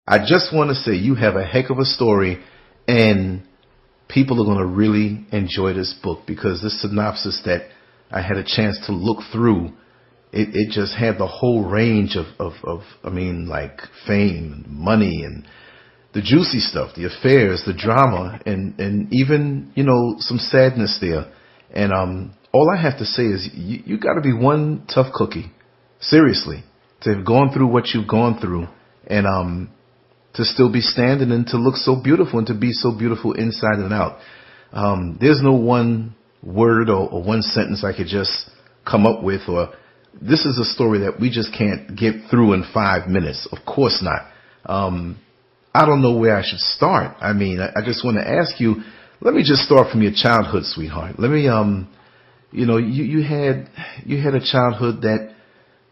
I just want to say you have a heck of a story, and people are going to really enjoy this book because this synopsis that I had a chance to look through, it just had the whole range of I mean, like fame and money and the juicy stuff, the affairs, the drama, and even, you know, some sadness there. And all I have to say is you got to be one tough cookie, seriously, to have gone through what you've gone through, and to still be standing and to look so beautiful and to be so beautiful inside and out. There's no one word or one sentence I could just come up with, or this is a story that we just can't get through in 5 minutes. Of course not. I don't know where I should start. I mean, I just want to ask you, let me just start from your childhood, sweetheart. Let me, you know, you had a childhood that,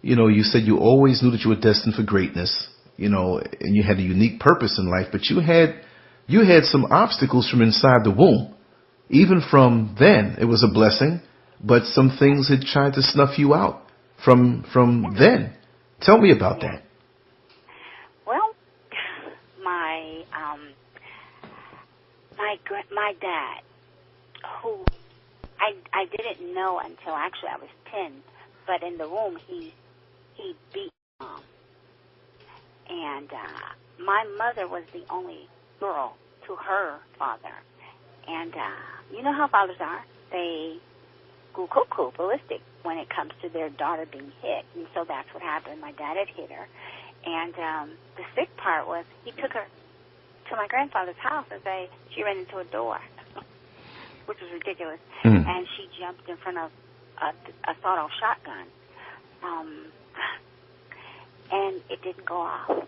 you know, you said you always knew that you were destined for greatness, you know, and you had a unique purpose in life, but you had some obstacles from inside the womb. Even from then, it was a blessing, but some things had tried to snuff you out from then. Tell me about that. Well, my dad, who I didn't know until actually I was 10, but in the womb he beat mom, and my mother was the only girl to her father, and you know how fathers are, they go cuckoo, ballistic when it comes to their daughter being hit, and so that's what happened. My dad had hit her, and the sick part was he took her to my grandfather's house and she ran into a door, which was ridiculous, and she jumped in front of a sawed-off shotgun, and it didn't go off,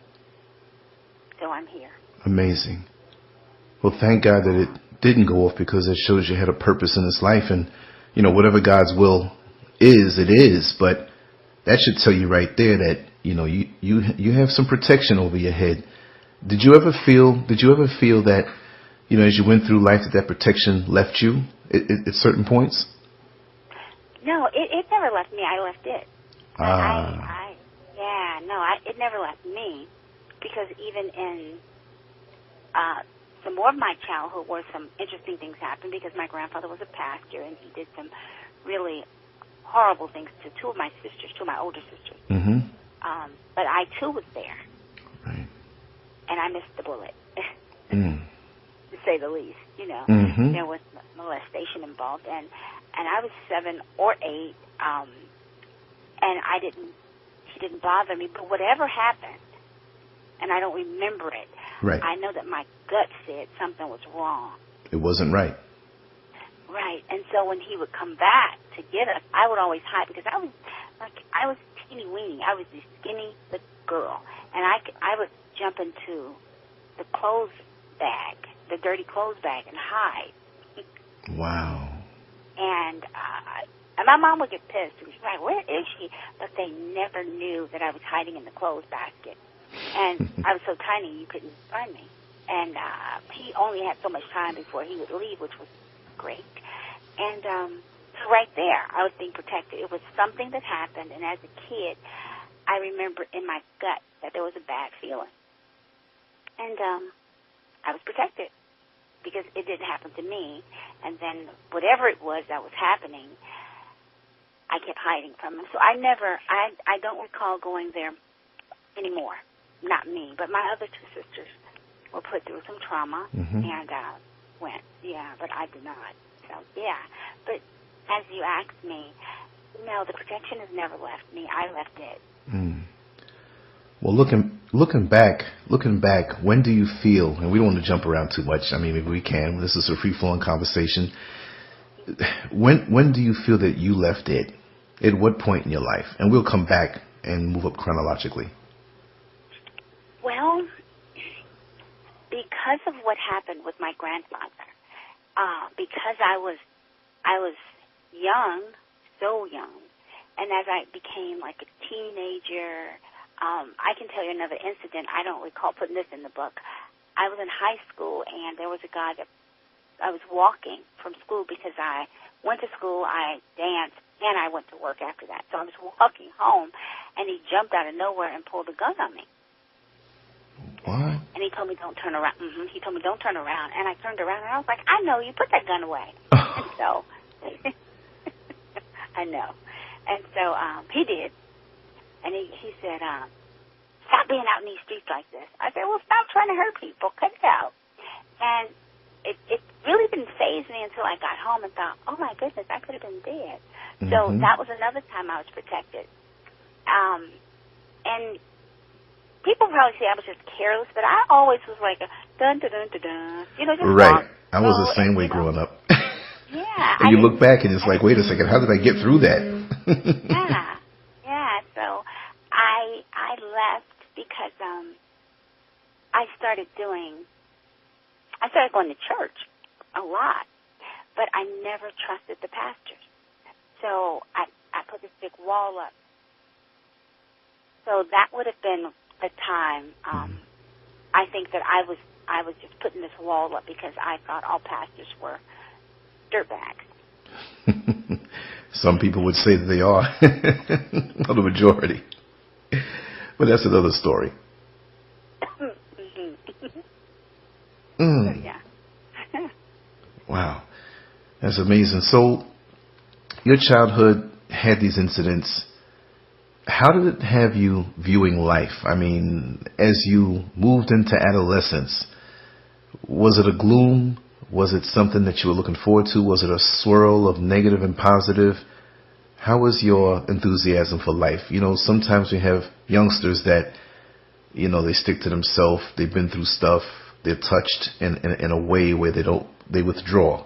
so I'm here. Amazing. Well, thank God that it didn't go off, because it shows you had a purpose in this life, and you know, whatever God's will is, it is. But that should tell you right there that, you know, you have some protection over your head. Did you ever feel that, you know, as you went through life, that protection left you at certain points? No, it never left me. I left it. It never left me, because even in some more of my childhood where some interesting things happened, because my grandfather was a pastor and he did some really horrible things to two of my older sisters. Mm-hmm. But I too was there. Right. And I missed the bullet, to say the least. You know, there was molestation involved, and I was 7 or 8, and he didn't bother me. But whatever happened, and I don't remember it. Right. I know that my gut said something was wrong. It wasn't right. Right. And so when he would come back to get us, I would always hide, because I was teeny weeny. I was this skinny girl, and I would jump into the clothes bag, the dirty clothes bag, and hide. Wow. And my mom would get pissed. She was like, "Where is she?" But they never knew that I was hiding in the clothes basket. And I was so tiny you couldn't find me. And he only had so much time before he would leave, which was great. And so right there, I was being protected. It was something that happened, and as a kid, I remember in my gut that there was a bad feeling. And I was protected because it didn't happen to me. And then whatever it was that was happening, I kept hiding from him. So I don't recall going there anymore. Not me, but my other 2 sisters were put through some trauma and went. Yeah, but I did not. So, yeah. But as you asked me, no, the protection has never left me. I left it. Well, looking back, when do you feel, and we don't want to jump around too much, I mean, maybe we can, this is a free-flowing conversation, when do you feel that you left it? At what point in your life? And we'll come back and move up chronologically. Well, because of what happened with my grandfather, because I was young, so young, and as I became like a teenager, I can tell you another incident. I don't recall putting this in the book. I was in high school, and there was a guy that I was walking from school because I went to school, I danced, and I went to work after that. So I was walking home, and he jumped out of nowhere and pulled a gun on me. What? And he told me, don't turn around. He told me, don't turn around. And I turned around, and I was like, I know you. Put that gun away. And so, I know. And so he did. And he said, stop being out in these streets like this. I said, well, stop trying to hurt people. Cut it out. And it really didn't faze me until I got home and thought, oh, my goodness, I could have been dead. So that was another time I was protected. And people probably say I was just careless, but I always was like a dun dun dun dun dun. You know, just right. I was the same way growing up. Yeah. And you look back and it's like, wait a second, how did I get through that? Yeah. So I left because I started going to church a lot, but I never trusted the pastors. So I put this big wall up. So that would have been the time I think that I was just putting this wall up because I thought all pastors were dirtbags. Some people would say that they are, not the majority. But that's another story. Yeah. Wow. That's amazing. So your childhood had these incidents. How did it have you viewing life? I mean, as you moved into adolescence, was it a gloom? Was it something that you were looking forward to? Was it a swirl of negative and positive? How was your enthusiasm for life? You know, sometimes we have youngsters that, you know, they stick to themselves. They've been through stuff. They're touched in a way where they withdraw.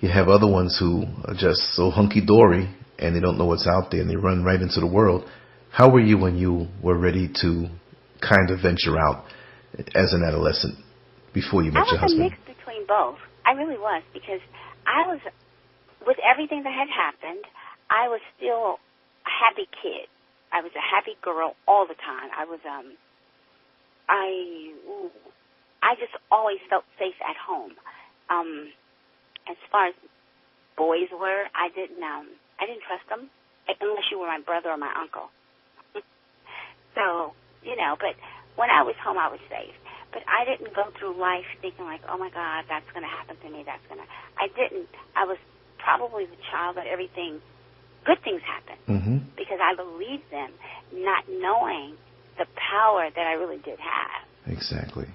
You have other ones who are just so hunky-dory and they don't know what's out there and they run right into the world. How were you when you were ready to kind of venture out as an adolescent before you met your husband? I was a mix between both. I really was, because I was, with everything that had happened, I was still a happy kid. I was a happy girl all the time. I was, I just always felt safe at home. As far as boys were, I didn't trust them unless you were my brother or my uncle. So, you know, but when I was home, I was safe. But I didn't go through life thinking like, oh my God, that's going to happen to me. I didn't. I was probably the child that good things happen because I believed them, not knowing the power that I really did have. Exactly.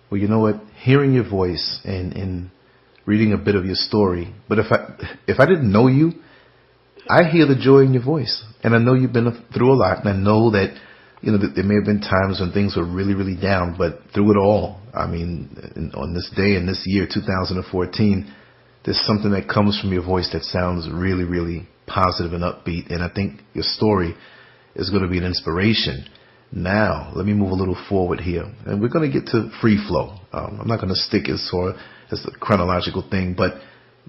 Well, you know what? Hearing your voice and reading a bit of your story, but if I didn't know you, I hear the joy in your voice, and I know you've been through a lot, and I know that, you know, that there may have been times when things were really, really down, but through it all, I mean, on this day in this year, 2014, there's something that comes from your voice that sounds really, really positive and upbeat, and I think your story is going to be an inspiration. Now, let me move a little forward here, and we're going to get to free flow. I'm not going to stick as the chronological thing, but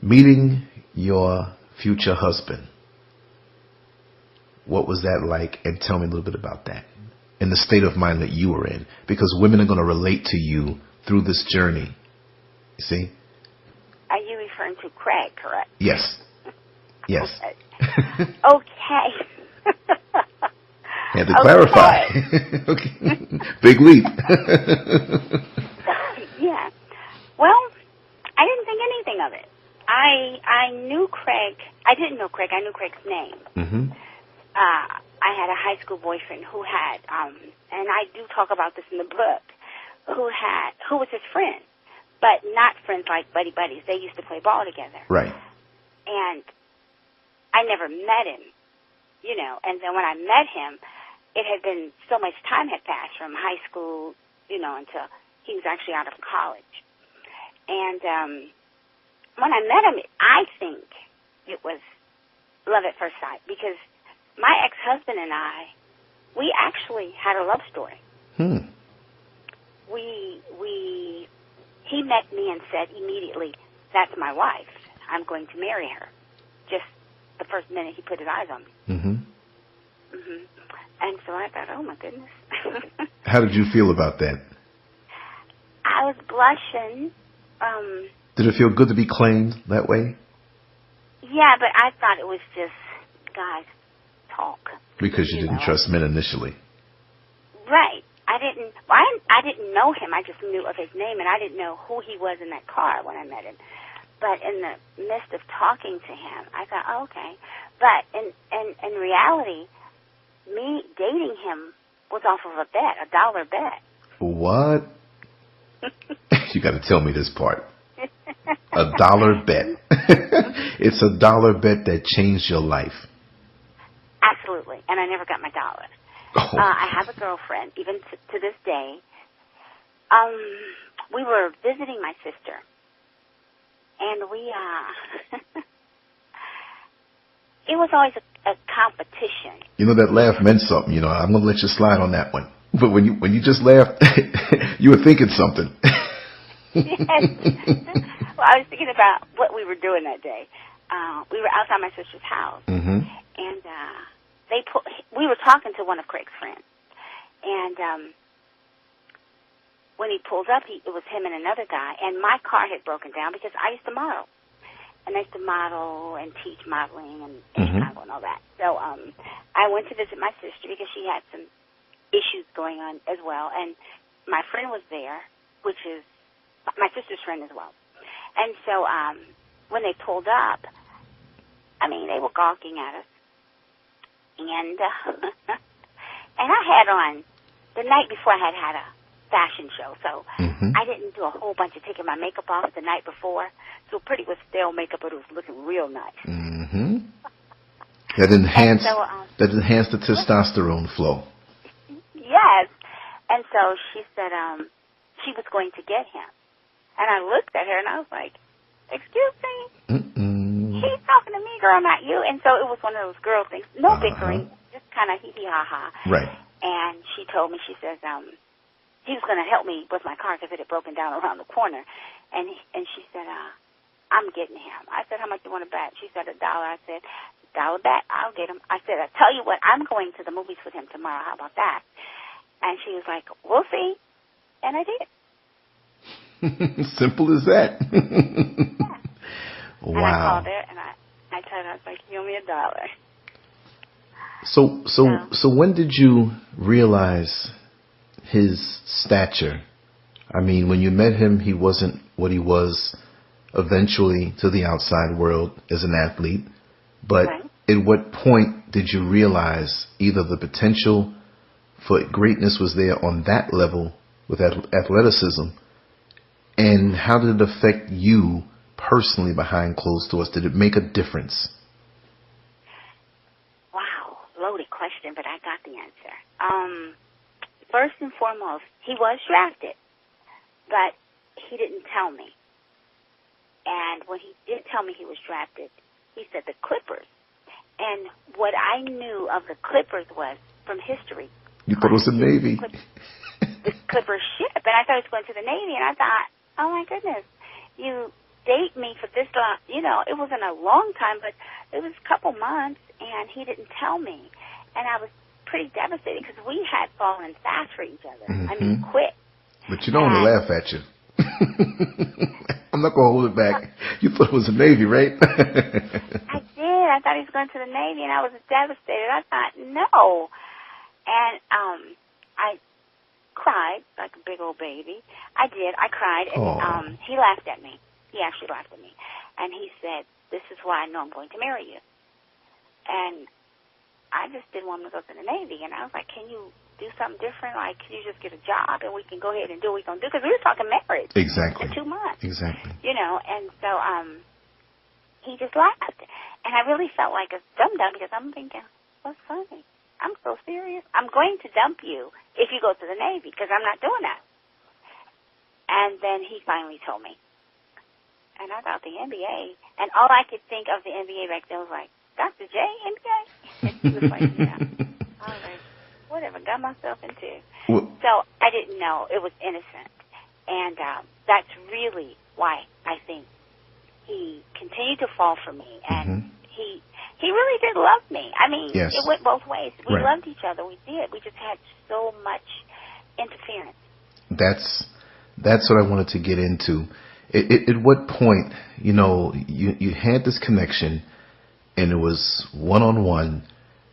meeting your future husband. What was that like? And tell me a little bit about that and the state of mind that you were in, because women are going to relate to you through this journey. You see? Are you referring to Craig, correct? Yes. Yes. Okay. Had to clarify. Okay. Big leap. Yeah. Well, I didn't think anything of it. I knew Craig. I didn't know Craig. I knew Craig's name. I had a high school boyfriend who had, and I do talk about this in the book, who was his friend, but not friends like buddies. They used to play ball together. Right. And I never met him, you know. And then when I met him, it had been so much time had passed from high school, you know, until he was actually out of college. And when I met him, I think it was love at first sight, because my ex-husband and I, we actually had a love story. He met me and said immediately, that's my wife. I'm going to marry her. Just the first minute he put his eyes on me. And so I thought, oh my goodness. How did you feel about that? I was blushing. Did it feel good to be claimed that way? Yeah, but I thought it was just guys talk. Because you didn't trust men initially. Right. I didn't know him. I just knew of his name, and I didn't know who he was in that car when I met him. But in the midst of talking to him, I thought, oh, okay. But in reality, me dating him was off of a bet, $1 bet. What? You got to tell me this part. $1 bet. It's $1 bet that changed your life. Absolutely. And I never got my dollar. Oh. I have a girlfriend, even to this day. We were visiting my sister. And we, it was always a competition. You know, that laugh meant something. You know, I'm going to let you slide on that one. But when you just laughed, you were thinking something. Yes. Well, I was thinking about what we were doing that day. We were outside my sister's house, Mm-hmm. and we were talking to one of Craig's friends. And when he pulled up, it was him and another guy, and my car had broken down because I used to model. And I used to model and teach modeling and Chicago and all that. So I went to visit my sister because she had some issues going on as well. And my friend was there, which is my sister's friend as well. And so when they pulled up, I mean, they were gawking at us. And and I had on, the night before I had a fashion show, so I didn't do a whole bunch of taking my makeup off the night before. So pretty was stale makeup, but it was looking real nice. Mm-hmm. That enhanced the testosterone flow. Yes. And so she said she was going to get him. And I looked at her and I was like, excuse me? He's talking to me, girl, not you. And so it was one of those girl things. No bickering, just kind of hee-hee-ha-ha. Right. And she told me, she says, he was going to help me with my car because it had broken down around the corner. And she said, I'm getting him. I said, how much do you want to bet? She said, $1. I said, $1 bet, I'll get him. I said, I tell you what, I'm going to the movies with him tomorrow. How about that? And she was like, we'll see. And I did. Simple as that. Yeah. Wow. And I called her and I told her, I was like, give me $1. So when did you realize his stature? I mean, when you met him, he wasn't what he was eventually to the outside world as an athlete. But at what point did you realize either the potential for greatness was there on that level with athleticism, and how did it affect you personally behind closed doors? Did it make a difference? Wow, loaded question, but I got the answer. First and foremost, he was drafted, but he didn't tell me. And when he did tell me he was drafted, he said the Clippers. And what I knew of the Clippers was from history. You thought it was the Navy. The Clippers ship. And I thought he was going to the Navy. And I thought, oh, my goodness, you date me for this long. You know, it wasn't a long time, but it was a couple months, and he didn't tell me. And I was pretty devastated because we had fallen fast for each other. I mean, quick. But you don't want to laugh at you. I'm not going to hold it back. You thought it was the Navy, right? I did. I thought he was going to the Navy, and I was devastated. I thought, no. And I cried like a big old baby. I did. I cried, and he laughed at me. He actually laughed at me. And he said, this is why I know I'm going to marry you. And I just didn't want him to go to the Navy. And I was like, can you do something different? Like, can you just get a job and we can go ahead and do what we're going to do? Because we were talking marriage. Exactly. In 2 months. Exactly. You know, and so he just laughed. And I really felt like a dum-dum because I'm thinking, what's funny? I'm so serious. I'm going to dump you if you go to the Navy because I'm not doing that. And then he finally told me. And I thought the NBA, and all I could think of the NBA back then was like, Dr. J, NBA? And he was like, yeah. I was like, whatever, got myself into. So I didn't know. It was innocent. And that's really why I think he continued to fall for me. And he really did love me. I mean, it went both ways. We loved each other. We did. We just had so much interference. That's what I wanted to get into. At what point, you know, you had this connection and it was one-on-one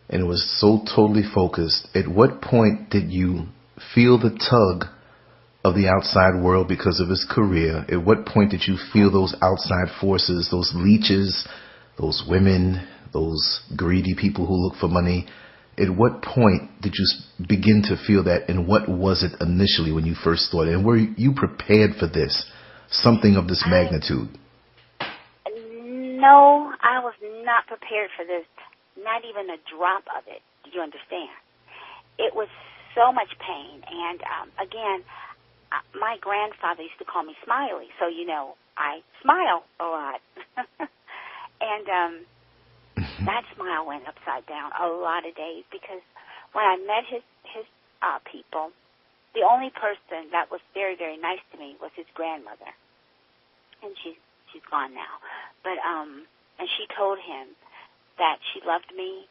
and it was so totally focused. At what point did you feel the tug of the outside world because of his career? At what point did you feel those outside forces, those leeches, those women, those greedy people who look for money? At what point did you begin to feel that, and what was it initially when you first thought it? And were you prepared for this, something of this magnitude? No, I was not prepared for this, not even a drop of it. Do you understand? It was so much pain. And again, my grandfather used to call me Smiley, so I smile a lot. And that smile went upside down a lot of days, because when I met his people, the only person that was very, very nice to me was his grandmother, and she's gone now. But and she told him that she loved me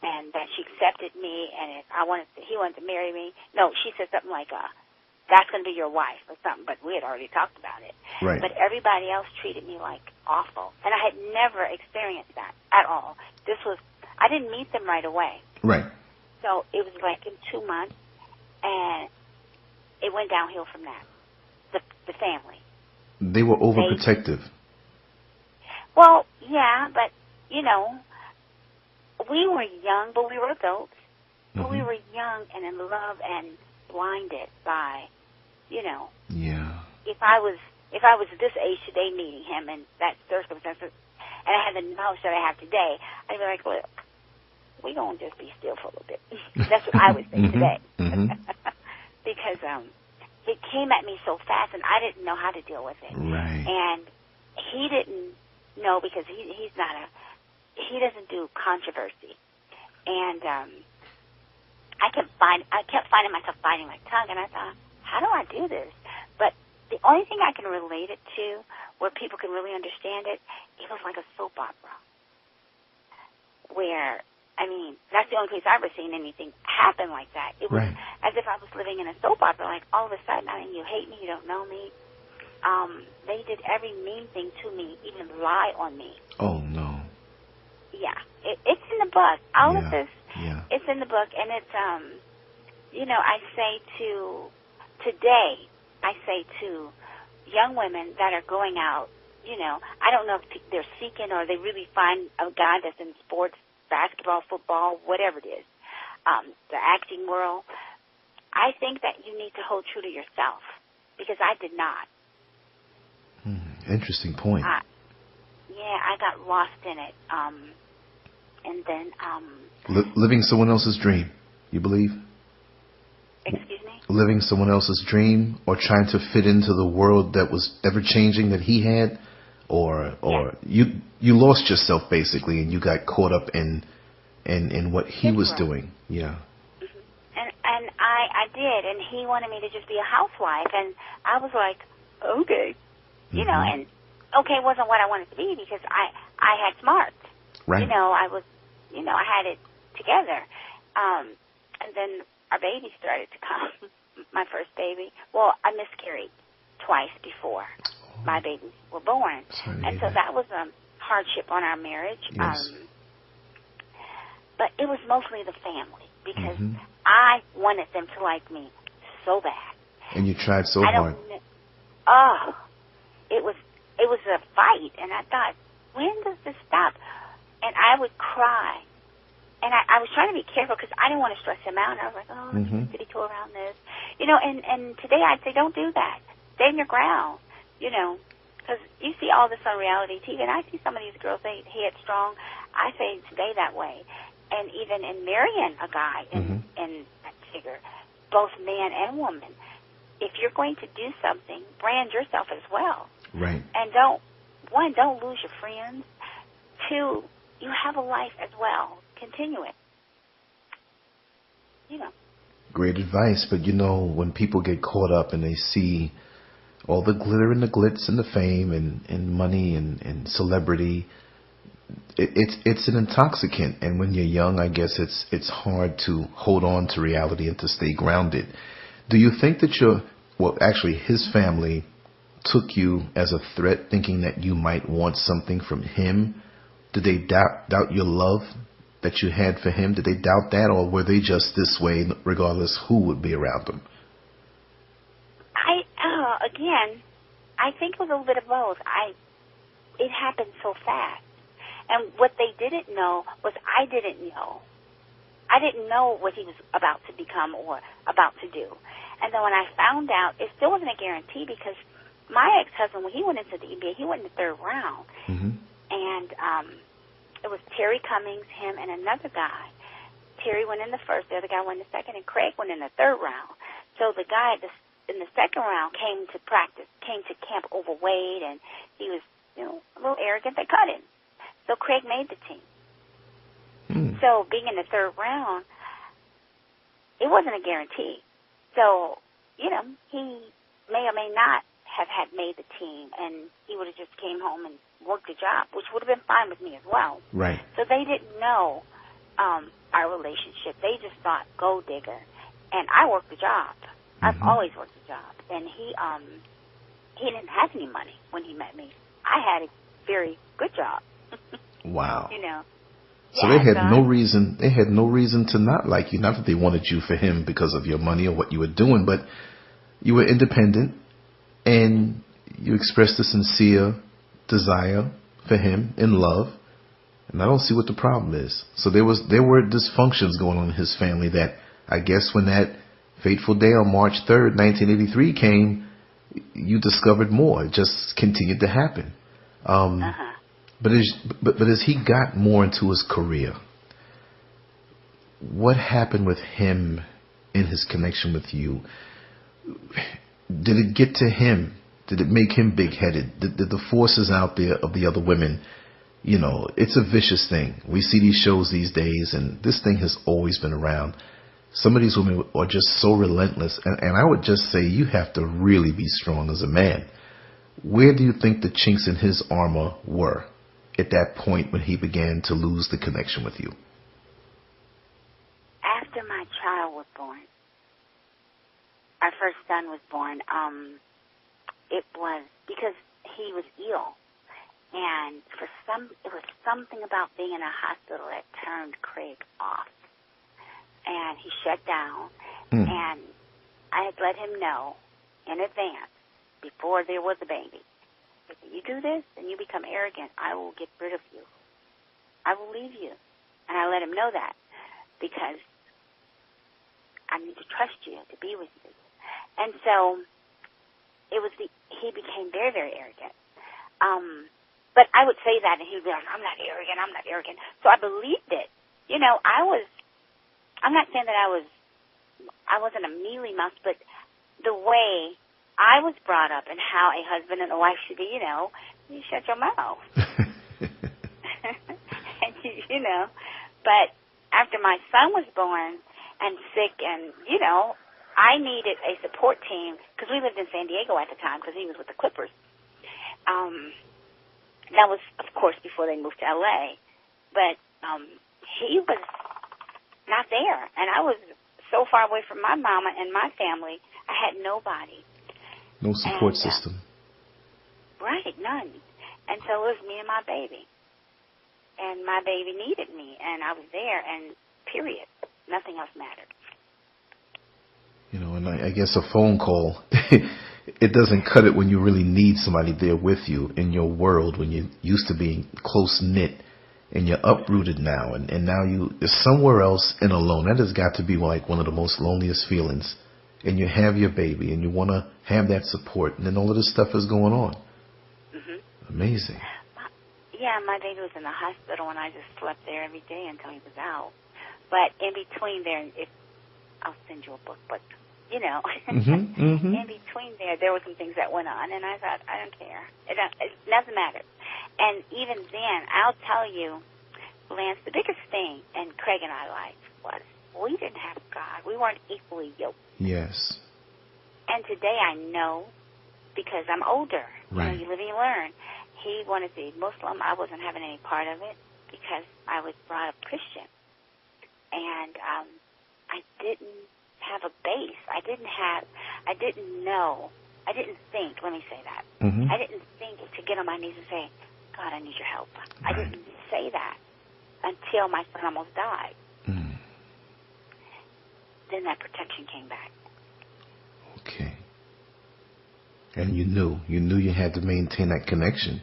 and that she accepted me, and if he wanted to marry me. No, she said something like, "That's going to be your wife," or something. But we had already talked about it. Right. But everybody else treated me like awful, and I had never experienced that at all. I didn't meet them right away. Right. So it was like in 2 months, and it went downhill from that. The family. They were overprotective. Well, yeah, but we were young, but we were adults. But we were young and in love and blinded by, Yeah. If I was this age today meeting him and that circumstances, and I had the knowledge that I have today, I'd be like, look, we're going to just be still for a little bit. That's what I would say today. Because it came at me so fast, and I didn't know how to deal with it. Right. And he didn't know, because he doesn't do controversy. And I kept finding myself biting my tongue, and I thought, how do I do this? But the only thing I can relate it to, where people can really understand it, it was like a soap opera. Where, that's the only place I've ever seen anything happen like that. It was as if I was living in a soap opera. Like, all of a sudden, you hate me, you don't know me. They did every mean thing to me, even lie on me. Oh, no. Yeah. It's in the book. All of this, it's in the book. And it's, I say to young women that are going out, I don't know if they're seeking or they really find a guy that's in sports, basketball, football, whatever it is, the acting world. I think that you need to hold true to yourself, because I did not. Interesting point. I got lost in it. And then... living someone else's dream, you believe? Excuse me? Living someone else's dream, or trying to fit into the world that was ever-changing that he had? Or you lost yourself, basically, and you got caught up in what he was doing. Yeah. And I did, and he wanted me to just be a housewife, and I was like, okay. And okay wasn't what I wanted to be, because I had smarts. Right. I was, I had it together. And then our baby started to come, my first baby. Well, I miscarried twice before my babies were born. And so that was a hardship on our marriage. Yes. But it was mostly the family, because I wanted them to like me so bad. And you tried so hard. It was a fight, and I thought, when does this stop? And I would cry. And I was trying to be careful, because I didn't want to stress him out. And I was like, did he go around this? And today I'd say, don't do that. Stand your ground, because you see all this on reality TV, and I see some of these girls, they headstrong. I say stay that way. And even in marrying a guy in that figure, both man and woman, if you're going to do something, brand yourself as well. Right. And don't lose your friends. 2, you have a life as well. Continue it. Great advice, but when people get caught up and they see all the glitter and the glitz and the fame and money and celebrity, it's an intoxicant. And when you're young, I guess it's hard to hold on to reality and to stay grounded. Do you think that his family took you as a threat, thinking that you might want something from him? Did they doubt your love that you had for him? Did they doubt that, or were they just this way regardless who would be around them? Again, I think it was a little bit of both. It happened so fast. And what they didn't know was I didn't know. I didn't know what he was about to become or about to do. And then when I found out, it still wasn't a guarantee because my ex-husband, when he went into the NBA, he went in the third round. Mm-hmm. And it was Terry Cummings, him, and another guy. Terry went in the first, the other guy went in the second, and Craig went in the third round. So the guy in the second round came to practice, came to camp overweight, and he was, a little arrogant. They cut him. So Craig made the team. So being in the third round, it wasn't a guarantee. So, he may or may not have had made the team, and he would have just came home and worked the job, which would have been fine with me as well. Right. So they didn't know our relationship. They just thought, go digger. And I worked the job. I've always worked the job. And he didn't have any money when he met me. I had a very good job. Wow. So yeah, they had no reason. They had no reason to not like you. Not that they wanted you for him because of your money or what you were doing, but you were independent and you expressed a sincere desire for him in love. And I don't see what the problem is. So there were dysfunctions going on in his family that I guess when that fateful day on March 3rd, 1983 came, you discovered more. It just continued to happen. But as he got more into his career, what happened with him in his connection with you? Did it get to him? Did it make him big-headed? Did the forces out there of the other women, it's a vicious thing. We see these shows these days, and this thing has always been around. Some of these women are just so relentless, and I would just say you have to really be strong as a man. Where do you think the chinks in his armor were at that point when he began to lose the connection with you? After my child was born, our first son was born, it was because he was ill. And it was something about being in a hospital that turned Craig off. And he shut down, and I had let him know in advance, before there was a baby, if you do this and you become arrogant, I will get rid of you. I will leave you. And I let him know that because I need to trust you, to be with you. And so he became very, very arrogant. But I would say that, and he would be like, I'm not arrogant. So I believed it. I'm not saying that I wasn't a mealy mouse, but the way I was brought up and how a husband and a wife should be, you shut your mouth. And but after my son was born and sick and, I needed a support team because we lived in San Diego at the time because he was with the Clippers. That was, of course, before they moved to L.A. But he was not there. And I was so far away from my mama and my family, I had nobody. No support system. Right, none. And so it was me and my baby. And my baby needed me, and I was there, and period. Nothing else mattered. And I guess a phone call, it doesn't cut it when you really need somebody there with you in your world when you're used to being close-knit. And you're uprooted now, and now you're somewhere else and alone. That has got to be like one of the most loneliest feelings. And you have your baby, and you want to have that support, and then all of this stuff is going on. Amazing. My baby was in the hospital, and I just slept there every day until he was out. But in between there, I'll send you a book, but, in between there were some things that went on, and I thought, I don't care. It doesn't matter. And even then, I'll tell you, Lance, the biggest thing in Craig and I life was we didn't have God. We weren't equally yoked. Yes. And today I know because I'm older. Right. You live and you learn. He wanted to be Muslim. I wasn't having any part of it because I was brought up Christian. And I didn't have a base. I didn't know. I didn't think, let me say that. I didn't think to get on my knees and say, God, I need your help. I didn't say that. until my son almost died. Mm. Then that protection came back. Okay. And you knew you had to maintain that connection.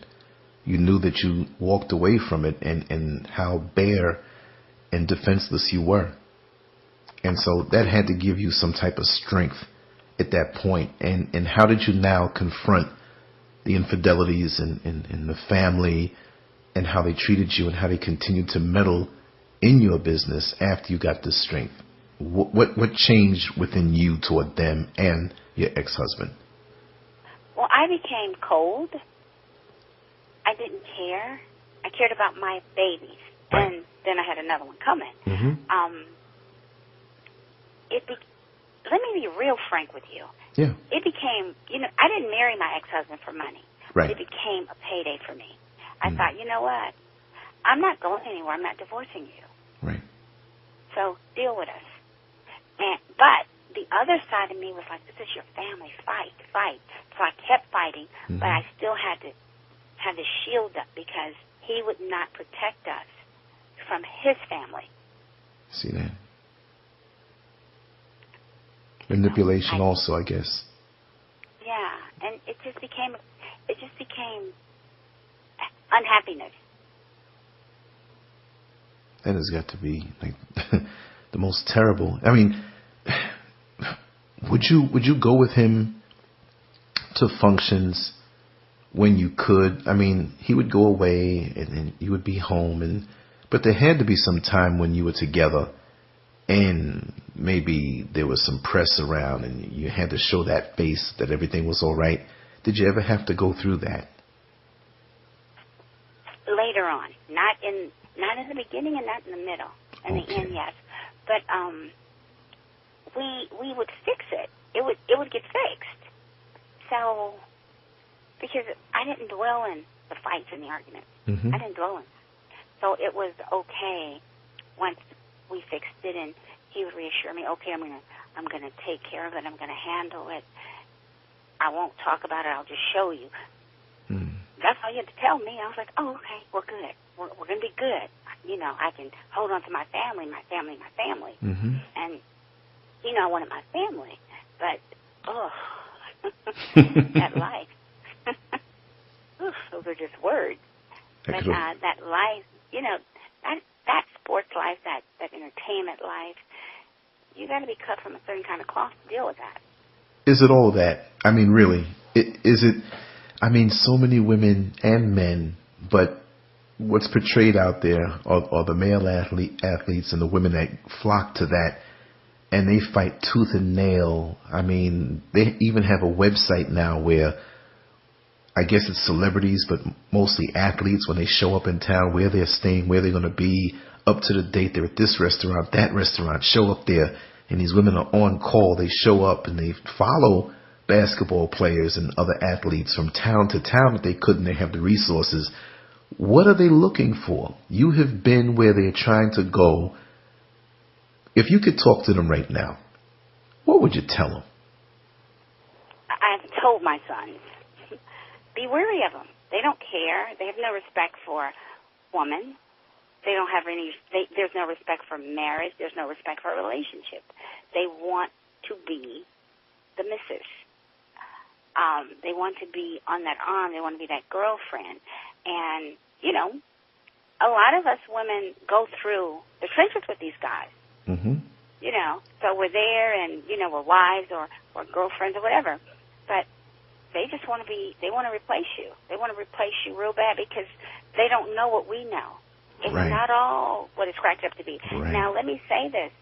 You knew that you walked away from it and how bare and defenseless you were. And so that had to give you some type of strength at that point. And how did you now confront the infidelities in the family and how they treated you and how they continued to meddle in your business after you got this strength? What changed within you toward them and your ex-husband? Well, I became cold. I didn't care. I cared about my babies. Right. And then I had another one coming. Mm-hmm. Let me be real frank with you. Yeah. It became, I didn't marry my ex-husband for money. Right. It became a payday for me. I thought, you know what? I'm not going anywhere. I'm not divorcing you. Right. So deal with us. But the other side of me was like, this is your family. Fight. So I kept fighting, but I still had to have the shield up because he would not protect us from his family. See that? Manipulation also, I guess. Yeah, and it just became unhappiness. That has got to be like the most terrible. I mean, would you go with him to functions when you could? I mean, he would go away and then you would be home, but there had to be some time when you were together and maybe there was some press around and you had to show that face that everything was all right. Did you ever have to go through that? Later on, not in the beginning and not in the middle. In the end, yes. But we would fix it. It would get fixed. So, because I didn't dwell in the fights and the arguments. I didn't dwell in that. So it was okay once we fixed it, and he would reassure me, okay, I'm gonna take care of it. I'm gonna handle it. I won't talk about it. I'll just show you. That's all you had to tell me. I was like, oh, okay, we're good. We're going to be good. I can hold on to my family. And, I wanted my family. But, that life. Those are just words. But that life, that sports life, that entertainment life, you got to be cut from a certain kind of cloth to deal with that. Is it all that? I mean, really, is it? I mean, so many women and men, but what's portrayed out there are the male athletes and the women that flock to that, and they fight tooth and nail. I mean, they even have a website now where I guess it's celebrities, but mostly athletes, when they show up in town, where they're staying, where they're going to be, up to the date, they're at this restaurant, that restaurant, show up there, and these women are on call. They show up and they follow basketball players and other athletes from town to town if they couldn't. They have the resources. What are they looking for? You have been where they're trying to go. If you could talk to them right now, what would you tell them? I've told my sons, be wary of them. They don't care. They have no respect for woman. They don't have there's no respect for marriage. There's no respect for a relationship. They want to be the missus. They want to be on that arm. They want to be that girlfriend. And, a lot of us women go through the trenches with these guys. So we're there and, we're wives or girlfriends or whatever. But they just want to replace you. They want to replace you real bad because they don't know what we know. It's not all what it's cracked up to be. Right. Now, let me say this.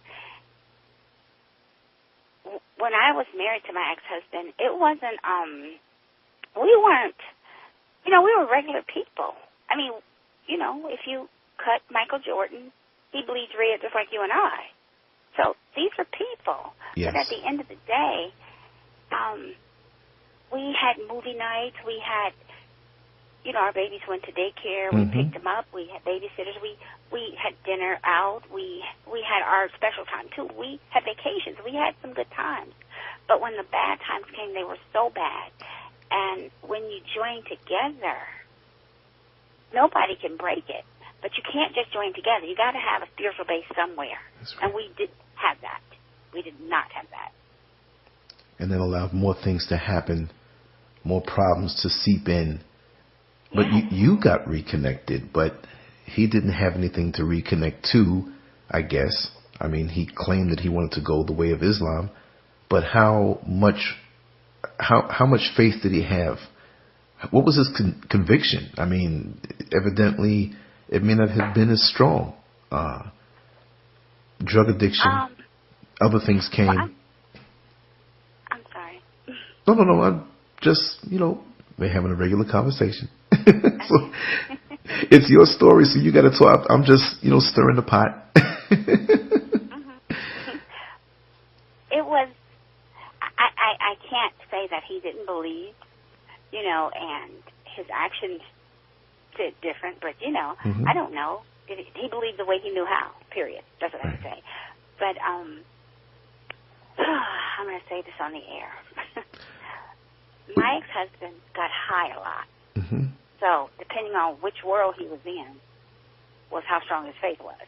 When I was married to my ex-husband, it wasn't, we weren't, we were regular people. I mean, if you cut Michael Jordan, he bleeds red just like you and I. So these are people. Yes. But at the end of the day, we had movie nights. We had, our babies went to daycare. We picked them up. We had babysitters. We had dinner out. We had our special time, too. We had vacations. We had some good times. But when the bad times came, they were so bad. And when you join together, nobody can break it. But you can't just join together. You got to have a spiritual base somewhere. That's right. And we didn't have that. We did not have that. And then allowed more things to happen, more problems to seep in. But you got reconnected, but he didn't have anything to reconnect to, I guess. I mean, he claimed that he wanted to go the way of Islam, but how much faith did he have? What was his conviction? I mean, evidently, it may not have been as strong. Drug addiction, other things came. Well, I'm sorry. No. I'm just, we're having a regular conversation. So it's your story, so you got to talk. I'm just, stirring the pot. It was, I can't say that he didn't believe, and his actions did different, but, I don't know. He believed the way he knew how, period. That's what I would say. But I'm going to say this on the air. My ex-husband got high a lot. Mm-hmm. So depending on which world he was in was how strong his faith was.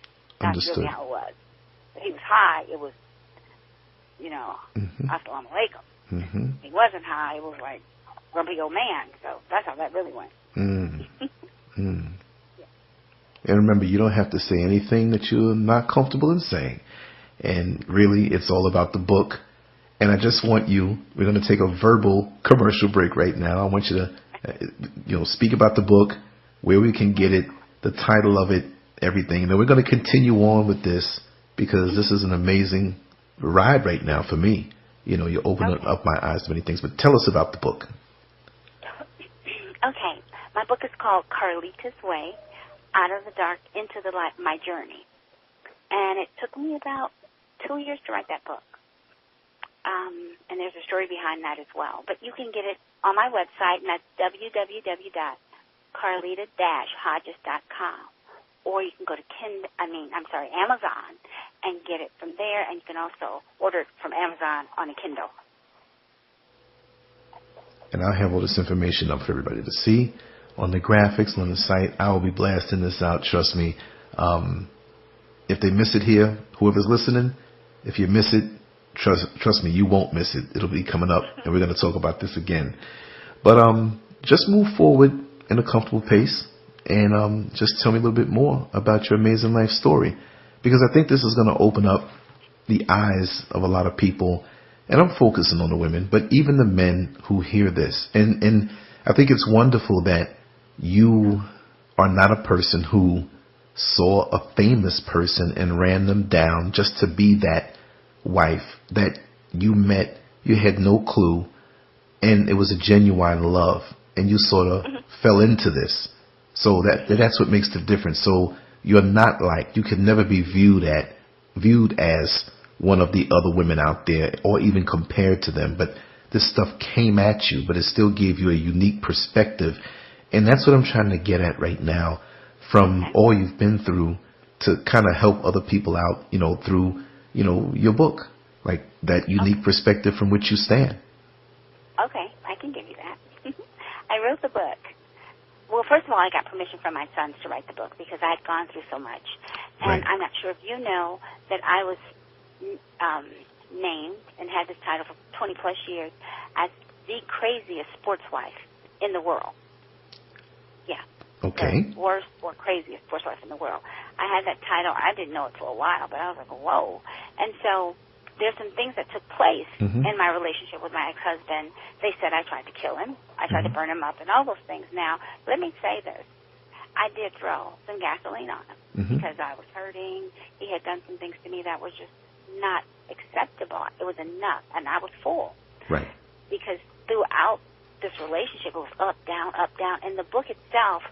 That's Understood. really how it was. If he was high, it was, assalamu alaikum. Mm-hmm. If he wasn't high, it was like grumpy old man. So that's how that really went. And remember, you don't have to say anything that you're not comfortable in saying. And really, it's all about the book. And I just want we're going to take a verbal commercial break right now. I want you to, speak about the book, where we can get it, the title of it, everything. And then we're going to continue on with this because this is an amazing ride right now for me. You're opening up my eyes to many things. But tell us about the book. Okay. My book is called Carlita's Way, Out of the Dark into the Light, My Journey. And it took me about 2 years to write that book. And there's a story behind that as well. But you can get it on my website, and that's www.carlita-hodges.com. Or you can go to Amazon and get it from there, and you can also order it from Amazon on a Kindle. And I'll have all this information up for everybody to see on the graphics, on the site. I will be blasting this out, trust me. If they miss it here, whoever's listening, if you miss it, trust me, you won't miss it. It'll be coming up, and we're going to talk about this again. But just move forward in a comfortable pace, and just tell me a little bit more about your amazing life story, because I think this is going to open up the eyes of a lot of people, and I'm focusing on the women, but even the men who hear this. And I think it's wonderful that you are not a person who saw a famous person and ran them down just to be that wife that you met. You had no clue, and it was a genuine love, and you sort of fell into this. So that's what makes the difference. So you're not you could never be viewed as one of the other women out there, or even compared to them. But this stuff came at you, but it still gave you a unique perspective. And that's what I'm trying to get at right now, from all you've been through, to kind of help other people out, through, your book, like that unique perspective from which you stand. Okay, I can give you that. I wrote the book. Well, first of all, I got permission from my sons to write the book because I had gone through so much. And I'm not sure if you know that I was named and had this title for 20-plus years as the craziest sports wife in the world. Yeah. Okay. The worst or craziest sports wife in the world. I had that title. I didn't know it for a while, but I was like, whoa. And so there's some things that took place in my relationship with my ex-husband. They said I tried to kill him. I tried to burn him up and all those things. Now, let me say this. I did throw some gasoline on him because I was hurting. He had done some things to me that was just not acceptable. It was enough, and I was full. Right. Because throughout this relationship, it was up, down, up, down. In the book itself,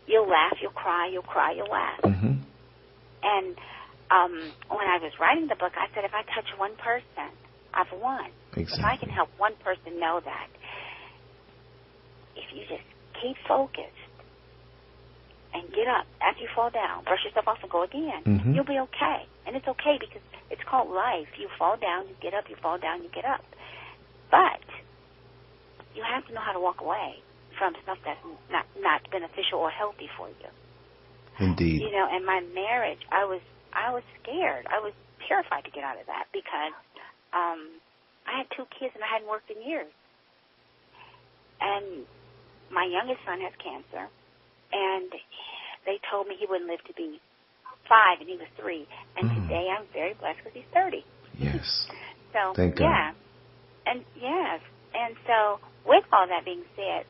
you'll laugh, you'll cry, you'll cry, you'll laugh. And when I was writing the book, I said, if I touch one person, I've won. Exactly. If I can help one person know that, if you just keep focused and get up after you fall down, brush yourself off and go again, you'll be okay. And it's okay because it's called life. You fall down, you get up, you fall down, you get up. But you have to know how to walk away from stuff that's not beneficial or healthy for you. Indeed. You know, and my marriage, I was scared. I was terrified to get out of that because I had 2 kids and I hadn't worked in years. And my youngest son has cancer, and they told me he wouldn't live to be 5, and he was 3. And today I'm very blessed because he's 30. Yes. So, thank God. yeah. And, yes. And so, with all that being said,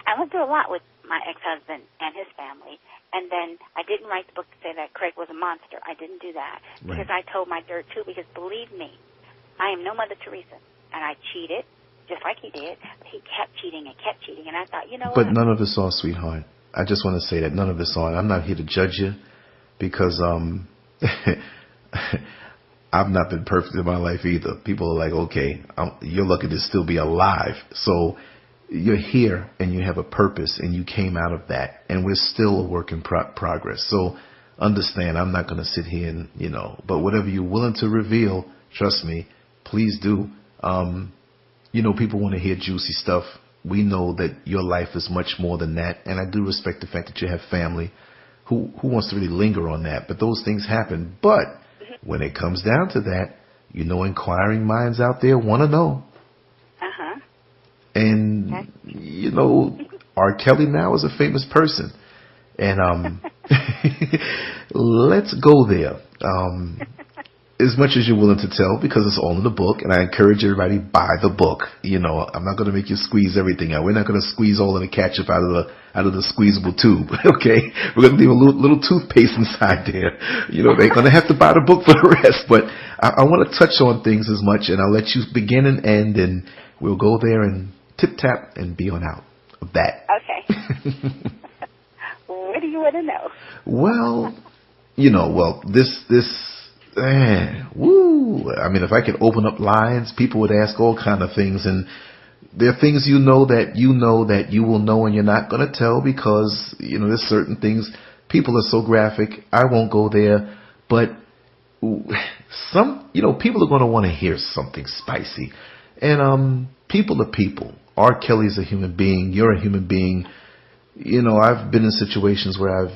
I went through a lot with my ex-husband and his family. And then I didn't write the book to say that Craig was a monster. I didn't do that. Right. Because I told my dirt, too, because believe me, I am no Mother Teresa. And I cheated, just like he did. But he kept cheating and kept cheating. And I thought, you know what? But none of this all, sweetheart. I just want to say that none of this all. I'm not here to judge you because I've not been perfect in my life either. People are like, okay, you're lucky to still be alive. So you're here and you have a purpose and you came out of that. And we're still a work in progress. So understand, I'm not going to sit here and, you know, but whatever you're willing to reveal, trust me, please do. You know, people want to hear juicy stuff. We know that your life is much more than that. And I do respect the fact that you have family. Who wants to really linger on that? But those things happen. But when it comes down to that, you know, inquiring minds out there want to know. Uh-huh. And, you know, R. Kelly now is a famous person. And let's go there. As much as you're willing to tell, because it's all in the book, and I encourage everybody, buy the book. You know, I'm not going to make you squeeze everything out. We're not going to squeeze all of the ketchup out of the squeezable tube. Okay, we're going to leave a little toothpaste inside there. You know, they're going to have to buy the book for the rest. But I want to touch on things as much, and I'll let you begin and end, and we'll go there and tip tap and be on out of that. Okay. What do you want to know? Well, you know, this. Woo! I mean, if I could open up lines, people would ask all kind of things, and there are things you know that you will know, and you're not going to tell because you know there's certain things. People are so graphic. I won't go there, but people are going to want to hear something spicy, and people are people. R. Kelly's a human being. You're a human being. You know, I've been in situations where I've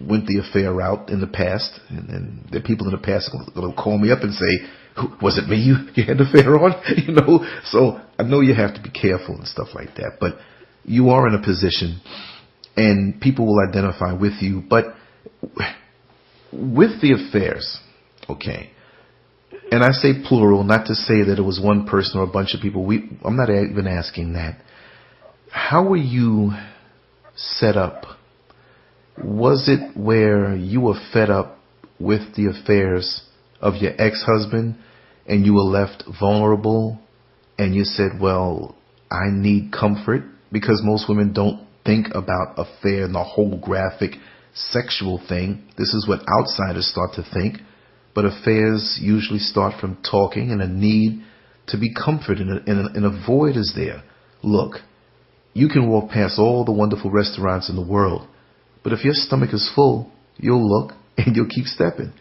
went the affair route in the past, and the people in the past are going to call me up and say, was it me you had an affair on? You know, so I know you have to be careful and stuff like that, but you are in a position and people will identify with you. But with the affairs, okay, and I say plural, not to say that it was one person or a bunch of people. I'm not even asking that. How were you set up? Was it where you were fed up with the affairs of your ex-husband and you were left vulnerable and you said, well, I need comfort? Because most women don't think about affair and the whole graphic sexual thing. This is what outsiders start to think. But affairs usually start from talking and a need to be comforted, and a void is there. Look, you can walk past all the wonderful restaurants in the world, but if your stomach is full, you'll look and you'll keep stepping.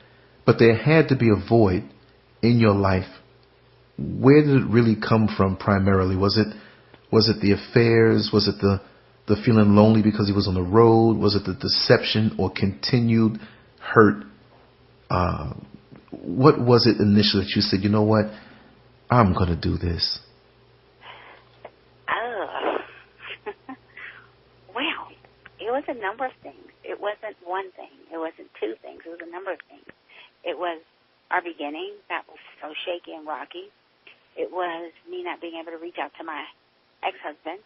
But there had to be a void in your life. Where did it really come from primarily? Was it the affairs? Was it the feeling lonely because he was on the road? Was it the deception or continued hurt? What was it initially that you said, you know what, I'm going to do this? Well, it was a number of things. It wasn't one thing. It wasn't two things. It was a number of things. It was our beginning that was so shaky and rocky. It was me not being able to reach out to my husband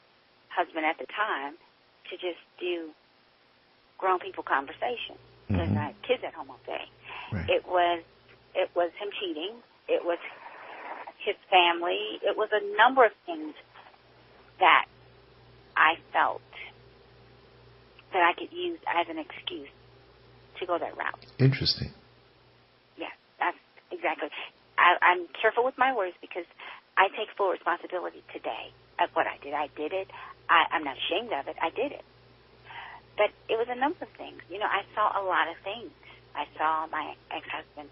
at the time, to just do grown people conversation because I had kids at home all day. Right. It was him cheating. It was his family. It was a number of things that I felt that I could use as an excuse to go that route. Interesting. Yes, that's exactly. I'm careful with my words because I take full responsibility today of what I did. I did it. I'm not ashamed of it. I did it. But it was a number of things. You know, I saw a lot of things. I saw my ex-husband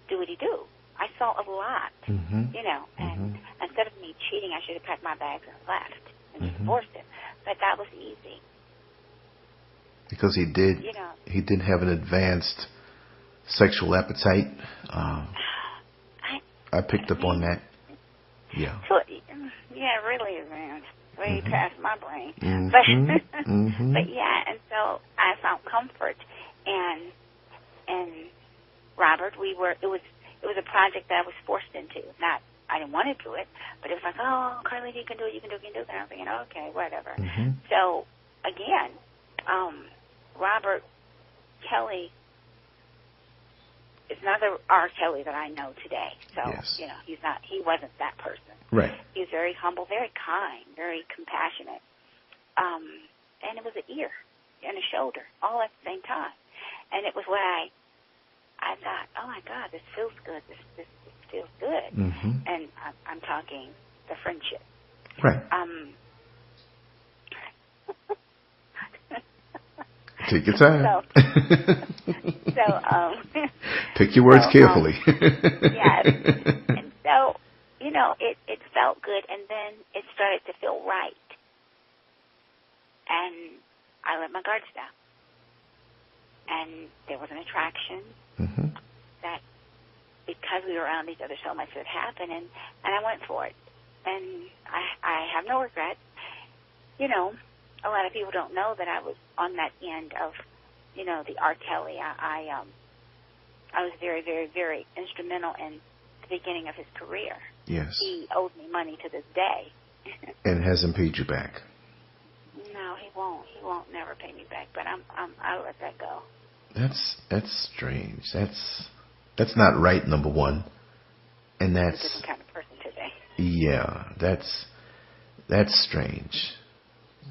do what he do. I saw a lot, you know, and instead of me cheating, I should have packed my bags and left and divorced him. But that was easy. Because he You know, did have an advanced sexual appetite. I picked up on that. Yeah. So, yeah, it really is, man. Way past my brain. Mm-hmm. But yeah, and so I found comfort, and Robert, it was a project that I was forced into. Not, I didn't want to do it, but it was like, oh, Carlita, you can do it, you can do it, you can do it. And I'm thinking, okay, whatever. Mm-hmm. So again, Robert Kelly is not the R. Kelly that I know today. So, yes. you know, he wasn't that person. Right. He was very humble, very kind, very compassionate. And it was an ear and a shoulder all at the same time. And it was what I thought, oh my God, this feels good. This feels good. Mm-hmm. And I'm talking the friendship. Right. Take your time. Pick your words carefully. Yes. And so, you know, it felt good, and then it started to feel right. And I let my guards down. And there was an attraction that, because we were around these other soulmates, that happened, and I went for it. And I have no regrets. You know, a lot of people don't know that I was on that end of, you know, the R. Kelly. I was very, very, very instrumental in the beginning of his career. Yes. He owes me money to this day. And hasn't paid you back. No, he won't. He won't never pay me back. But I'll let that go. That's strange. That's not right. Number one, and He's a that's different kind of person today. Yeah, that's strange.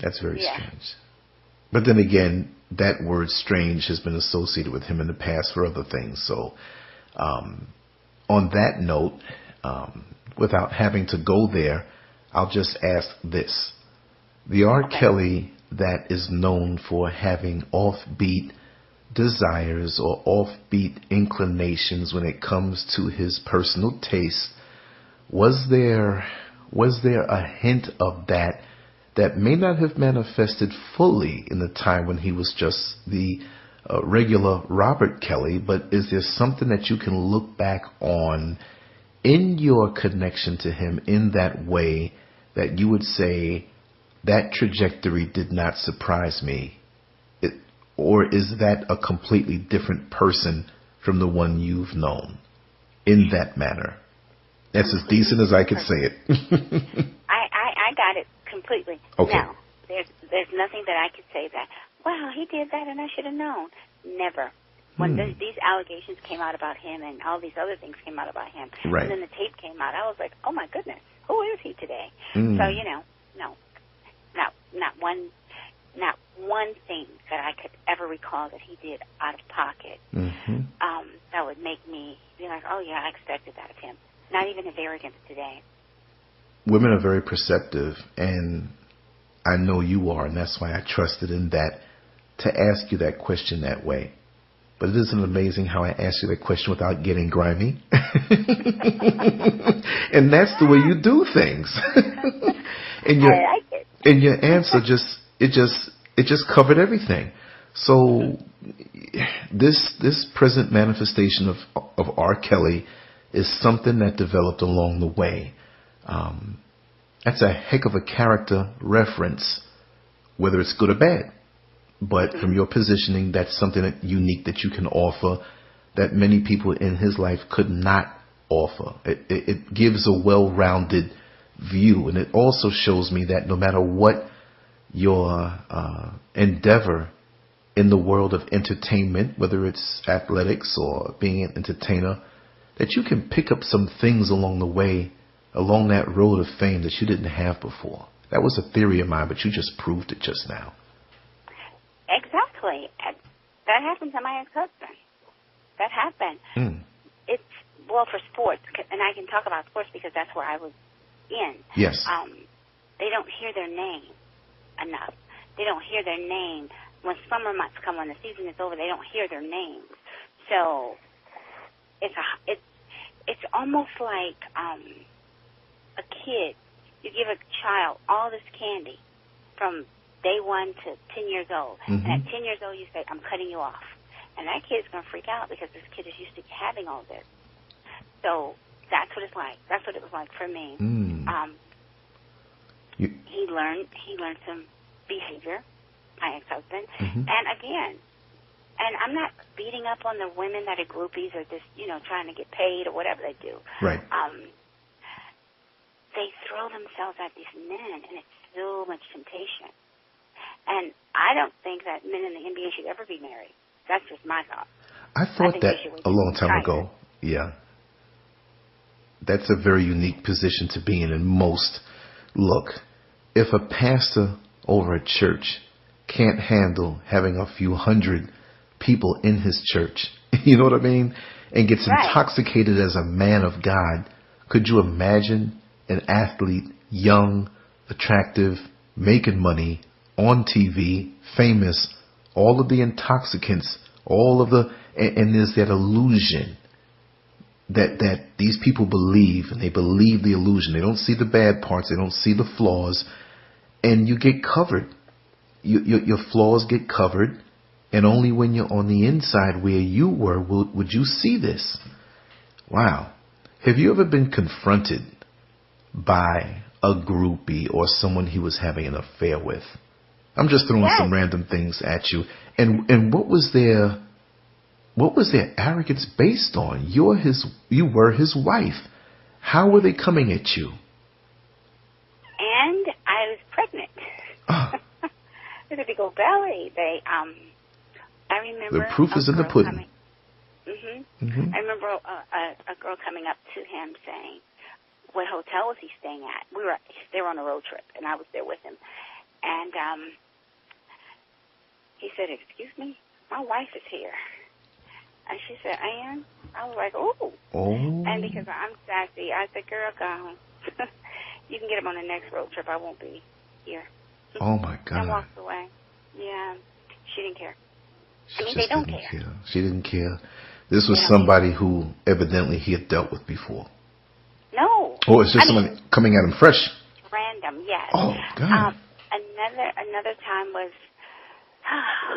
That's very strange. But then again, that word strange has been associated with him in the past for other things. So, on that note, without having to go there, I'll just ask this. The R. Kelly that is known for having offbeat desires or offbeat inclinations when it comes to his personal taste, was there a hint of that may not have manifested fully in the time when he was just the regular Robert Kelly, but is there something that you can look back on in your connection to him in that way that you would say that trajectory did not surprise me? Or is that a completely different person from the one you've known in that manner? That's as decent as I could say it. I got it completely. Okay. No, there's nothing that I could say that, wow, he did that and I should have known. Never. When these allegations came out about him and all these other things came out about him, right. and then the tape came out, I was like, oh my goodness, who is he today? So, you know, no, not one thing that I could ever recall that he did out of pocket that would make me be like, oh yeah, I expected that of him. Not even his arrogance today. Women are very perceptive, and I know you are, and that's why I trusted in that to ask you that question that way. But it isn't amazing how I asked you that question without getting grimy? And that's the way you do things. And I like it. And your answer just covered everything. So this present manifestation of R. Kelly is something that developed along the way. That's a heck of a character reference, whether it's good or bad. But from your positioning, that's something that unique that you can offer that many people in his life could not offer. It gives a well-rounded view, and it also shows me that no matter what your endeavor in the world of entertainment, whether it's athletics or being an entertainer, that you can pick up some things along the way, along that road of fame that you didn't have before. That was a theory of mine, but you just proved it just now. Exactly. That happened to my ex-husband. That happened. It's, well, for sports, and I can talk about sports because that's where I was in. Yes. They don't hear their name enough. They don't hear their name. When summer months come, when the season is over, they don't hear their names. So it's almost like a kid. You give a child all this candy from day 1 to 10 years old. Mm-hmm. And at 10 years old, you say, I'm cutting you off. And that kid's going to freak out because this kid is used to having all this. So that's what it's like. That's what it was like for me. He learned some behavior, my ex-husband. Mm-hmm. And again, and I'm not beating up on the women that are groupies or just, trying to get paid or whatever they do. Right. They throw themselves at these men, and it's so much temptation. And I don't think that men in the NBA should ever be married. That's just my thought. I thought that a long time ago. Yeah. That's a very unique position to be in. And most, look, if a pastor over a church can't handle having a few hundred people in his church, you know what I mean, and gets intoxicated as a man of God, could you imagine an athlete, young, attractive, making money, on TV, famous, all of the intoxicants, all of the, and there's that illusion that these people believe, and they believe the illusion. They don't see the bad parts. They don't see the flaws, and you get covered. Your flaws get covered, and only when you're on the inside where you were would you see this. Wow. Have you ever been confronted by a groupie or someone he was having an affair with? I'm just throwing some random things at you. And what was their arrogance based on? You were his wife. How were they coming at you? And I was pregnant. With a big old belly. I remember the proof is in the pudding. Mm-hmm. I remember a girl coming up to him saying, "What hotel was he staying at?" They were on a road trip, and I was there with him. And he said, "Excuse me, my wife is here." And she said, "Ann?" I was like, "Oh." And because I'm sassy, I said, "Girl, go home. You can get him on the next road trip. I won't be here." Oh, my God. And walked away. Yeah, she didn't care. They don't care. She didn't care. This was somebody who evidently he had dealt with before. No. Or it's just somebody coming at him fresh. Random, yes. Oh, God. Another time was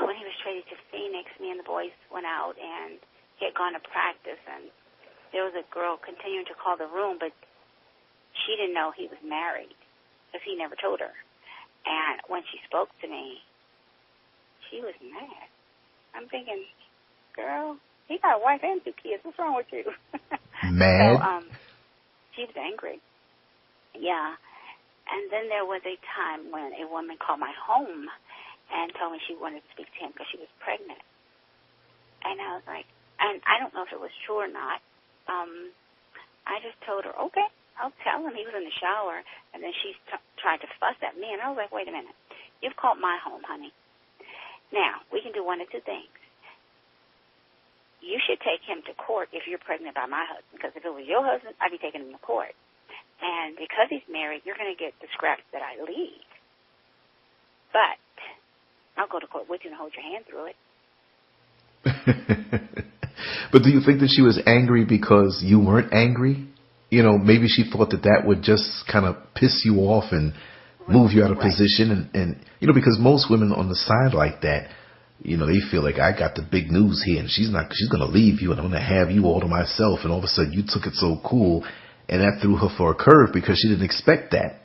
when he was traded to Phoenix. Me and the boys went out, and he had gone to practice, and there was a girl continuing to call the room, but she didn't know he was married because he never told her. And when she spoke to me, she was mad. I'm thinking, girl, he got a wife and 2 kids. What's wrong with you? Mad? So, she was angry. Yeah. And then there was a time when a woman called my home and told me she wanted to speak to him because she was pregnant. And I was like, and I don't know if it was true or not. I just told her, okay, I'll tell him. He was in the shower. And then she tried to fuss at me. And I was like, wait a minute. You've called my home, honey. Now, we can do one of two things. You should take him to court if you're pregnant by my husband, because if it was your husband, I'd be taking him to court. And because he's married, you're going to get the scraps that I leave. But I'll go to court with you and hold your hand through it. But do you think that she was angry because you weren't angry? You know, maybe she thought that would just kind of piss you off and move you out of position. And you know, because most women on the side like that, you know, they feel like I got the big news here and she's going to leave you and I'm going to have you all to myself. And all of a sudden you took it so cool, and that threw her for a curve because she didn't expect that.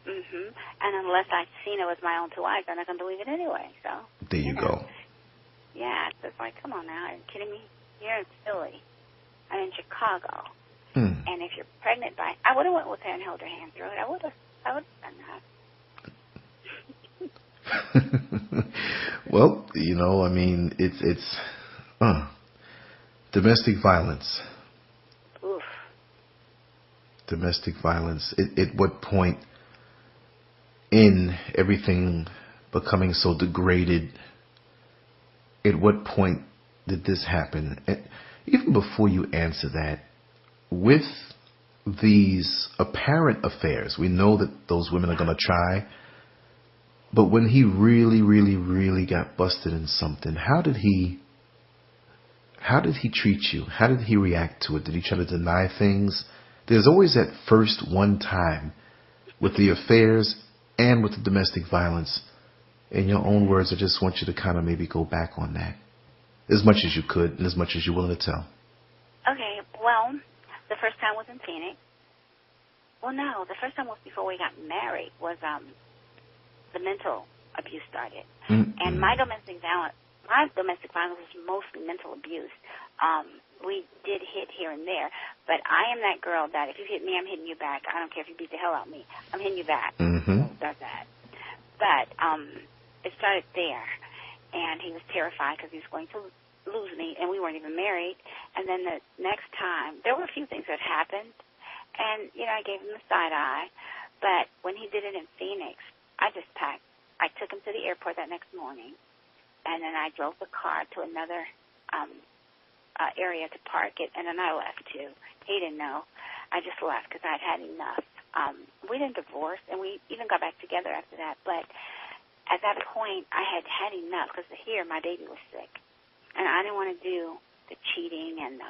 Mm-hmm. And unless I'd seen it with my own 2 eyes, I'm not going to believe it anyway. So there you go. Yeah, it's just like, come on now, are you kidding me? You're in Philly. I'm in Chicago. And if you're pregnant by, I would have went with her and held her hand through it. I would have done that. Well, you know, I mean, it's domestic violence. Oof. Domestic violence. At what point in everything becoming so degraded, at what point did this happen? And even before you answer that, with these apparent affairs, we know that those women are going to try. But when he really, really, really got busted in something, how did he treat you? How did he react to it? Did he try to deny things? There's always that first one time with the affairs and with the domestic violence in your own words, I just want you to kind of maybe go back on that as much as you could and as much as you're willing to tell. Okay, well, the first time was in Phoenix. Well, no, the first time was before we got married, was the mental abuse started. And my domestic violence was mostly mental abuse. We did hit here and there, but I am that girl that if you hit me, I'm hitting you back. I don't care if you beat the hell out of me. I'm hitting you back. So that's that. But it started there, and he was terrified because he was going to lose me, and we weren't even married. And then the next time, there were a few things that happened, and, you know, I gave him the side eye. But when he did it in Phoenix, I just packed. I took him to the airport that next morning, and then I drove the car to another area to park it, and then I left too. He didn't know. I just left because I'd had enough. We didn't divorce, and we even got back together after that. But at that point, I had had enough because here my baby was sick, and I didn't want to do the cheating and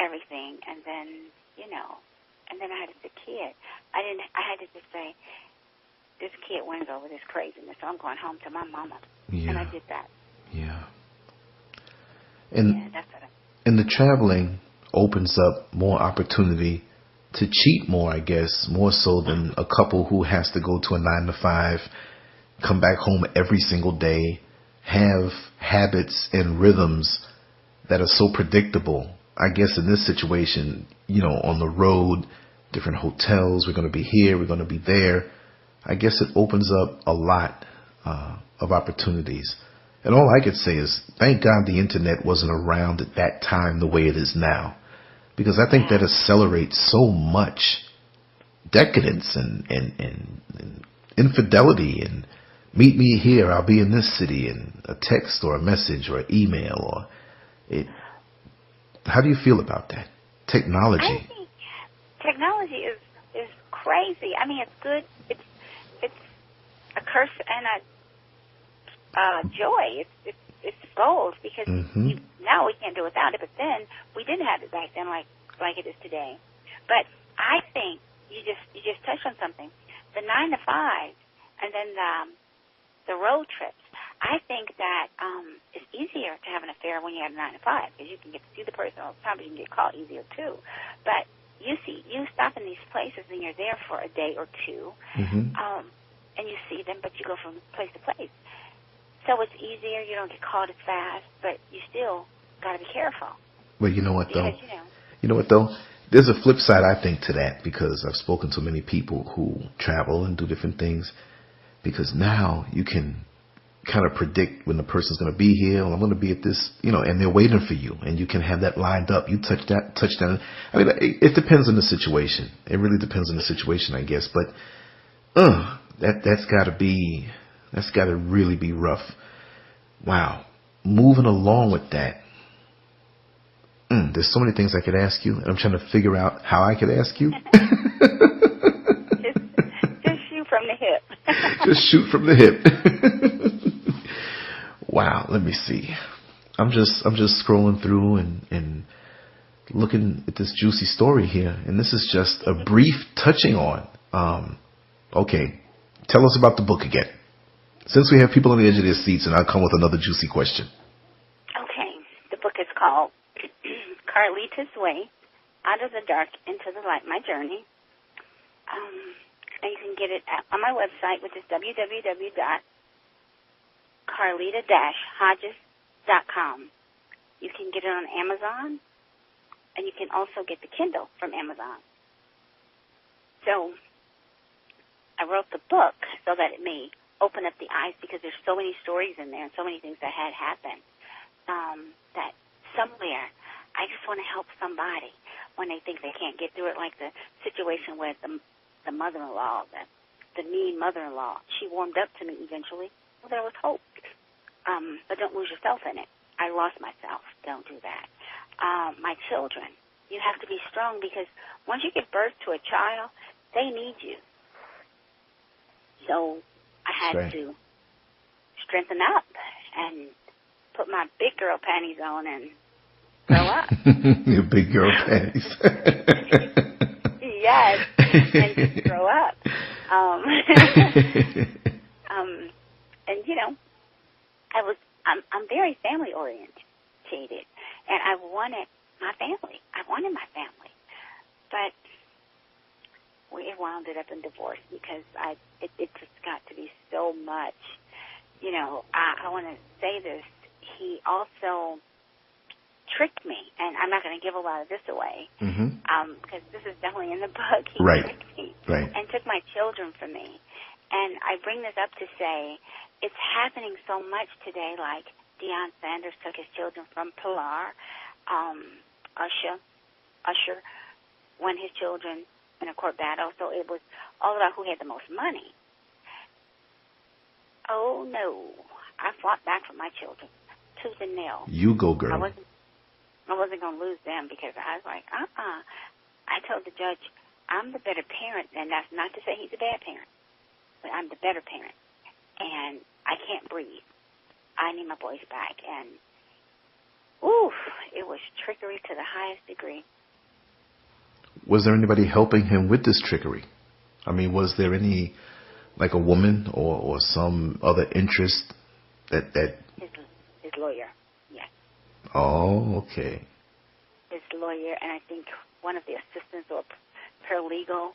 everything. And then, you know, and then I had a sick kid. I had to just say, this kid wins over this craziness, so I'm going home to my mama. Yeah. And I did that. Yeah. And, yeah, that's what and the traveling opens up more opportunity to cheat more, I guess, more so than a couple who has to go to a 9-to-5, come back home every single day, have habits and rhythms that are so predictable. I guess in this situation, you know, on the road, different hotels, we're going to be here, we're going to be there. I guess it opens up a lot of opportunities. And all I could say is, thank God the internet wasn't around at that time the way it is now. Because I think that accelerates so much decadence and infidelity and meet me here, I'll be in this city, and a text or a message or an email or it. How do you feel about that? Technology. I think technology is crazy. I mean, it's good. It's a curse and a joy. It's both because now we can't do without it. But then we didn't have it back then, like it is today. But I think you just touched on something. The 9-to-5 and then the road trips. I think that it's easier to have an affair when you have 9-to-5 because you can get to see the person all the time, but you can get caught easier too. But you stop in these places and you're there for a day or two, and you see them, but you go from place to place. So it's easier. You don't get caught as fast, but you still got to be careful. Well, you know what, though? Because, you know what, though? There's a flip side, I think, to that because I've spoken to many people who travel and do different things because now you can kind of predict when the person's going to be here. Well, I'm going to be at this, you know, and they're waiting for you, and you can have that lined up. You touch that. I mean, it depends on the situation. It really depends on the situation, I guess. But that's got to really be rough. Wow. Moving along with that. There's so many things I could ask you, and I'm trying to figure out how I could ask you. Just shoot from the hip. Just shoot from the hip. Wow. Let me see. I'm just scrolling through and looking at this juicy story here, and this is just a brief touching on. Okay. Tell us about the book again. Since we have people on the edge of their seats, and I'll come with another juicy question. Okay. The book is called Carlita's Way, Out of the Dark into the Light, My Journey. And you can get it on my website, which is www.carlita-hodges.com. You can get it on Amazon, and you can also get the Kindle from Amazon. So I wrote the book so that it may open up the eyes because there's so many stories in there and so many things that had happened that somewhere I just want to help somebody when they think they can't get through it, like the situation with the mother-in-law, the mean mother-in-law. She warmed up to me eventually. Well, there was hope. But don't lose yourself in it. I lost myself. Don't do that. My children, you have to be strong because once you give birth to a child, they need you. So I had to strengthen up and put my big girl panties on and grow up. Your big girl panties. Yes, and just grow up. I'm very family orientated, and I wanted my family. I wanted my family, but it wound up in divorce because it just got to be so much. You know, I want to say this. He also tricked me, and I'm not going to give a lot of this away, because this is definitely in the book. He tricked me and took my children from me. And I bring this up to say it's happening so much today, like Deion Sanders took his children from Pilar. Usher won his children in a court battle, so it was all about who had the most money. Oh, no. I fought back for my children, tooth and nail. You go, girl. I wasn't going to lose them because I was like, I told the judge, I'm the better parent, and that's not to say he's a bad parent, but I'm the better parent, and I can't breathe. I need my boys back, and, it was trickery to the highest degree. Was there anybody helping him with this trickery? I mean, was there any, like a woman or some other interest that... His lawyer, yes. Oh, okay. His lawyer, and I think one of the assistants or paralegal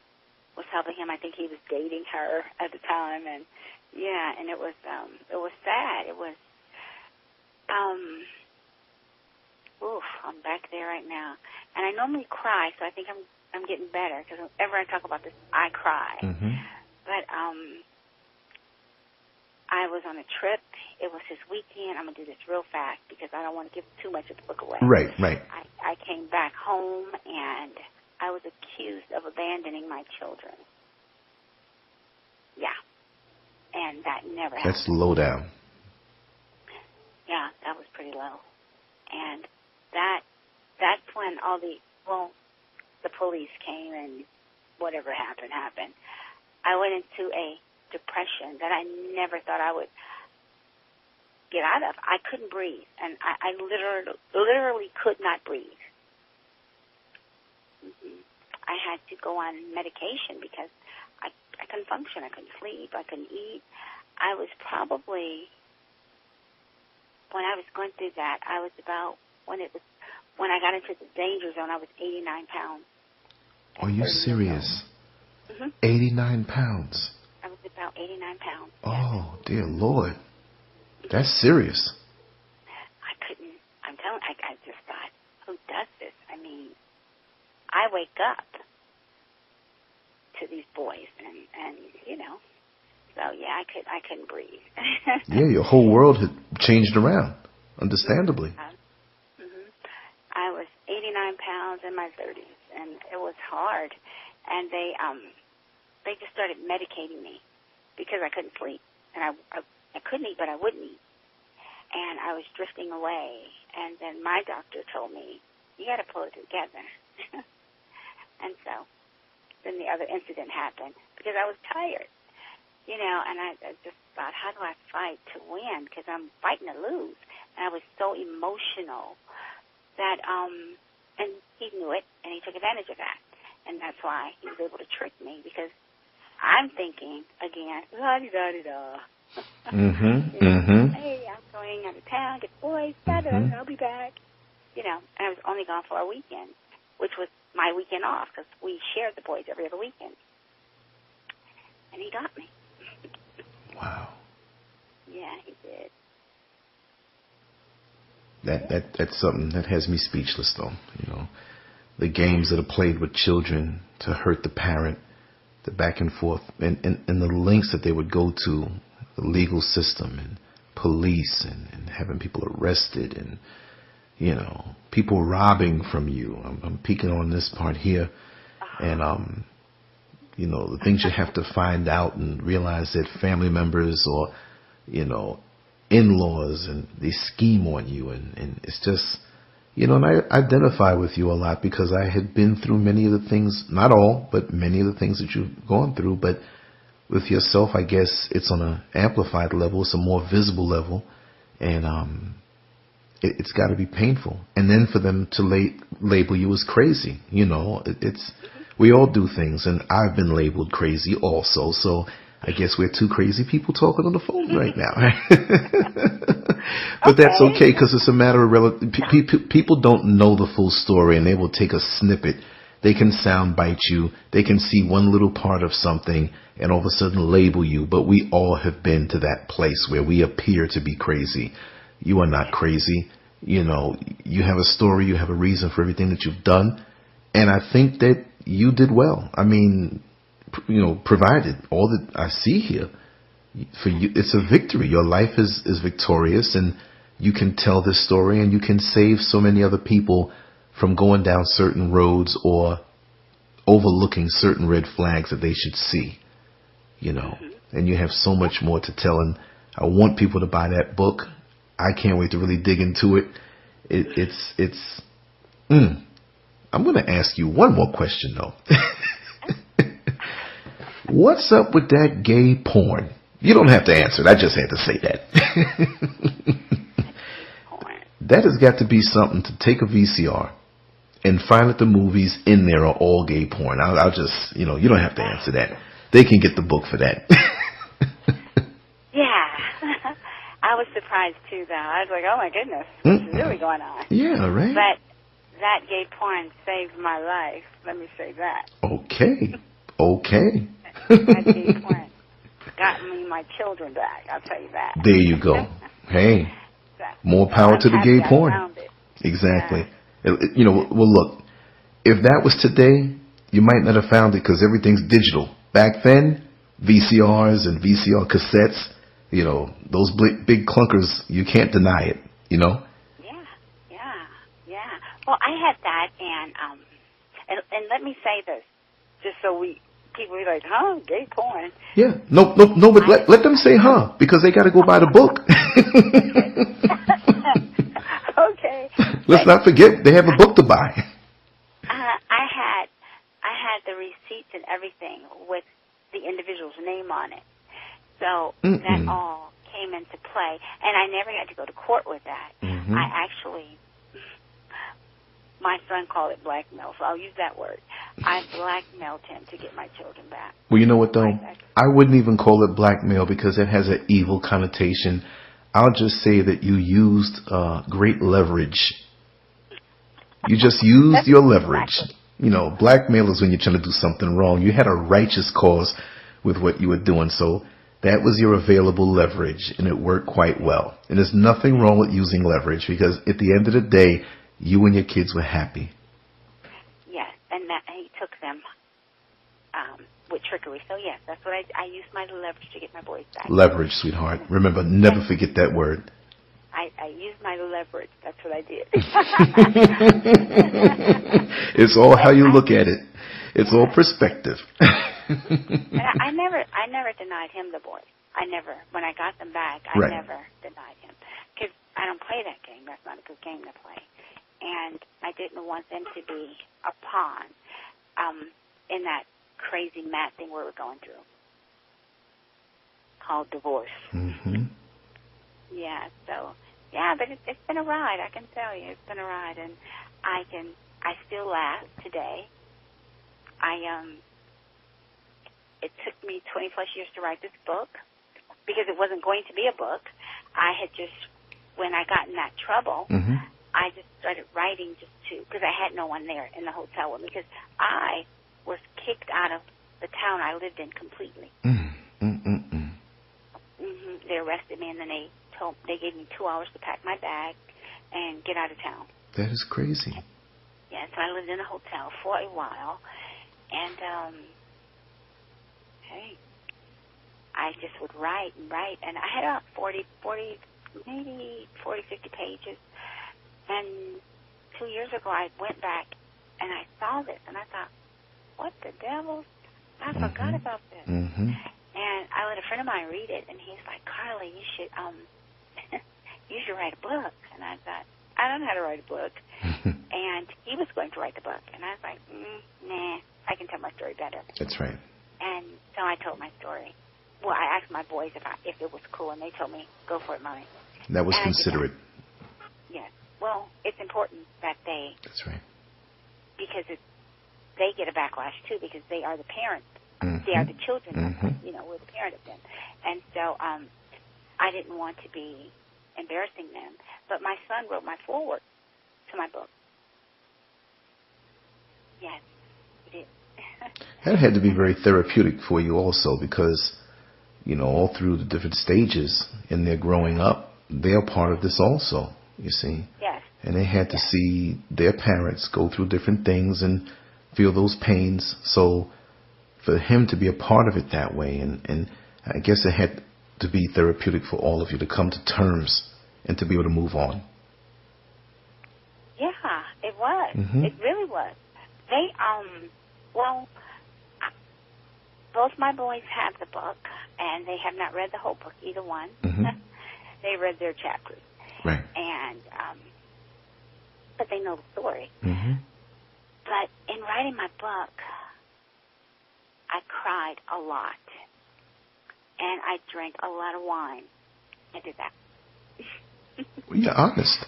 was helping him. I think he was dating her at the time, and and it was sad. It was, I'm back there right now, and I normally cry, so I think I'm getting better because whenever I talk about this, I cry. But I was on a trip. It was his weekend. I'm gonna do this real fast because I don't want to give too much of the book away. Right. I came back home and I was accused of abandoning my children. Yeah. And that never happened. That's low down. Yeah, that was pretty low. And that's when the police came and whatever happened. I went into a depression that I never thought I would get out of. I couldn't breathe, and I literally could not breathe. I had to go on medication because I couldn't function. I couldn't sleep. I couldn't eat. I was probably, when I was going through that, I was about, when I got into the danger zone, I was 89 pounds. Are you serious? 89 pounds. I was about 89 pounds. Oh, dear Lord. That's serious. I couldn't, I just thought, who does this? I mean, I wake up to these boys and so yeah, I couldn't breathe. Yeah, your whole world had changed around, understandably. I was 89 pounds in my 30s, and it was hard. And they just started medicating me because I couldn't sleep, and I couldn't eat, but I wouldn't eat, and I was drifting away. And then my doctor told me, you got to pull it together. And so then the other incident happened because I was tired, and I just thought, how do I fight to win? Because I'm fighting to lose. And I was so emotional that, and he knew it, and he took advantage of that. And that's why he was able to trick me, because I'm thinking, again, la-di-da-di-da. Hey, I'm going out of town, get the boys, I'll be back. And I was only gone for a weekend, which was my weekend off, because we shared the boys every other weekend. And he got me. Wow. Yeah, he did. That's something that has me speechless, though. The games that are played with children to hurt the parent, the back and forth, and the lengths that they would go to, the legal system and police and having people arrested and, people robbing from you. I'm peeking on this part here. And, the things you have to find out and realize that family members or, in-laws, and they scheme on you. And it's just, and I identify with you a lot because I had been through many of the things, not all, but many of the things that you've gone through. But with yourself, I guess it's on an amplified level. It's a more visible level. And it's got to be painful. And then for them to label you as crazy, we all do things. And I've been labeled crazy also. So I guess we're two crazy people talking on the phone right now. But that's okay because it's a matter of people don't know the full story, and they will take a snippet. They can soundbite you. They can see one little part of something and all of a sudden label you. But we all have been to that place where we appear to be crazy. You are not crazy. You know, you have a story. You have a reason for everything that you've done. And I think that you did well. I mean, you know, provided all that I see here for you, it's a victory. Your life is victorious, and you can tell this story, and you can save so many other people from going down certain roads or overlooking certain red flags that they should see, you know. And you have so much more to tell, and I want people to buy that book. I can't wait to really dig into it. I'm going to ask you one more question, though. What's up with that gay porn? You don't have to answer it. I just had to say that. That has got to be something to take a VCR and find that the movies in there are all gay porn. I'll just, you know, you don't have to answer that. They can get the book for that. Yeah. I was surprised, too, though. I was like, oh, my goodness, what's really going on? Yeah, right. But that gay porn saved my life. Let me say that. Okay. That gay porn got me my children back. I'll tell you that. There you go. Hey, more power to the gay porn. Exactly. Yeah. You know, well, look, if that was today, you might not have found it because everything's digital. Back then, VCRs and VCR cassettes, you know, those big clunkers, you can't deny it, you know? Yeah. Well, I had that, and let me say this, just so people are like, huh, gay porn. Yeah, no, but let them say huh, because they got to go buy the book. Okay. Let's not forget, they have a book to buy. I had the receipts and everything with the individual's name on it. So that all came into play. And I never had to go to court with that. I actually, my son called it blackmail, so I'll use that word. I blackmailed him to get my children back. Well, you know what, though? I wouldn't even call it blackmail because it has an evil connotation. I'll just say that you used great leverage. You just used your leverage. You know, blackmail is when you're trying to do something wrong. You had a righteous cause with what you were doing, so that was your available leverage, and it worked quite well. And there's nothing wrong with using leverage because at the end of the day, you and your kids were happy. Yes, and he took them with trickery. So, yes, that's what I used my leverage to get my boys back. Leverage, sweetheart. Remember, never forget that word. I used my leverage. That's what I did. It's all how you look at it. It's all perspective. And I never denied him the boys. When I got them back, I never denied him. Because I don't play that game. That's not a good game to play. And I didn't want them to be a pawn in that crazy mad thing we were going through called divorce. Yeah, so, yeah, but it's been a ride, I can tell you. It's been a ride, and I still laugh today. It took me 20-plus years to write this book because it wasn't going to be a book. I had just, when I got in that trouble, I just started writing because I had no one there in the hotel with me because I was kicked out of the town I lived in completely. They arrested me, and then they gave me 2 hours to pack my bag and get out of town. That is crazy. Yeah, so I lived in a hotel for a while, and I just would write, and I had about 40, maybe 40, 50 pages. And 2 years ago, I went back and I saw this, and I thought, what the devil? I forgot about this. And I let a friend of mine read it, and he's like, Carly, you should write a book. And I thought, I don't know how to write a book. And he was going to write the book, and I was like, nah, I can tell my story better. That's right. And so I told my story. Well, I asked my boys if it was cool, and they told me, go for it, Mommy. That was considerate. Yes. Well, it's important that they... That's right. Because they get a backlash, too, because they are the parents. They are the children. You know, we're the parent of them. And so I didn't want to be embarrassing them. But my son wrote my foreword to my book. Yes, he did. That had to be very therapeutic for you also, because, you know, all through the different stages in their growing up, they're part of this also, you see. Yes. And they had to see their parents go through different things and feel those pains. So for him to be a part of it that way, and I guess it had to be therapeutic for all of you to come to terms and to be able to move on. Yeah, it was. Mm-hmm. It really was. They, both my boys have the book, and they have not read the whole book, either one. Mm-hmm. They read their chapters. Right. And, but they know the story. Mm-hmm. But in writing my book, I cried a lot. And I drank a lot of wine. I did that. Well, you're honest.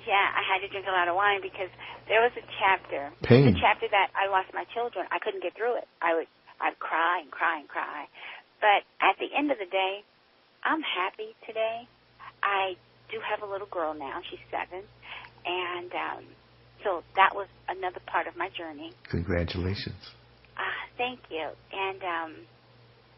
Yeah, I had to drink a lot of wine because there was a chapter, Pain. the chapter that I lost my children. I couldn't get through it. I'd cry and cry and cry. But at the end of the day, I'm happy today. I do have a little girl now. She's 7. And so that was another part of my journey. Congratulations. Thank you. And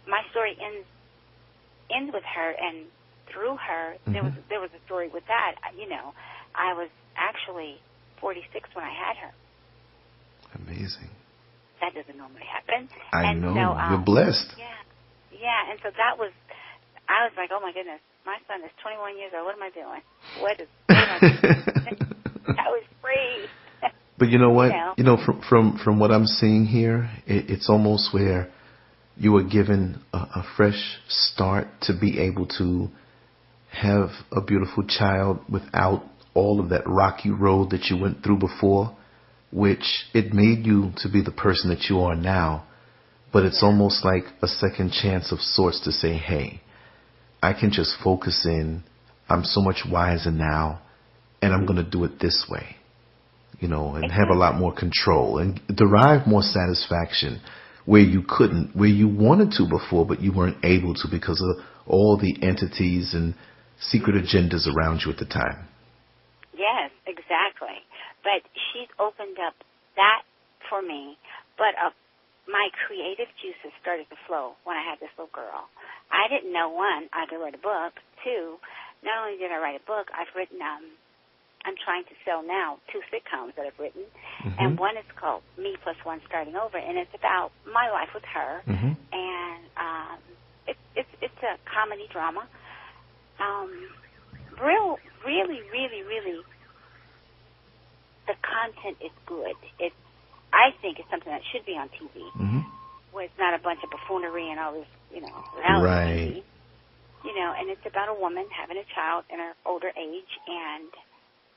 my story ends with her, and through her, Mm-hmm. there was a story with that. You know, I was actually 46 when I had her. Amazing. That doesn't normally happen. I and know. So, you're blessed. Yeah. And so I was like, oh my goodness, my son is 21 years old. What am I doing? What am I doing? I was free. But you know what? You know? From what I'm seeing here, it's almost where you were given a fresh start to be able to have a beautiful child without all of that rocky road that you went through before, which it made you to be the person that you are now. But it's almost like a second chance of sorts to say, hey, I can just focus in. I'm so much wiser now, and I'm going to do it this way, you know, and have a lot more control and derive more satisfaction where you couldn't, where you wanted to before, but you weren't able to because of all the entities and secret agendas around you at the time. Yes, exactly. But she's opened up that for me. But my creative juices started to flow when I had this little girl. I didn't know, one, I could write a book. 2, not only did I write a book, I've written, I'm trying to sell now 2 sitcoms that I've written. Mm-hmm. And one is called Me Plus One Starting Over, and it's about my life with her. Mm-hmm. And it's a comedy drama. Really, the content is good. I think it's something that should be on TV, Mm-hmm. where it's not a bunch of buffoonery and all this, you know, reality Right. TV. You know, and it's about a woman having a child in her older age, and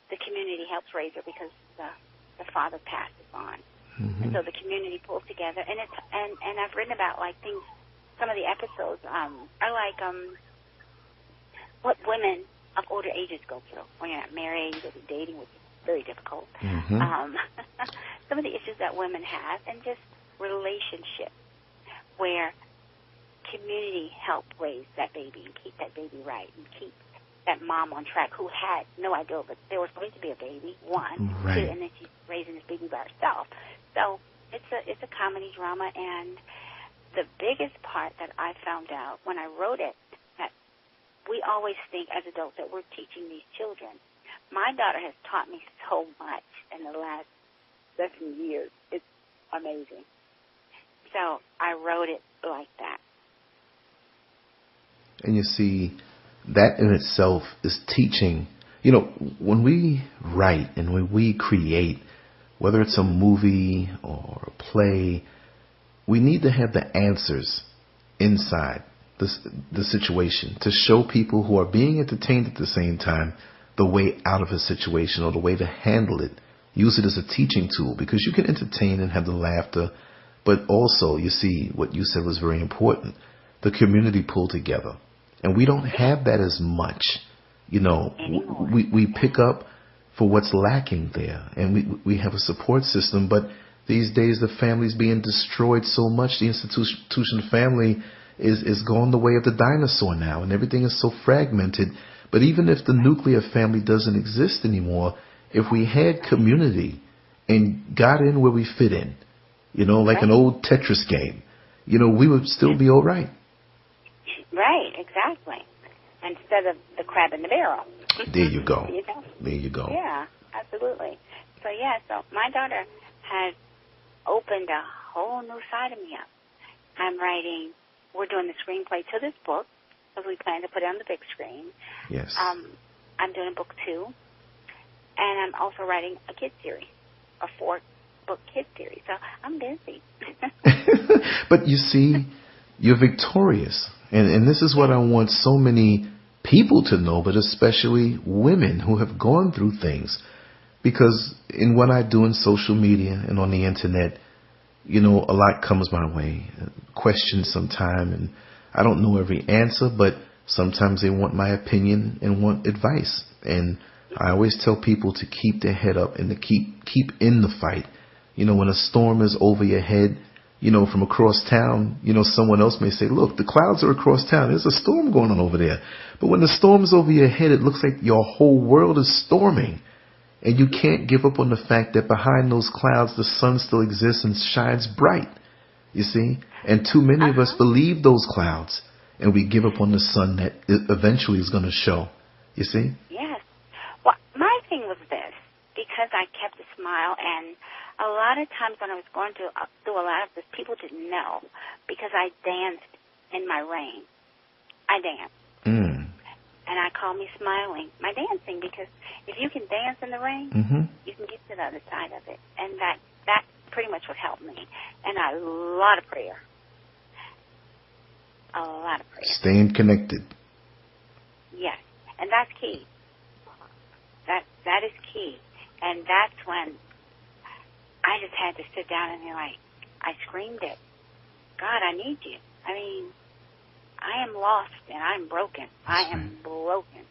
the community helps raise her because the father passes on. Mm-hmm. And so the community pulls together, and I've written about like things. Some of the episodes are like what women of older ages go through when you're not married, you're dating, which is very difficult. Mm-hmm. Some of the issues that women have, and just relationships where community helped raise that baby and keep that baby right and keep that mom on track who had no idea that there was going to be a baby, 1, Right. 2, and then she's raising this baby by herself. So it's a comedy drama, and the biggest part that I found out when I wrote it, that we always think as adults that we're teaching these children. My daughter has taught me so much in the last 7 years. It's amazing. So I wrote it like that. And you see, that in itself is teaching. You know, when we write and when we create, whether it's a movie or a play, we need to have the answers inside the situation to show people who are being entertained at the same time the way out of a situation or the way to handle it. Use it as a teaching tool, because you can entertain and have the laughter, but also, you see, what you said was very important, the community pull together. And we don't have that as much. You know, we pick up for what's lacking there, and we have a support system, but these days the family's being destroyed so much. The institution family is going the way of the dinosaur now, and everything is so fragmented. But even if the nuclear family doesn't exist anymore, if we had community and got in where we fit in, you know, like an old Tetris game, you know, we would still be all right. Right, exactly. Instead of the crab in the barrel. There you go. You know? There you go. Yeah, absolutely. So, yeah, so my daughter has opened a whole new side of me up. We're doing the screenplay to this book, because we plan to put it on the big screen. Yes. I'm doing book 2, and I'm also writing a kid series, a 4-book kid series. So I'm busy. But you see, you're victorious. And this is what I want so many people to know, but especially women who have gone through things. Because in what I do in social media and on the internet, you know, a lot comes my way. Questions sometimes, and I don't know every answer, but sometimes they want my opinion and want advice. And I always tell people to keep their head up and to keep in the fight. You know, when a storm is over your head, you know, from across town, you know, someone else may say, look, the clouds are across town. There's a storm going on over there. But when the storm's over your head, it looks like your whole world is storming. And you can't give up on the fact that behind those clouds, the sun still exists and shines bright. You see? And too many of us believe those clouds, and we give up on the sun that eventually is going to show. You see? Yes. Well, my thing was this, because I kept a smile, and a lot of times when I was going through a lot of this, people didn't know, because I danced in my rain. I danced. And I call me smiling my dancing, because if you can dance in the rain, you can get to the other side of it. And that pretty much would help me. And a lot of prayer. A lot of prayer. Staying connected. Yes. And that's key. That is key. And that's when I just had to sit down and be like, I screamed it. God, I need you. I mean, I am lost and I'm broken. I am broken.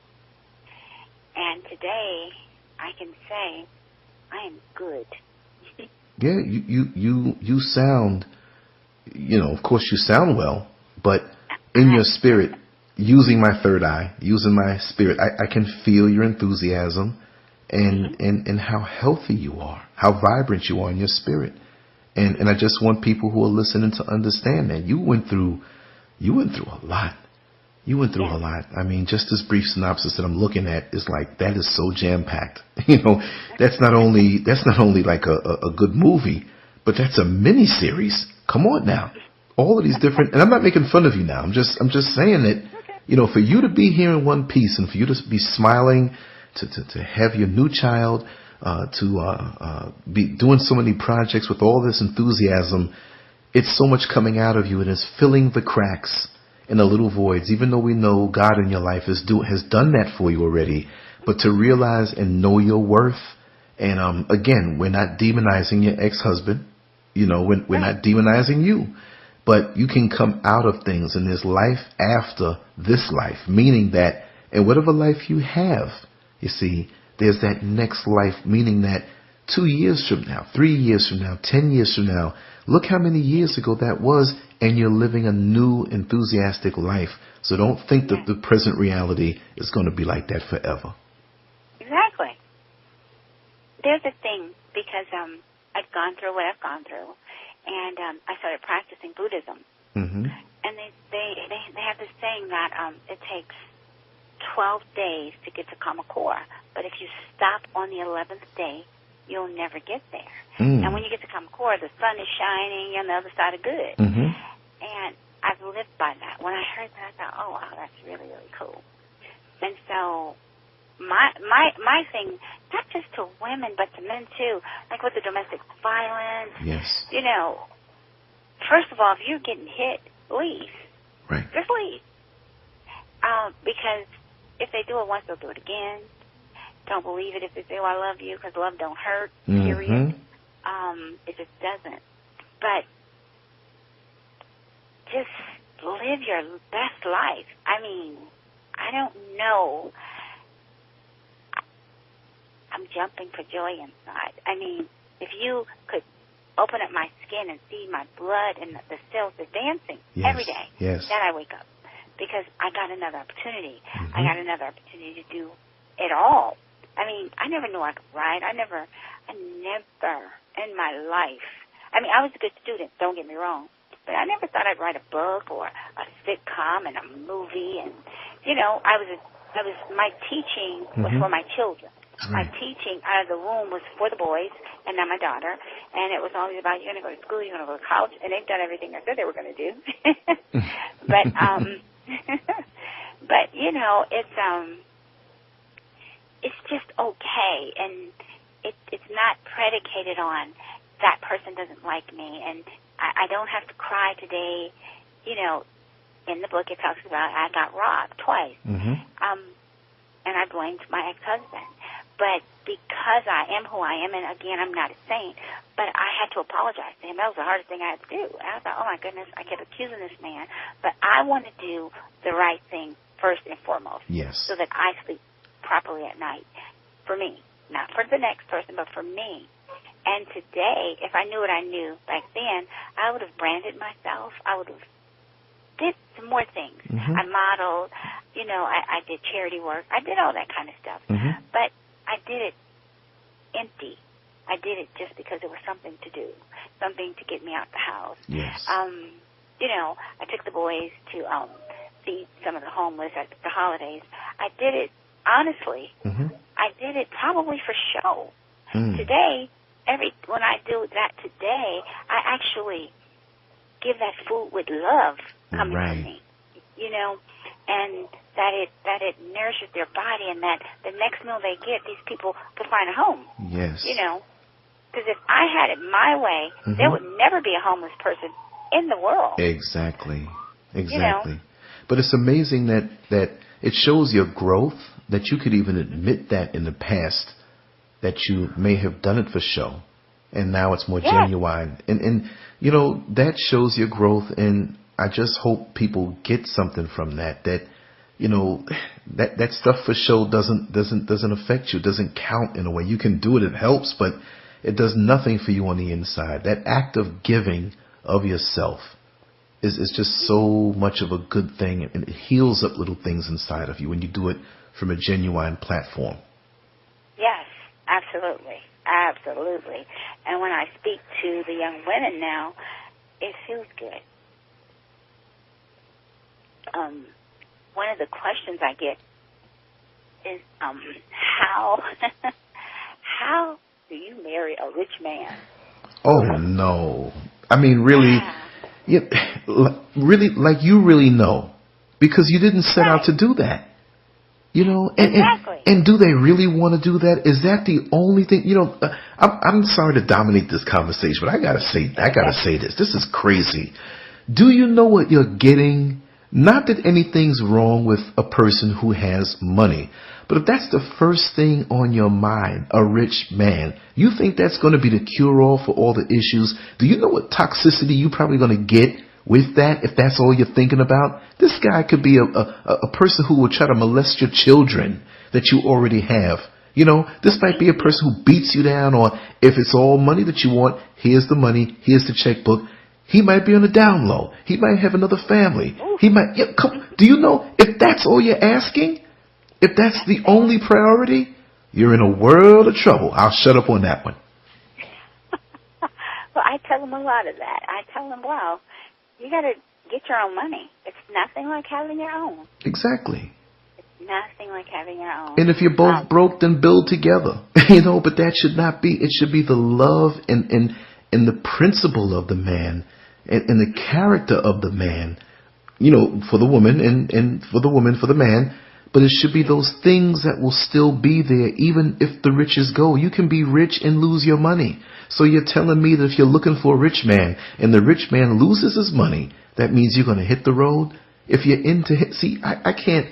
And today I can say I am good. Yeah, you sound, you know, of course you sound well, but in your spirit, using my third eye, using my spirit, I can feel your enthusiasm and how healthy you are, how vibrant you are in your spirit. And I just want people who are listening to understand that you went through a lot. You went through a lot. I mean, just this brief synopsis that I'm looking at is like, that is so jam-packed. You know, that's not only like a good movie, but that's a mini-series. Come on now. All of these different, and I'm not making fun of you now. I'm just saying that, you know, for you to be here in one piece and for you to be smiling, to have your new child, to be doing so many projects with all this enthusiasm, it's so much coming out of you, and it's filling the cracks and the little voids, even though we know God in your life has done that for you already. But to realize and know your worth, and again, we're not demonizing your ex-husband, you know, we're not demonizing you, but you can come out of things, and there's life after this life, meaning that in whatever life you have, you see, there's that next life, meaning that 2 years from now, 3 years from now, 10 years from now, look how many years ago that was, and you're living a new, enthusiastic life. So don't think that the present reality is going to be like that forever. Exactly. There's a thing, because I've gone through what I've gone through, and I started practicing Buddhism. And they have this saying that it takes 12 days to get to Kamakura, but if you stop on the 11th day, you'll never get there. And when you get to Kamakura, the sun is shining on the other side of good. And I've lived by that. When I heard that, I thought, oh, wow, that's really, really cool. And so my thing, not just to women, but to men too, like with the domestic violence, you know, first of all, if you're getting hit, leave. Right. Just leave. Because if they do it once, they'll do it again. Don't believe it if they say, oh, I love you, because love don't hurt, period. It just doesn't. But just live your best life. I mean, I don't know. I'm jumping for joy inside. I mean, if you could open up my skin and see my blood and the cells are dancing every day, then I wake up. because I got another opportunity. I got another opportunity to do it all. I mean, I never knew I could write. I never in my life. I mean, I was a good student, don't get me wrong, but I never thought I'd write a book or a sitcom and a movie. And, you know, my teaching was for my children. My teaching out of the womb was for the boys and now my daughter, and it was always about, you're going to go to school, you're going to go to college, and they've done everything I said they were going to do. But, but, you know, it's just okay, and it's not predicated on that person doesn't like me, and I don't have to cry today. You know, in the book it talks about I got robbed twice, and I blamed my ex-husband. But because I am who I am, and again, I'm not a saint, but I had to apologize to him. That was the hardest thing I had to do. And I thought, oh my goodness, I kept accusing this man, but I want to do the right thing first and foremost, so that I sleep properly at night. For me, not for the next person, but for me. And today, if I knew what I knew back then, I would have branded myself. I would have did some more things. I modeled, you know, I did charity work. I did all that kind of stuff. But I did it empty. I did it just because it was something to do, something to get me out the house. You know, I took the boys to feed some of the homeless at the holidays. I did it honestly. I did it probably for show. Today, when I do that today, I actually give that food with love coming from me, you know, and that it nourishes their body, and that the next meal they get, these people could find a home. You know, because if I had it my way, there would never be a homeless person in the world. Exactly. You know? But it's amazing that it shows your growth, that you could even admit that in the past that you may have done it for show, and now it's more genuine. And you know, that shows your growth, and I just hope people get something from that, you know, that stuff for show doesn't affect you, doesn't count in a way. You can do it, it helps, but it does nothing for you on the inside. That act of giving of yourself is just so much of a good thing, and it heals up little things inside of you when you do it from a genuine platform. Yes, absolutely. Absolutely. And when I speak to the young women now, it feels good. One of the questions I get is, how do you marry a rich man? Oh, no. I mean, really, really, like you really know, because you didn't set out to do that. You know, and do they really want to do that? Is that the only thing? You know, I'm sorry to dominate this conversation, but I gotta say this. This is crazy. Do you know what you're getting? Not that anything's wrong with a person who has money, but if that's the first thing on your mind, a rich man, you think that's going to be the cure-all for all the issues? Do you know what toxicity you're probably going to get with that if that's all you're thinking about? This guy could be a person who will try to molest your children that you already have. You know, this might be a person who beats you down, or if it's all money that you want, here's the money, here's the checkbook. He might be on the down low. He might have another family. He might, do you know, if that's all you're asking, if that's the only priority, you're in a world of trouble. I'll shut up on that one. Well, I tell them a lot of that. I tell them, well, you got to get your own money. It's nothing like having your own. Exactly. It's nothing like having your own. And if you're both broke, then build together. You know, but that should not be. It should be the love and the principle of the man and the character of the man, you know, for the woman and for the woman, for the man. But it should be those things that will still be there even if the riches go. You can be rich and lose your money. So you're telling me that if you're looking for a rich man and the rich man loses his money, that means you're going to hit the road? If you're I can't.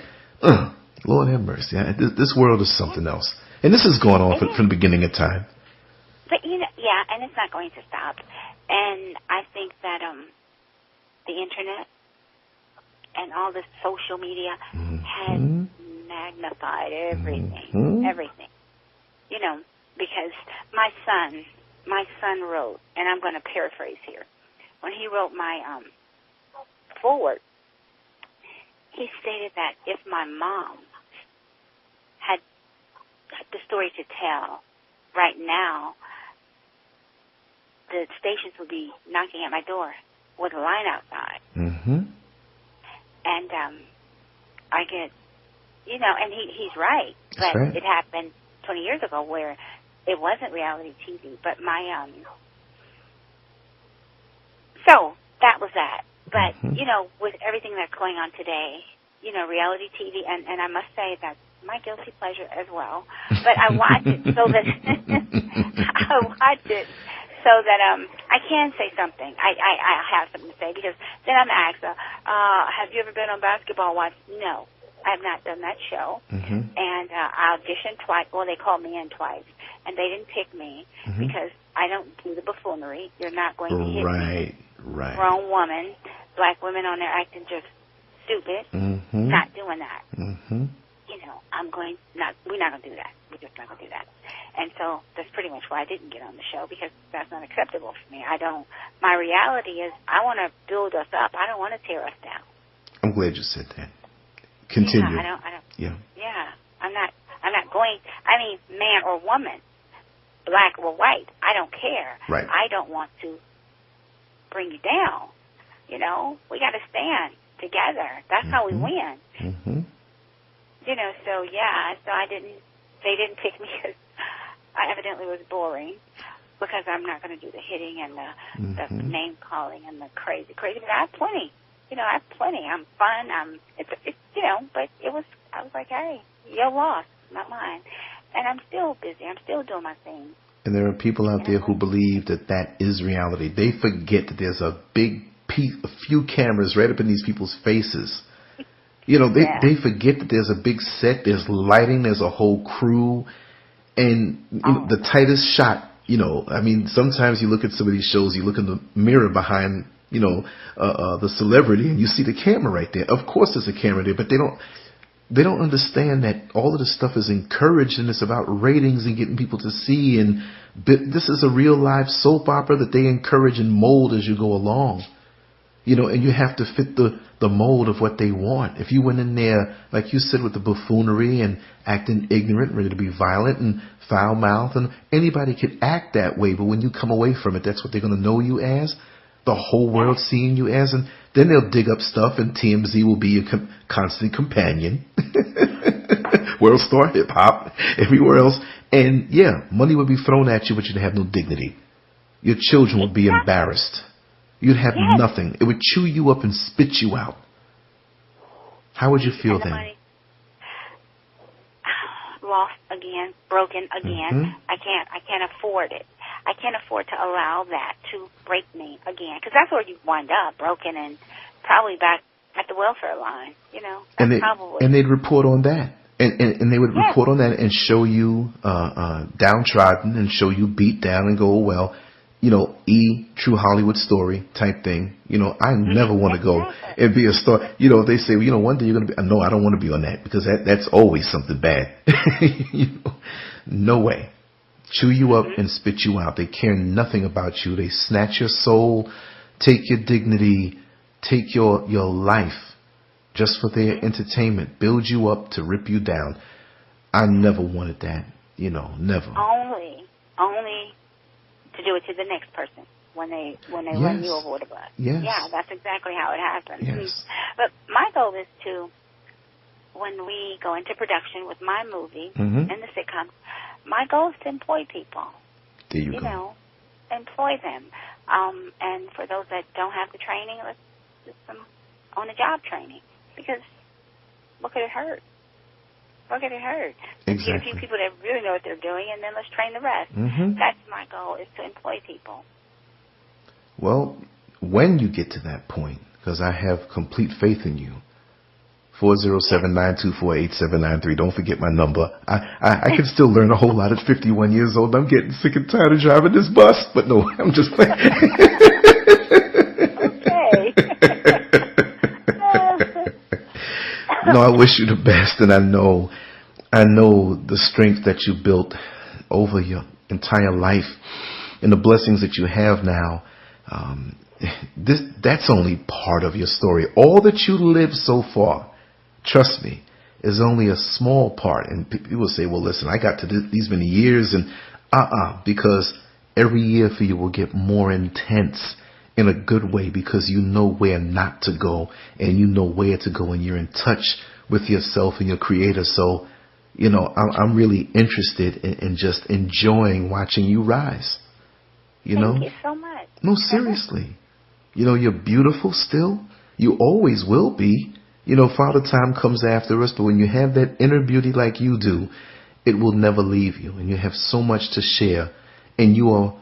Lord have mercy. This world is something else. And this has gone on from the beginning of time. But, you know, yeah, and it's not going to stop. And I think that the Internet and all this social media has magnified everything, everything. You know, because my son wrote, and I'm going to paraphrase here, when he wrote my foreword, he stated that if my mom had the story to tell right now, the stations would be knocking at my door with a line outside. Mm-hmm. And I get, you know, and he's right. That's But right. it happened 20 years ago where it wasn't reality TV. But my, so that was that. But, you know, with everything that's going on today, you know, reality TV, and I must say that's my guilty pleasure as well. But I watch it so that I can say something. I have something to say because then I'm asked, have you ever been on Basketball Watch? No, I have not done that show. Mm-hmm. And I auditioned twice. Well, they called me in twice, and they didn't pick me because I don't do the buffoonery. You're not going to hit me. Right. Grown woman, black women on there acting just stupid. Mm-hmm. Not doing that. Mm-hmm. You know, we're not going to do that. We're just not going to do that. And so that's pretty much why I didn't get on the show, because that's not acceptable for me. My reality is I want to build us up. I don't want to tear us down. I'm glad you said that. Continue. Yeah, I don't. Yeah. Yeah. I'm not going, I mean, man or woman, black or white, I don't care. Right. I don't want to bring you down. You know, we got to stand together. That's how we win. Mm-hmm. You know, so yeah, they didn't pick me because I evidently was boring, because I'm not going to do the hitting and the name calling and the crazy. But I have plenty. You know, I have plenty. I'm fun. It's you know, but I was like, hey, your loss, not mine. And I'm still busy. I'm still doing my thing. And there are people out there who believe that is reality. They forget that there's a few cameras right up in these people's faces. You know, they forget that there's a big set, there's lighting, there's a whole crew, and you know, the tightest shot. You know, I mean, sometimes you look at some of these shows, you look in the mirror behind, you know, the celebrity, and you see the camera right there. Of course, there's a camera there, but they don't understand that all of this stuff is encouraged, and it's about ratings and getting people to see. And this is a real live soap opera that they encourage and mold as you go along. You know, and you have to fit the mold of what they want. If you went in there, like you said, with the buffoonery and acting ignorant, ready to be violent and foul-mouthed, and anybody could act that way, but when you come away from it, that's what they're going to know you as, the whole world seeing you as, and then they'll dig up stuff, and TMZ will be your constant companion. World Star, hip-hop, everywhere else. And, yeah, money would be thrown at you, but you'd have no dignity. Your children would be embarrassed. You'd have nothing. It would chew you up and spit you out. How would you feel then? Money, lost again, broken again. I can't afford it. I can't afford to allow that to break me again, because that's where you wind up, broken and probably back at the welfare line. You know, and they'd report on that. And they would report on that and show you downtrodden and show you beat down and go, well, you know, true Hollywood story type thing. You know, I never want to go and be a star. You know, they say, well, you know, one day you're going to be, no, I don't want to be on that, because that's always something bad. You know, no way. Chew you up and spit you out. They care nothing about you. They snatch your soul, take your dignity, take your life just for their entertainment, build you up to rip you down. I never wanted that. You know, never. Only to do it to the next person when they run you over with a bus. Yes. Yeah, that's exactly how it happens. Yes. But my goal is to, when we go into production with my movie and the sitcom, my goal is to employ people. There you go. You know, employ them. And for those that don't have the training, let's do some on-the-job training, because what could it hurt? What could it hurt? Exactly. Get a few people that really know what they're doing, and then let's train the rest. That's my goal, is to employ people. Well, when you get to that point, because I have complete faith in you, 407-924-8793. Don't forget my number. I can still learn a whole lot at 51 years old. I'm getting sick and tired of driving this bus, but no, I'm just playing. Okay. No, I wish you the best, and I know the strength that you built over your entire life and the blessings that you have now. That's only part of your story. All that you lived so far trust me, is only a small part. And people say, well, listen, I got to these many years, and because every year for you will get more intense in a good way, because you know where not to go and you know where to go, and you're in touch with yourself and your creator. So, you know, I'm really interested in just enjoying watching you rise. Thank you so much. No, seriously. You know, you're beautiful still. You always will be. You know, Father Time comes after us, but when you have that inner beauty like you do, it will never leave you. And you have so much to share. And you are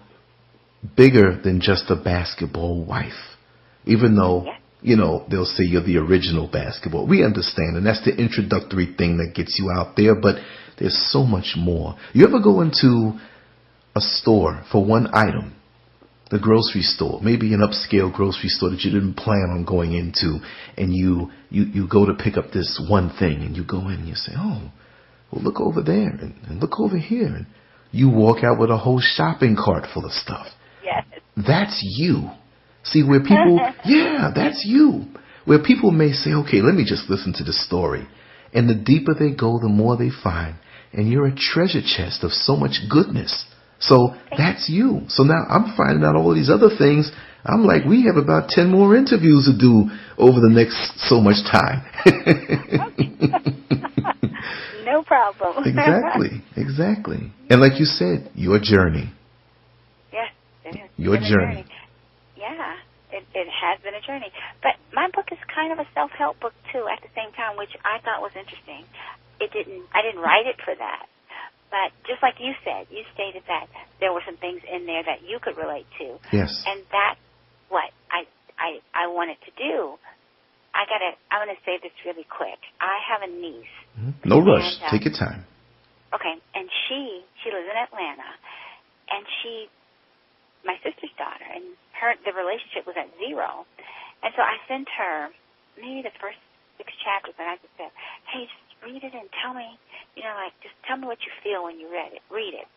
bigger than just a basketball wife. Even though, you know, they'll say you're the original basketball. We understand. And that's the introductory thing that gets you out there. But there's so much more. You ever go into a store for one item? The grocery store, maybe an upscale grocery store that you didn't plan on going into, and you go to pick up this one thing, and you go in and you say, oh, well, look over there and look over here. And you walk out with a whole shopping cart full of stuff. Yes. That's you. See, where people, that's you. Where people may say, okay, let me just listen to the story. And the deeper they go, the more they find. And you're a treasure chest of so much goodness. So that's you. So now I'm finding out all these other things. I'm like, we have about 10 more interviews to do over the next so much time. No problem. Exactly. And like you said, your journey. Yes, it is. Your journey. Yeah, it has been a journey. But my book is kind of a self-help book, too, at the same time, which I thought was interesting. I didn't write it for that. But just like you said, you stated that there were some things in there that you could relate to. Yes. And that's what I wanted to do. I'm going to say this really quick. I have a niece. Mm-hmm. No rush. Take your time. Okay. And she lives in Atlanta. And my sister's daughter, and the relationship was at 0. And so I sent her maybe the first 6 chapters, and I just said, hey, just read it and tell me, just tell me what you feel when you read it.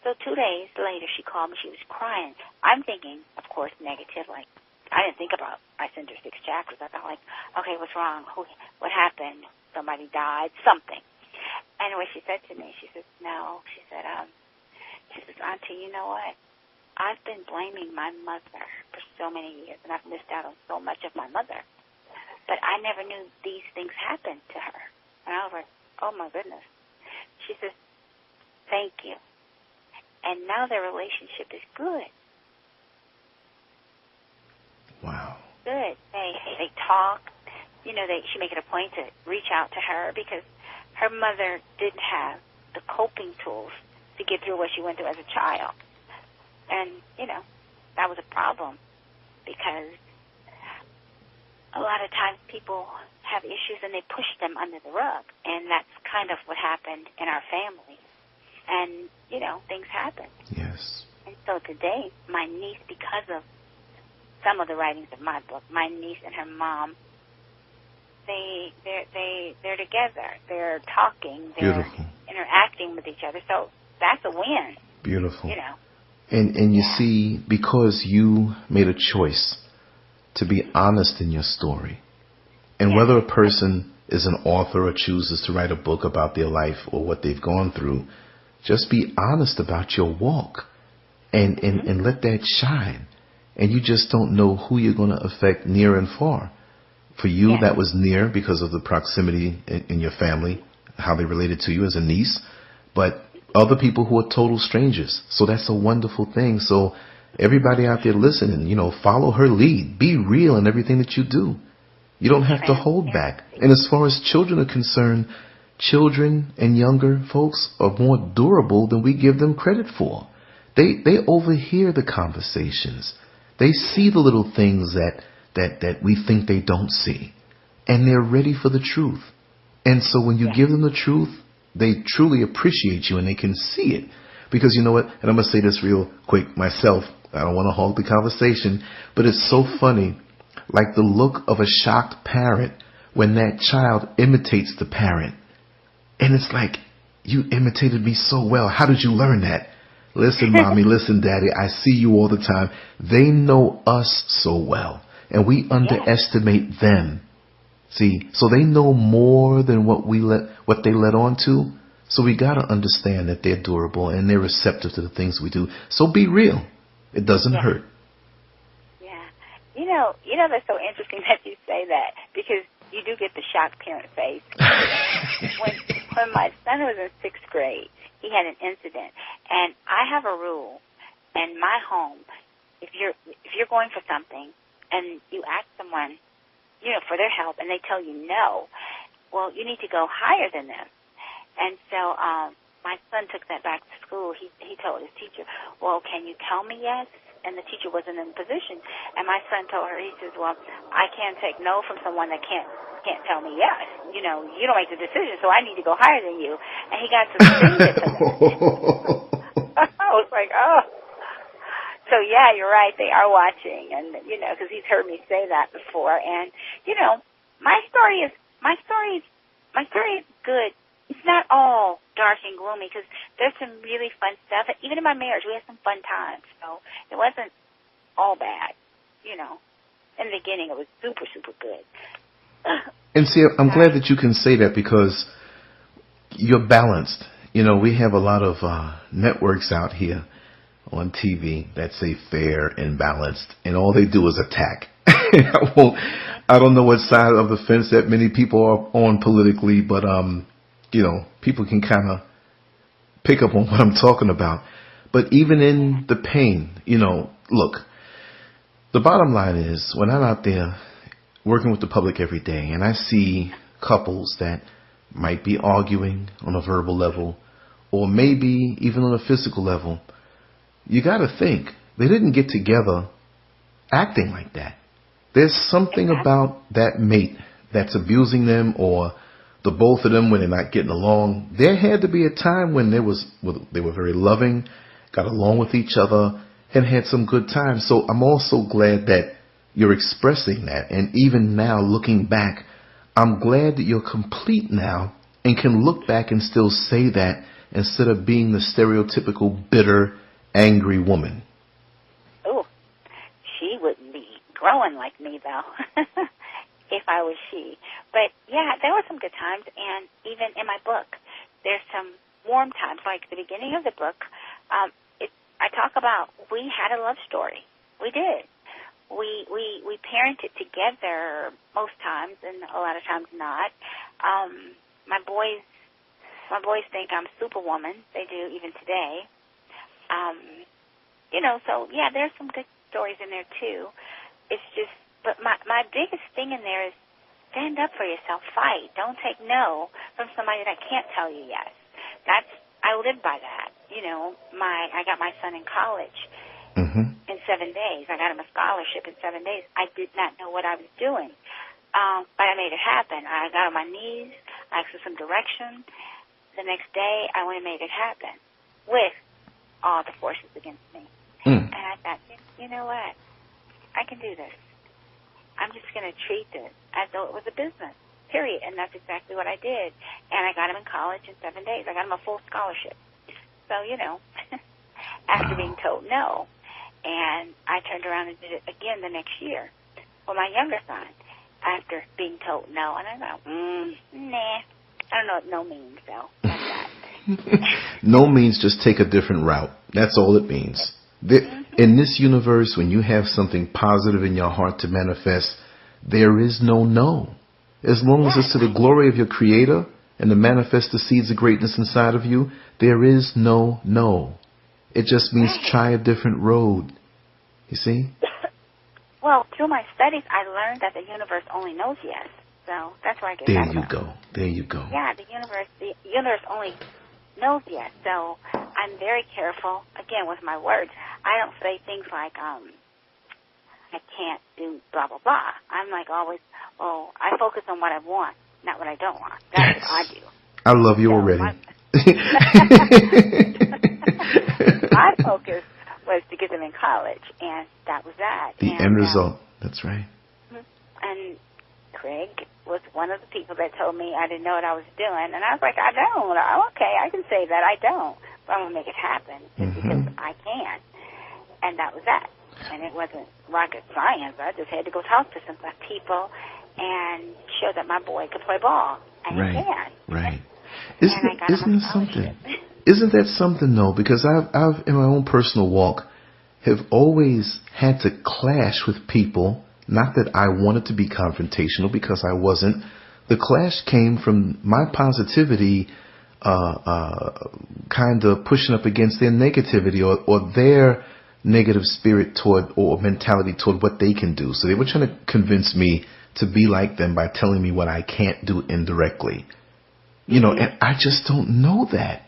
So 2 days later, she called me. She was crying. I'm thinking, of course, negative. Like, I didn't think about, I sent her 6 chapters. I thought, like, okay, what's wrong? What happened? Somebody died? Something. Anyway, she said to me, she says, no. She said, Auntie, you know what? I've been blaming my mother for so many years, and I've missed out on so much of my mother. But I never knew these things happened to her. And I was like, oh, my goodness. She says, thank you. And now their relationship is good. Wow. Good. They talk. She make it a point to reach out to her because her mother didn't have the coping tools to get through what she went through as a child. And, that was a problem because a lot of times people have issues and they push them under the rug. And that's kind of what happened in our family. And, things happen. Yes. And so today, my niece, because of some of the writings of my book, my niece and her mom, they're together. They're talking. They're Beautiful. Interacting with each other. So that's a win. Beautiful. And you see, because you made a choice to be honest in your story, and whether a person is an author or chooses to write a book about their life or what they've gone through, just be honest about your walk and let that shine. And you just don't know who you're going to affect near and far. For you, that was near because of the proximity in your family, how they related to you as a niece. But other people who are total strangers. So that's a wonderful thing. So everybody out there listening, follow her lead. Be real in everything that you do. You don't have to hold back. And as far as children are concerned, children and younger folks are more durable than we give them credit for. They overhear the conversations. They see the little things that we think they don't see. And they're ready for the truth. And so when you give them the truth, they truly appreciate you and they can see it. Because you know what? And I'm going to say this real quick myself. I don't want to hog the conversation. But it's so funny. Like the look of a shocked parent when that child imitates the parent. And it's like, you imitated me so well. How did you learn that? Listen, Mommy, listen, Daddy, I see you all the time. They know us so well. And we underestimate them See, so they know more than what they let on to. So we got to understand that they're durable and they're receptive to the things we do. So be real. It doesn't hurt. Yeah. You know that's so interesting that you say that, because you do get the shocked parent face. when my son was in 6th grade, he had an incident, and I have a rule in my home: if you're going for something and you ask someone, for their help, and they tell you no, well, you need to go higher than them. And so my son took that back to school. He told his teacher, well, can you tell me yes? And the teacher wasn't in position. And my son told her, he says, well, I can't take no from someone that can't tell me yes. You don't make the decision, so I need to go higher than you. And he got suspended for that. I was like, oh. So, yeah, you're right. They are watching. And, because he's heard me say that before. And, my story is good. It's not all dark and gloomy, because there's some really fun stuff. Even in my marriage, we had some fun times. So it wasn't all bad, In the beginning, it was super, super good. And see, I'm glad that you can say that, because you're balanced. We have a lot of networks out here on TV that say fair and balanced, and all they do is attack. I don't know what side of the fence that many people are on politically, but people can kind of pick up on what I'm talking about. But even in the pain, look, the bottom line is, when I'm out there working with the public every day and I see couples that might be arguing on a verbal level or maybe even on a physical level, you got to think they didn't get together acting like that. There's something about that mate that's abusing them, or the both of them when they're not getting along. There had to be a time when they were very loving, got along with each other, and had some good times. So I'm also glad that you're expressing that. And even now, looking back, I'm glad that you're complete now and can look back and still say that, instead of being the stereotypical bitter, angry woman. Oh, she wouldn't be growing like me, though. If I was she. But, yeah, there were some good times, and even in my book, there's some warm times. Like the beginning of the book, I talk about we had a love story. We did. We parented together most times, and a lot of times not. My boys think I'm Superwoman. They do even today. So, yeah, there's some good stories in there, too. It's just, but my biggest thing in there is stand up for yourself, fight. Don't take no from somebody that can't tell you yes. I live by that. I got my son in college in 7 days. I got him a scholarship in 7 days. I did not know what I was doing, but I made it happen. I got on my knees, asked for some direction. The next day, I went and made it happen with all the forces against me. And I thought, you know what? I can do this. I'm just going to treat it as though it was a business, period. And that's exactly what I did. And I got him in college in 7 days. I got him a full scholarship. So, after being told no. And I turned around and did it again the next year for my younger son after being told no. And I thought, nah. I don't know what no means, though. That's that. No means just take a different route. That's all it means. In this universe, when you have something positive in your heart to manifest, there is no. As long as it's to the glory of your Creator and to manifest the seeds of greatness inside of you, there is no. It just means try a different road. You see? Well, through my studies, I learned that the universe only knows yes. So that's where I get that from. There you go. Yeah, the universe only knows yes. So I'm very careful, again, with my words. I don't say things like, I can't do blah, blah, blah. I'm like always, I focus on what I want, not what I don't want. That's what I do. I love you already. My focus was to get them in college, and that was that. The end result. That's right. And Craig was one of the people that told me I didn't know what I was doing. And I was like, I don't. Okay, I can say that I don't. But I'm going to make it happen just because I can. And that was that. And it wasn't rocket science. I just had to go talk to some people and show that my boy could play ball, and he can. Right. And I got him a scholarship. Isn't that something though? Because I've in my own personal walk have always had to clash with people. Not that I wanted to be confrontational, because I wasn't. The clash came from my positivity, kind of pushing up against their negativity or their negative spirit toward or mentality toward what they can do. So they were trying to convince me to be like them by telling me what I can't do indirectly. You know, and I just don't know that.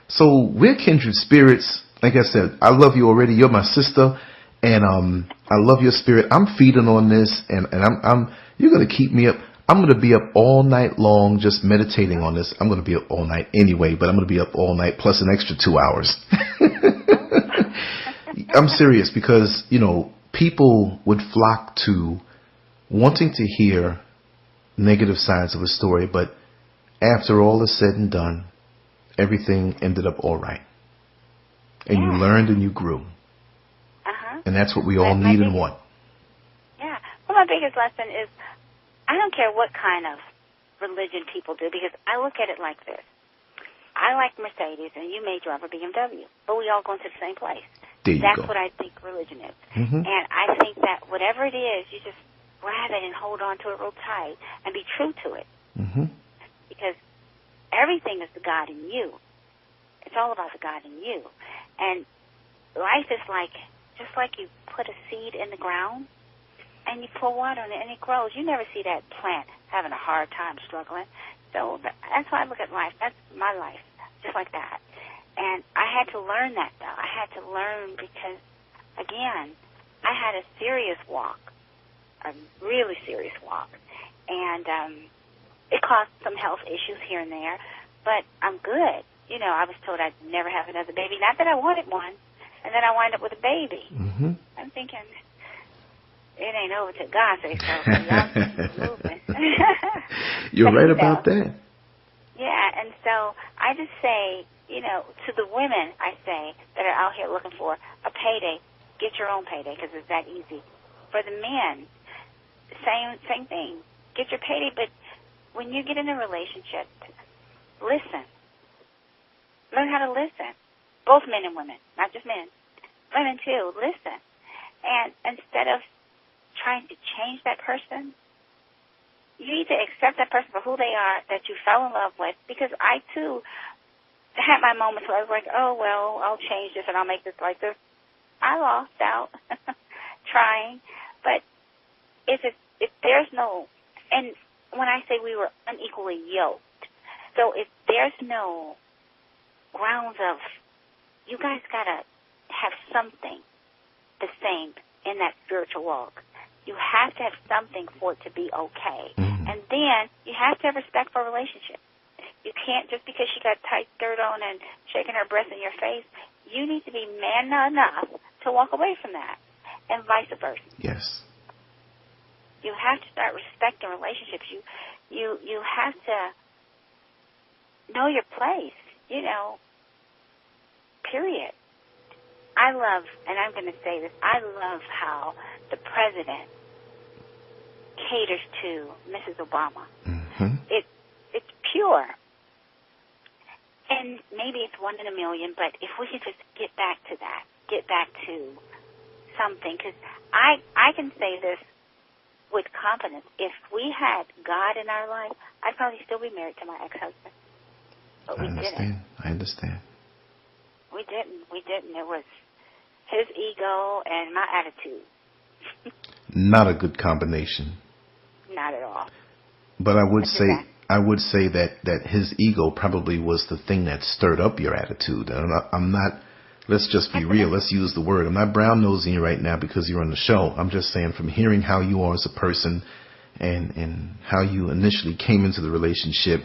So we're kindred spirits. Like I said, I love you already. You're my sister, and I love your spirit. I'm feeding on this, and you're gonna keep me up. I'm gonna be up all night long just meditating on this. I'm gonna be up all night anyway, but I'm gonna be up all night plus an extra 2 hours. I'm serious, because people would flock to wanting to hear negative sides of a story, but after all is said and done, everything ended up all right. And you learned and you grew. And that's what we all need and want. Yeah. Well, my biggest lesson is I don't care what kind of religion people do, because I look at it like this. I like Mercedes, and you may drive a BMW, but we all go into the same place. That's what I think religion is. And I think that whatever it is, you just grab it and hold on to it real tight and be true to it. Because everything is the God in you. It's all about the God in you. And life is just like you put a seed in the ground and you pour water on it and it grows. You never see that plant having a hard time struggling. So that's why I look at life. That's my life, just like that. And I had to learn that, though. I had to learn because, again, I had a serious walk, a really serious walk. And it caused some health issues here and there, but I'm good. I was told I'd never have another baby. Not that I wanted one. And then I wind up with a baby. I'm thinking, it ain't over till God says so. Moving. You're right about that. Yeah, and so I just say, to the women, I say, that are out here looking for a payday, get your own payday, because it's that easy. For the men, same thing. Get your payday, but when you get in a relationship, listen. Learn how to listen. Both men and women, not just men. Women, too. Listen. And instead of trying to change that person, you need to accept that person for who they are, that you fell in love with. Because I, too, had my moments where I was like, oh, well, I'll change this and I'll make this like this. I lost out trying. But if there's no, and when I say we were unequally yoked, so if there's no grounds of, you guys got to have something the same in that spiritual walk. You have to have something for it to be okay. And then you have to have respect for a relationship. You can't, just because she got tight skirt on and shaking her breath in your face, you need to be man enough to walk away from that, and vice versa. Yes. You have to start respecting relationships. You have to know your place, period. I love, and I'm going to say this, I love how the president caters to Mrs. Obama. It's pure. And maybe it's one in a million, but if we could just get back to that, get back to something, because I can say this with confidence. If we had God in our life, I'd probably still be married to my ex-husband. But we didn't. I understand. We didn't. It was his ego and my attitude. Not a good combination. Not at all. But I would say that his ego probably was the thing that stirred up your attitude. I'm not. Let's just be real. Let's use the word. I'm not brown nosing you right now because you're on the show. I'm just saying, from hearing how you are as a person and how you initially came into the relationship,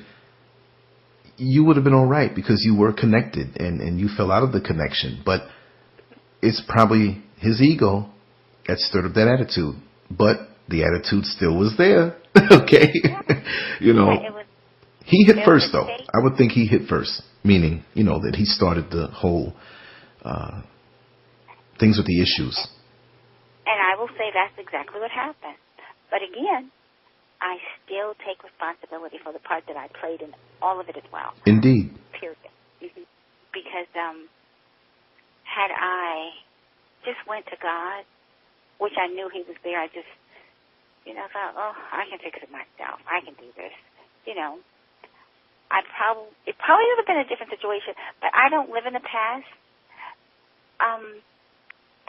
you would have been all right because you were connected and you fell out of the connection. But it's probably his ego that stirred up that attitude. But the attitude still was there. Okay. He hit first, though. I would think he hit first, meaning, that he started the whole things with the issues. And I will say that's exactly what happened. But again, I still take responsibility for the part that I played in all of it as well. Indeed. Period. Because had I just went to God, which I knew He was there, I just, thought, oh, I can fix it myself. I can do this. It probably would have been a different situation, but I don't live in the past.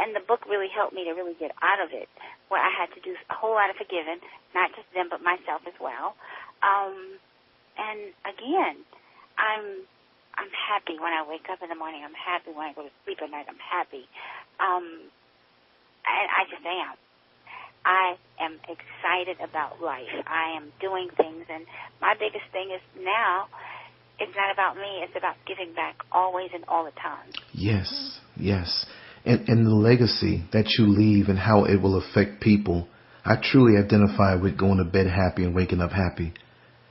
And the book really helped me to really get out of it, where I had to do a whole lot of forgiving, not just them, but myself as well. And again, I'm happy when I wake up in the morning. I'm happy when I go to sleep at night. I'm happy. And I just am. I am excited about life. I am doing things, and my biggest thing is now, it's not about me. It's about giving back always and all the time. Yes, yes. And the legacy that you leave and how it will affect people. I truly identify with going to bed happy and waking up happy.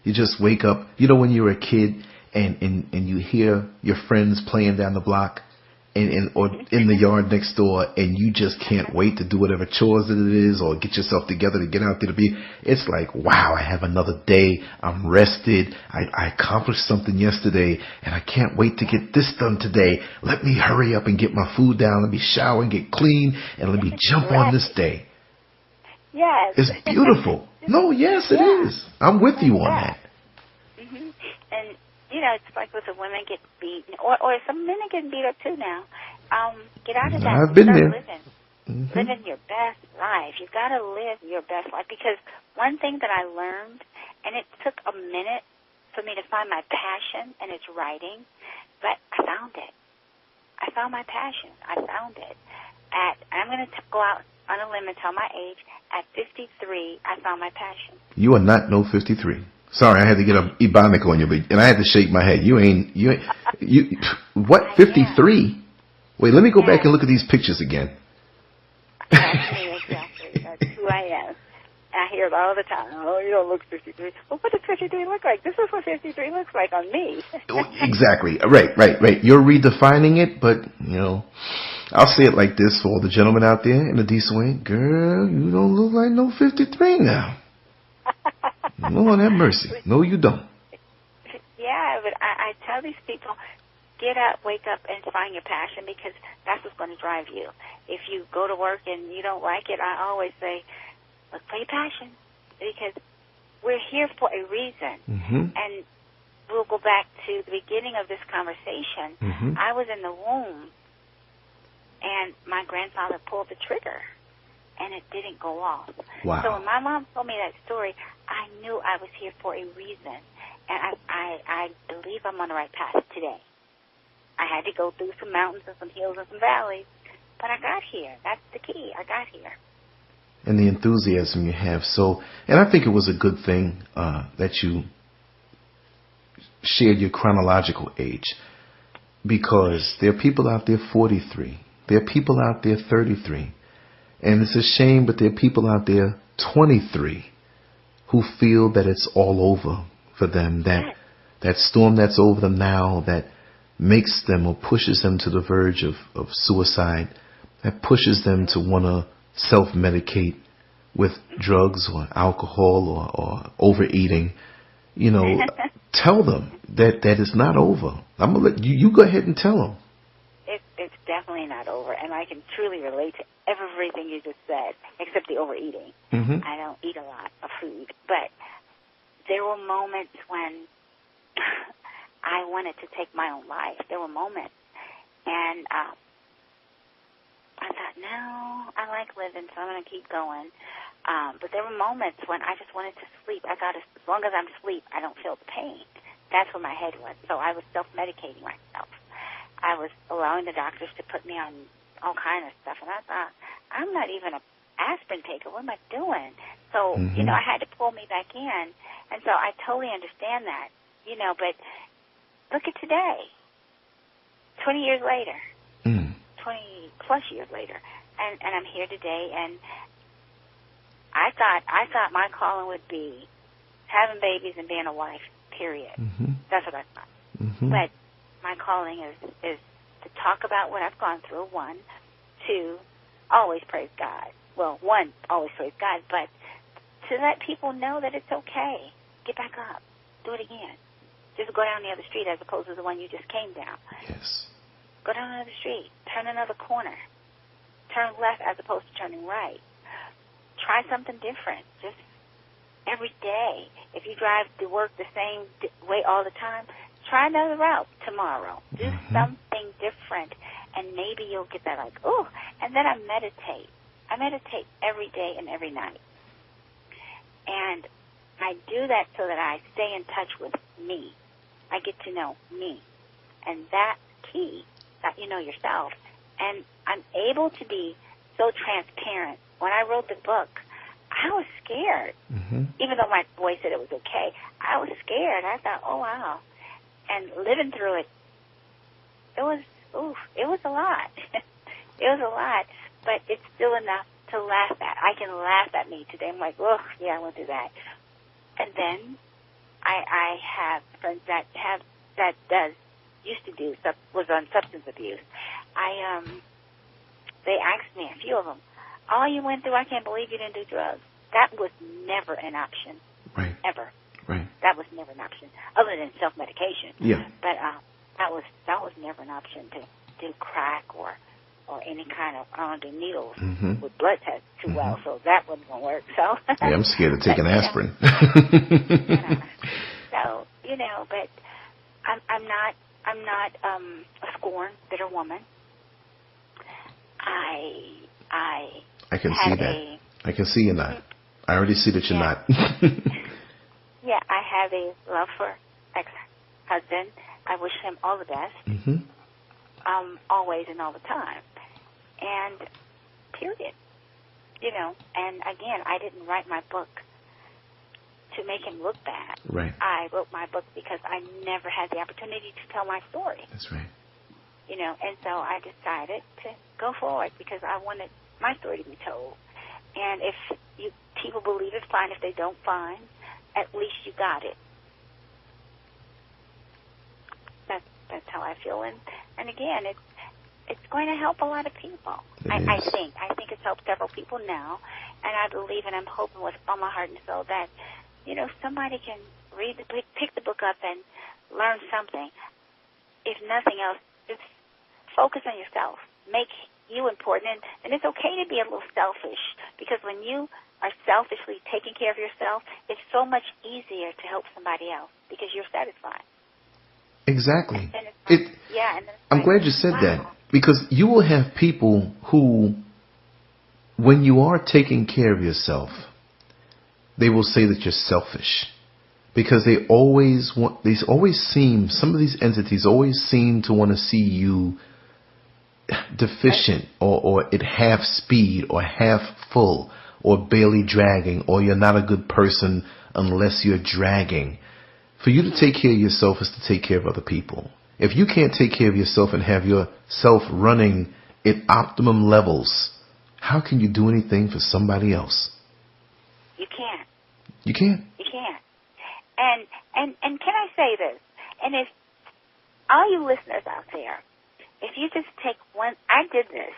You just wake up, when you're a kid and you hear your friends playing down the block or in the yard next door, and you just can't wait to do whatever chores that it is or get yourself together to get out there to be. It's like, wow, I have another day. I'm rested. I accomplished something yesterday, and I can't wait to get this done today. Let me hurry up and get my food down. Let me shower and get clean, and let me jump on this day. Yes. It's beautiful. No, yes, it is. I'm with you on that. And, it's like with the women get beaten, or some men are getting beat up too now. Get out of that. I've been there. Living your best life. You've got to live your best life. Because one thing that I learned, and it took a minute for me to find my passion, and it's writing, but I found it. I found my passion. I found it. I'm going to go out on a limb and tell my age. At 53, I found my passion. You are not no 53. Sorry, I had to get a ebonic on you, and I had to shake my head. You what, 53? Wait, let me go back and look at these pictures again. Exactly. That's who I am. I hear it all the time. Oh, you don't look 53. Well, what does 53 look like? This is what 53 looks like on me. Exactly. Right. You're redefining it, but, I'll say it like this for all the gentlemen out there in a decent way. Girl, you don't look like no 53 now. Lord have mercy. No, you don't. Yeah, but I tell these people, get up, wake up, and find your passion, because that's what's going to drive you. If you go to work and you don't like it, I always say, look for your passion, because we're here for a reason. And we'll go back to the beginning of this conversation. I was in the womb, and my grandfather pulled the trigger, and it didn't go off. Wow. So when my mom told me that story, I knew I was here for a reason, and I believe I'm on the right path today. I had to go through some mountains and some hills and some valleys, but I got here. That's the key. I got here. And the enthusiasm you have. So, and I think it was a good thing that you shared your chronological age, because there are people out there 43. There are people out there 33. And it's a shame, but there are people out there 23 who feel that it's all over for them, that storm that's over them now, that makes them or pushes them to the verge of suicide, that pushes them to want to self-medicate with drugs or alcohol or overeating. Tell them that it's not over. I'm going to let you go ahead and tell them. It's definitely not over, and I can truly relate to everything you just said, except the overeating. I don't eat a lot of food, but there were moments when I wanted to take my own life. There were moments, and I thought, no, I like living, so I'm going to keep going. But there were moments when I just wanted to sleep. I thought, as long as I'm asleep, I don't feel the pain. That's where my head was. So I was self-medicating myself. I was allowing the doctors to put me on all kind of stuff, and I thought, I'm not even an aspirin taker. What am I doing? So, I had to pull me back in, and so I totally understand that, but look at today, 20 years later, 20-plus years later, and I'm here today, and I thought my calling would be having babies and being a wife, period. That's what I thought. But my calling is to talk about what I've gone through, one. Two, always praise God. Well, one, always praise God, but to let people know that it's okay. Get back up. Do it again. Just go down the other street as opposed to the one you just came down. Yes. Go down another street. Turn another corner. Turn left as opposed to turning right. Try something different. Just every day. If you drive to work the same way all the time, try another route tomorrow. Do something different, and maybe you'll get that like, oh. And then I meditate. I meditate every day and every night. And I do that so that I stay in touch with me. I get to know me. And that's key, that you know yourself. And I'm able to be so transparent. When I wrote the book, I was scared. Even though my boy said it was okay, I was scared. I thought, oh, wow. And living through it, it was a lot. It was a lot, but it's still enough to laugh at. I can laugh at me today. I'm like, oh, yeah, I went through that. And then I have friends that used to do, was on substance abuse. They asked me, a few of them, all you went through, I can't believe you didn't do drugs. That was never an option. Right. Ever. Right. That was never an option, other than self-medication. Yeah. But that was never an option to do crack or any kind of, I don't do needles with blood tests too well, so that wasn't going to work. So yeah, I'm scared of taking aspirin. So, but I'm not a scorn, bitter woman. I can see that. I can see you're not. I already see that you're not. Yeah, I have a love for ex-husband. I wish him all the best. Always and all the time. And period. And again, I didn't write my book to make him look bad. Right. I wrote my book because I never had the opportunity to tell my story. That's right. And so I decided to go forward because I wanted my story to be told. And if people believe it, fine. If they don't, fine. At least you got it. That's how I feel. And again, it's going to help a lot of people. I think it's helped several people now, and I believe and I'm hoping with all my heart and soul that somebody can pick the book up and learn something. If nothing else, just focus on yourself. Make you important, and it's okay to be a little selfish, because when you are selfishly taking care of yourself, it's so much easier to help somebody else because you're satisfied. Exactly. I'm like, glad you said wow. that, because you will have people who, when you are taking care of yourself, they will say that you're selfish, because some of these entities always seem to want to see you deficient or at half speed or half full or barely dragging, or you're not a good person unless you're dragging. For you to take care of yourself is to take care of other people. If you can't take care of yourself and have yourself running at optimum levels, how can you do anything for somebody else? You can't. You can't. You can't. And can I say this? And if all you listeners out there, if you just take one, I did this.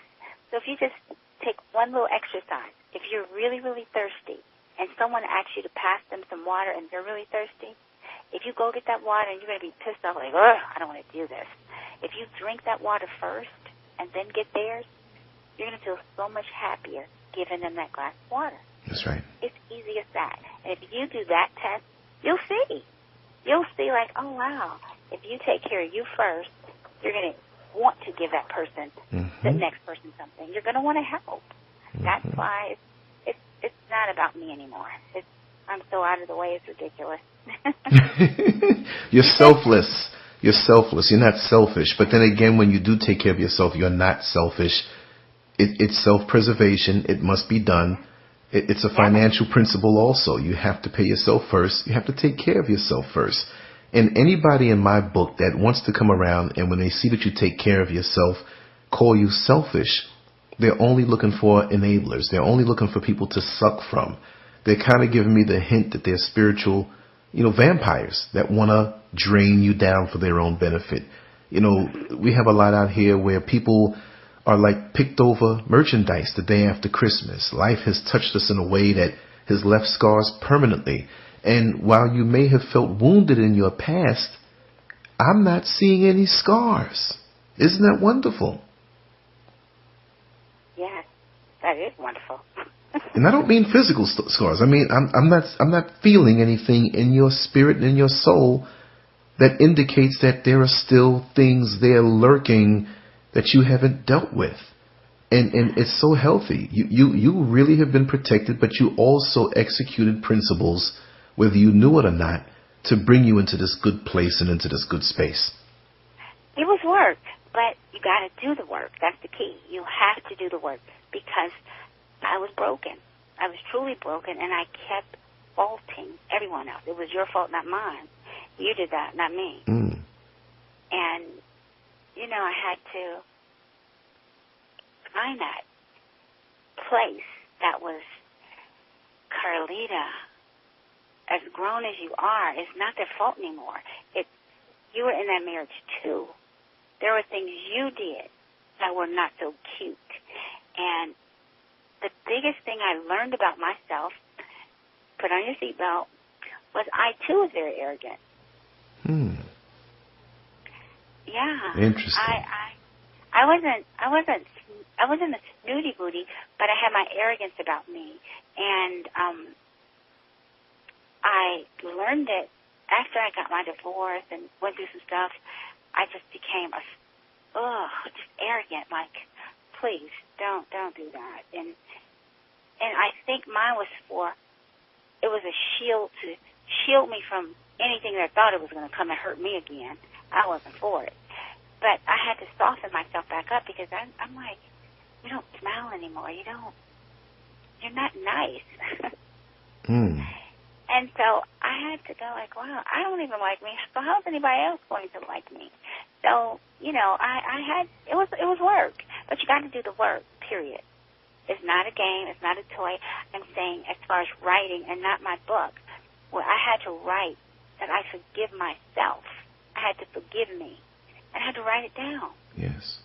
So if you just take one little exercise, if you're really, really thirsty and someone asks you to pass them some water and they're really thirsty, if you go get that water and you're going to be pissed off like, ugh, I don't want to do this. If you drink that water first and then get theirs, you're going to feel so much happier giving them that glass of water. That's right. It's easy as that. And if you do that test, you'll see. You'll see like, oh, wow, if you take care of you first, you're going to want to give that person, the next person something. You're going to want to help. That's why it's not about me anymore. I'm so out of the way, it's ridiculous. You're selfless. You're selfless. You're not selfish. But then again, when you do take care of yourself, you're not selfish. It's self-preservation. It must be done. It's a financial principle also. You have to pay yourself first. You have to take care of yourself first. And anybody in my book that wants to come around and when they see that you take care of yourself, call you selfish, they're only looking for enablers. They're only looking for people to suck from. They're kind of giving me the hint that they're spiritual, vampires that want to drain you down for their own benefit. We have a lot out here where people are like picked over merchandise the day after Christmas. Life has touched us in a way that has left scars permanently. And while you may have felt wounded in your past, I'm not seeing any scars. Isn't that wonderful? Yes, that is wonderful. And I don't mean physical scars. I mean, I'm not feeling anything in your spirit and in your soul that indicates that there are still things there lurking that you haven't dealt with. And it's so healthy. You really have been protected, but you also executed principles, whether you knew it or not, to bring you into this good place and into this good space. It was work, but you got to do the work. That's the key. You have to do the work, because I was broken. I was truly broken, and I kept faulting everyone else. It was your fault, not mine. You did that, not me. And, you know, I had to find that place that was, Carlita, as grown as you are, it's not their fault anymore. You were in that marriage too. There were things you did that were not so cute. And the biggest thing I learned about myself, put on your seatbelt, was I too was very arrogant. Yeah. Interesting. I wasn't a snooty booty, but I had my arrogance about me. And I learned it after I got my divorce and went through some stuff. I just became just arrogant. Like, please don't do that. And I think mine was it was a shield to shield me from anything that I thought it was going to come and hurt me again. I wasn't for it. But I had to soften myself back up, because I'm like, you don't smile anymore. You're not nice. And so I had to go like, wow, I don't even like me. So how's anybody else going to like me? So, you know, it was work, but you got to do the work, period. It's not a game. It's not a toy. I'm saying as far as writing, and not my book, where I had to write that I forgive myself. I had to forgive me. I had to write it down. Yes.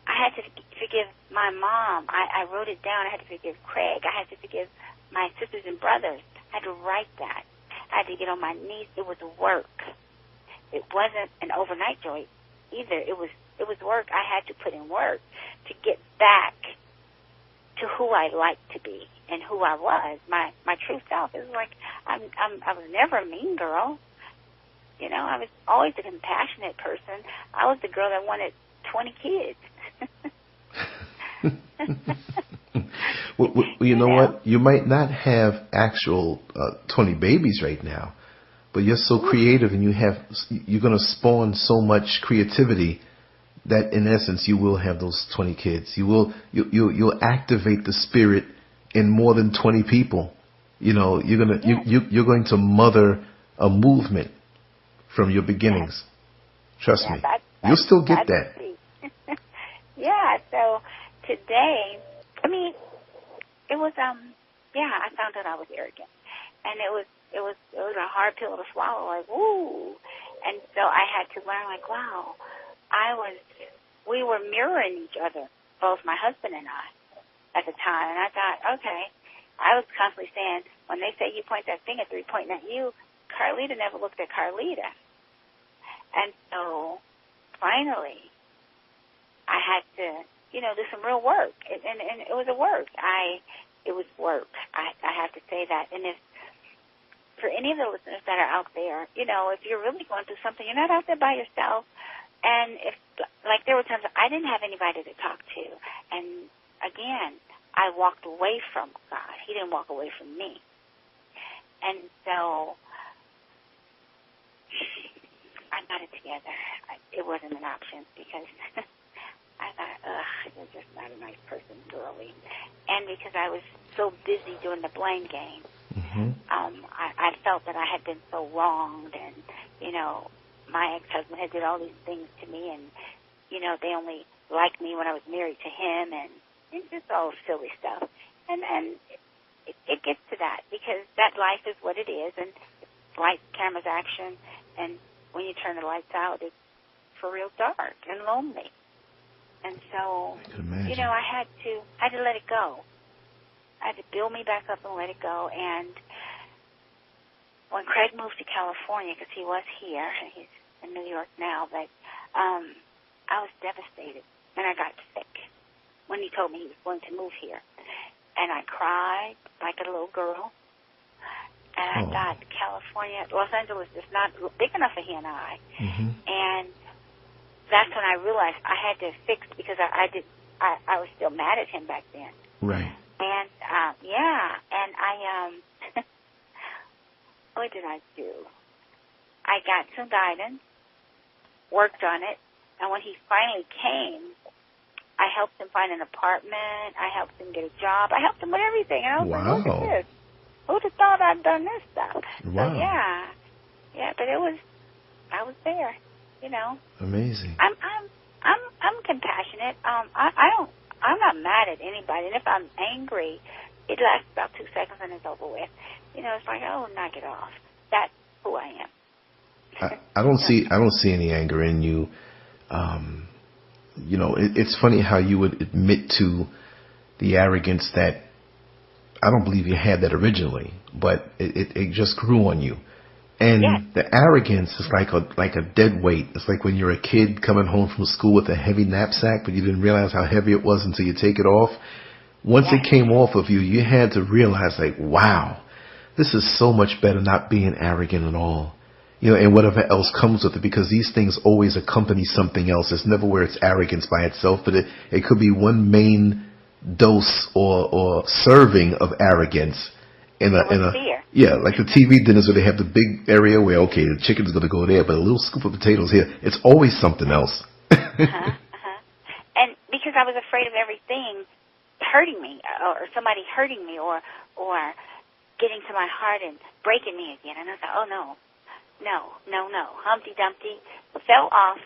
I had to forgive my mom. I wrote it down. I had to forgive Craig. I had to forgive my sisters and brothers. I had to write that. I had to get on my knees. It was work. It wasn't an overnight joy either. It was work. I had to put in work to get back to who I liked to be and who I was, my true self. It was like I was never a mean girl. You know, I was always a compassionate person. I was the girl that wanted 20 kids. Well, you know what? You might not have actual 20 babies right now, but you're so creative, and you're going to spawn so much creativity that, in essence, you will have those 20 kids. You'll activate the spirit in more than 20 people. You know, you're going to mother a movement from your beginnings. Trust me. You'll still get that. Yeah, so today, I mean, it was, I found out I was arrogant. And it was a hard pill to swallow, like, ooh. And so I had to learn, like, wow, we were mirroring each other, both my husband and I, at the time. And I thought, okay, I was constantly saying, when they say you point that finger, they're pointing at you, Carlita never looked at Carlita. And so, finally, I had to, do some real work. And it was a work. It was work. I have to say that. And if, for any of the listeners that are out there, if you're really going through something, you're not out there by yourself. And if, like, there were times I didn't have anybody to talk to. And, again, I walked away from God. He didn't walk away from me. And so I got it together. It wasn't an option, because I thought, you're just not a nice person, girlie. And because I was so busy doing the blame game, I felt that I had been so wronged, and, my ex-husband had did all these things to me, and, they only liked me when I was married to him, and it's just all silly stuff. And it gets to that, because that life is what it is, and lights, cameras, action, and when you turn the lights out, it's for real dark and lonely. And so, I had to let it go. I had to build me back up and let it go. And when Craig moved to California, because he was here, and he's in New York now, but I was devastated, and I got sick when he told me he was going to move here. And I cried like a little girl. And I thought, California, Los Angeles is not big enough for he and I. Mm-hmm. And that's when I realized I had to fix, because I was still mad at him back then. Right. And, and I, what did I do? I got some guidance, worked on it, and when he finally came, I helped him find an apartment, I helped him get a job, I helped him with everything, and I was like, look at this. Who'd have thought I'd done this stuff? Wow. So, but I was there, you know. Amazing. I'm compassionate. I'm not mad at anybody, and if I'm angry, it lasts about 2 seconds and it's over with. You know, it's like, oh, knock it off. That's who I am. I don't see any anger in you. You know, it's funny how you would admit to the arrogance that I don't believe you had that originally, but it just grew on you. And the arrogance is like a dead weight. It's like when you're a kid coming home from school with a heavy knapsack, but you didn't realize how heavy it was until you take it off. Once it came off of you, you had to realize, like, wow, this is so much better not being arrogant at all. You know, and whatever else comes with it, because these things always accompany something else. It's never where it's arrogance by itself, but it could be one main dose or serving of arrogance in a fear. Yeah, like the TV dinners where they have the big area where, okay, the chicken's going to go there, but a little scoop of potatoes here. It's always something else. And because I was afraid of everything hurting me, or somebody hurting me, or getting to my heart and breaking me again. And I thought, oh, no. Humpty Dumpty fell off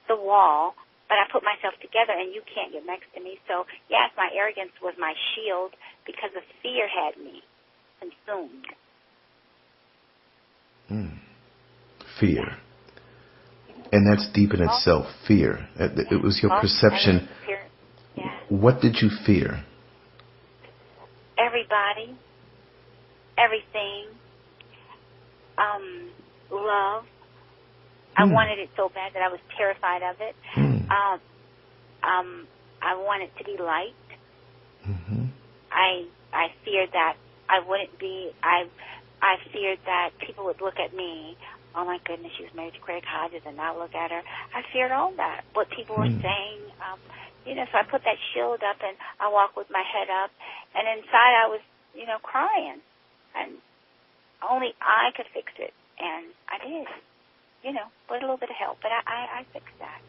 the wall, but I put myself together, and you can't get next to me. So, yes, my arrogance was my shield because the fear had me consumed. Fear. And that's deep in itself, fear. It was your perception. Yeah. What did you fear? Everybody, everything, love. I wanted it so bad that I was terrified of it. I wanted to be liked. I feared that I wouldn't be. I feared that people would look at me. Oh my goodness, she was married to Carlita Hodges, and now look at her. I feared all that. What people were saying. You know, so I put that shield up, and I walked with my head up, and inside I was, you know, crying, and only I could fix it, and I did. You know, with a little bit of help, but I fixed that.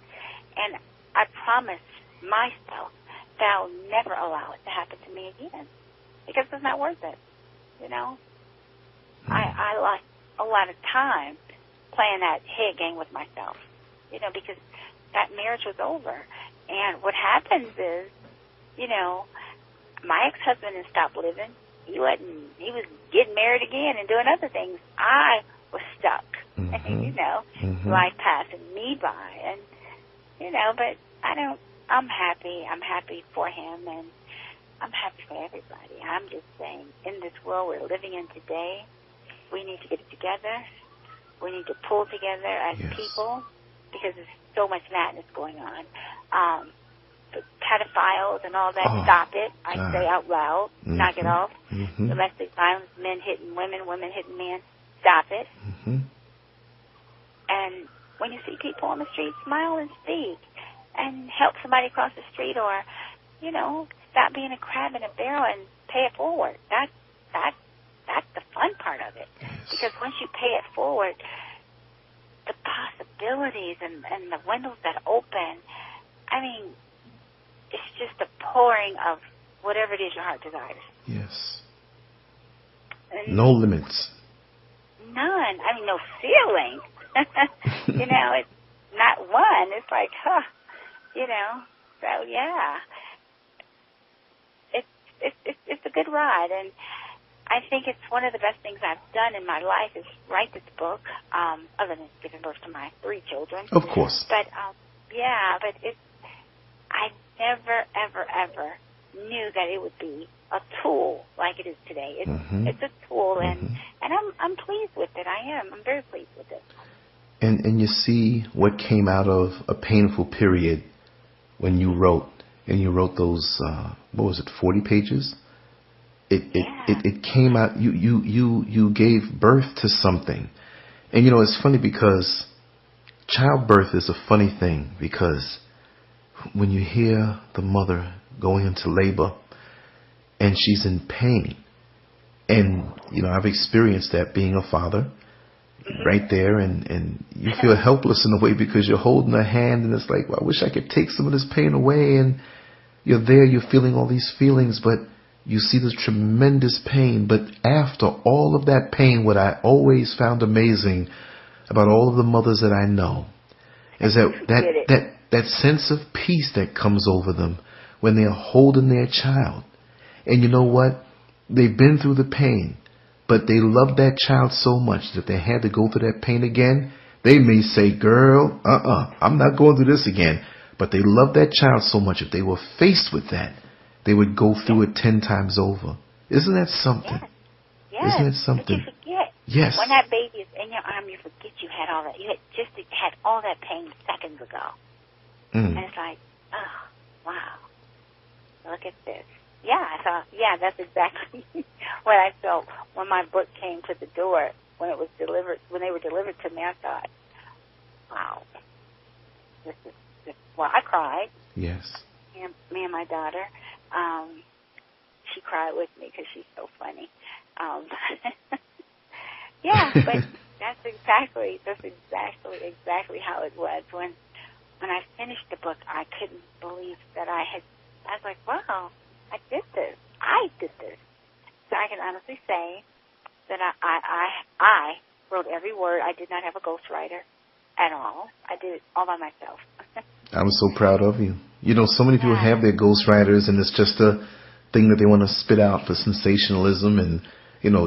And I promised myself that I'll never allow it to happen to me again, because it's not worth it, you know. I lost a lot of time playing that head game with myself, you know, because that marriage was over. And what happens is, you know, my ex-husband had stopped living. He was getting married again and doing other things. I was stuck. You know, life passing me by, and you know, but I'm happy. I'm happy for him, and I'm happy for everybody. I'm just saying, in this world we're living in today, we need to get it together. We need to pull together as people, because there's so much madness going on. The pedophiles and all that, stop it. I say out loud, knock it off. Domestic violence, men hitting women, women hitting men, stop it. And when you see people on the street, smile and speak, and help somebody across the street, or, you know, stop being a crab in a barrel and pay it forward. That's the fun part of it. Because once you pay it forward, the possibilities and the windows that open, I mean, it's just a pouring of whatever it is your heart desires. Yes. And no limits. None. I mean, no ceiling. You know, it's not one. It's like, you know. So yeah, it's a good ride, and I think it's one of the best things I've done in my life is write this book. Other than giving birth to my 3 children, of course. But I never ever knew that it would be a tool like it is today. It's a tool, and I'm pleased with it. I am. I'm very pleased with it. And you see what came out of a painful period when you wrote, and you wrote those, what was it, 40 pages? It came out, you gave birth to something. And, it's funny because childbirth is a funny thing, because when you hear the mother going into labor and she's in pain, and, I've experienced that being a father right there, and you feel helpless in a way because you're holding a hand and it's like, well, I wish I could take some of this pain away, and you're there, you're feeling all these feelings, but you see this tremendous pain. But after all of that pain, what I always found amazing about all of the mothers that I know is that sense of peace that comes over them when they're holding their child. And you know what? They've been through the pain, but they love that child so much that they had to go through that pain again. They may say, girl, I'm not going through this again. But they love that child so much, if they were faced with that, they would go through it 10 times over. Isn't that something? Yes. Isn't it something? But you forget. Yes. When that baby is in your arm, you forget you had all that. You had all that pain seconds ago. And it's like, oh, wow. Look at this. Yeah, I thought, that's exactly what I felt when my book came to the door, when they were delivered to me. I thought, wow, well, I cried. Yes. Me and my daughter, she cried with me because she's so funny. But that's exactly how it was. When I finished the book, I couldn't believe that I was like, wow, I did this. So I can honestly say that I wrote every word. I did not have a ghostwriter at all. I did it all by myself. I'm so proud of you. So many people have their ghostwriters, and it's just a thing that they want to spit out for sensationalism and,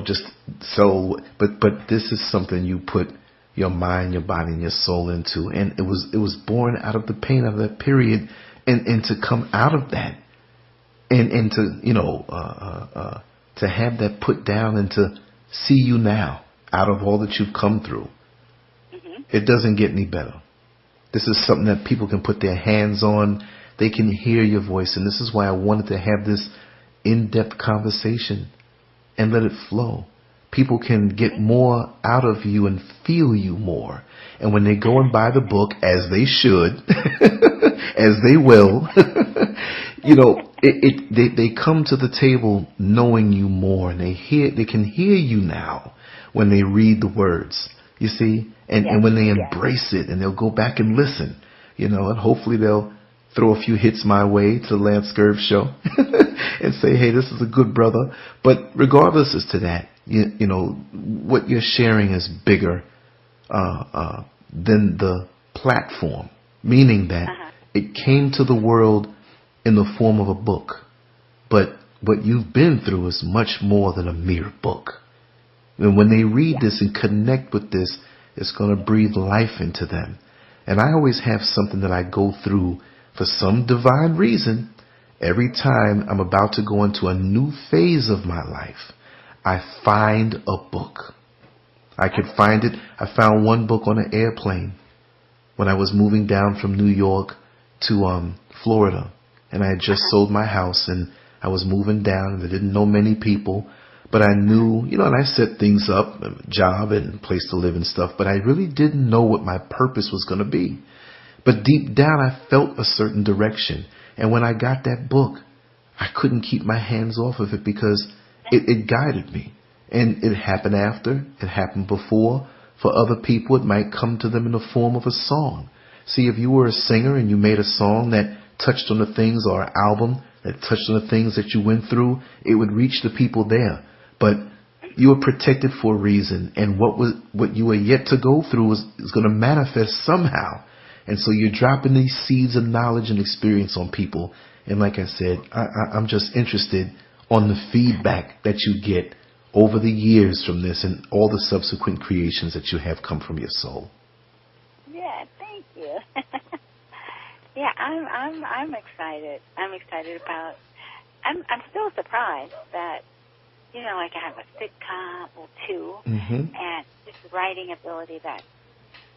just so. But this is something you put your mind, your body, and your soul into, and it was born out of the pain of that period, and to come out of that, and to to have that put down, and to see you now out of all that you've come through. It doesn't get any better. This is something that people can put their hands on. They can hear your voice. And this is why I wanted to have this in-depth conversation and let it flow. People can get more out of you and feel you more. And when they go and buy the book, as they should, as they will, they come to the table knowing you more, and they can hear you now when they read the words. You see, and when they embrace it, and they'll go back and listen, and hopefully they'll throw a few hits my way to the Lancescurv show and say, hey, this is a good brother. But regardless as to that, what you're sharing is bigger than the platform, meaning that it came to the world in the form of a book. But what you've been through is much more than a mere book. And when they read this and connect with this, it's going to breathe life into them. And I always have something that I go through for some divine reason. Every time I'm about to go into a new phase of my life, I find a book. I could find it. I found one book on an airplane when I was moving down from New York to Florida. And I had just sold my house, and I was moving down, and I didn't know many people. But I knew, and I set things up, a job and place to live and stuff, but I really didn't know what my purpose was going to be. But deep down, I felt a certain direction. And when I got that book, I couldn't keep my hands off of it because it guided me. And it happened after, it happened before. For other people, it might come to them in the form of a song. See, if you were a singer and you made a song that touched on the things, or an album that touched on the things that you went through, it would reach the people there. But you were protected for a reason, and what you were yet to go through is going to manifest somehow. And so you're dropping these seeds of knowledge and experience on people. And like I said, I'm just interested on the feedback that you get over the years from this and all the subsequent creations that you have come from your soul. Yeah, thank you. Yeah, I'm excited. I'm excited about I'm still surprised that, you know, like I have a sitcom or two, and this writing ability that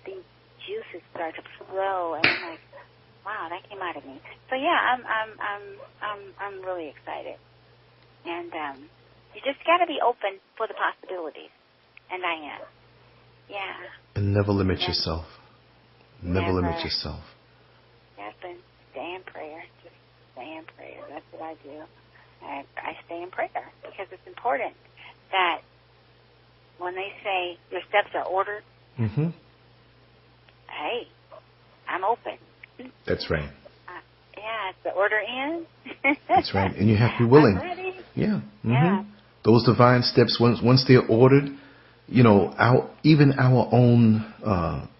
these juices start to flow, and I'm like, wow, that came out of me. So yeah, I'm really excited, and you just got to be open for the possibilities, and I am. Yeah. And never limit yourself. Never limit yourself. Yes, and stay in prayer. Just stay in prayer. That's what I do. I stay in prayer because it's important that when they say your steps are ordered, hey, I'm open. That's right. Yeah, it's the order in. That's right. And you have to be willing. I'm ready. Yeah. Yeah. Those divine steps, once they're ordered, you know, even our own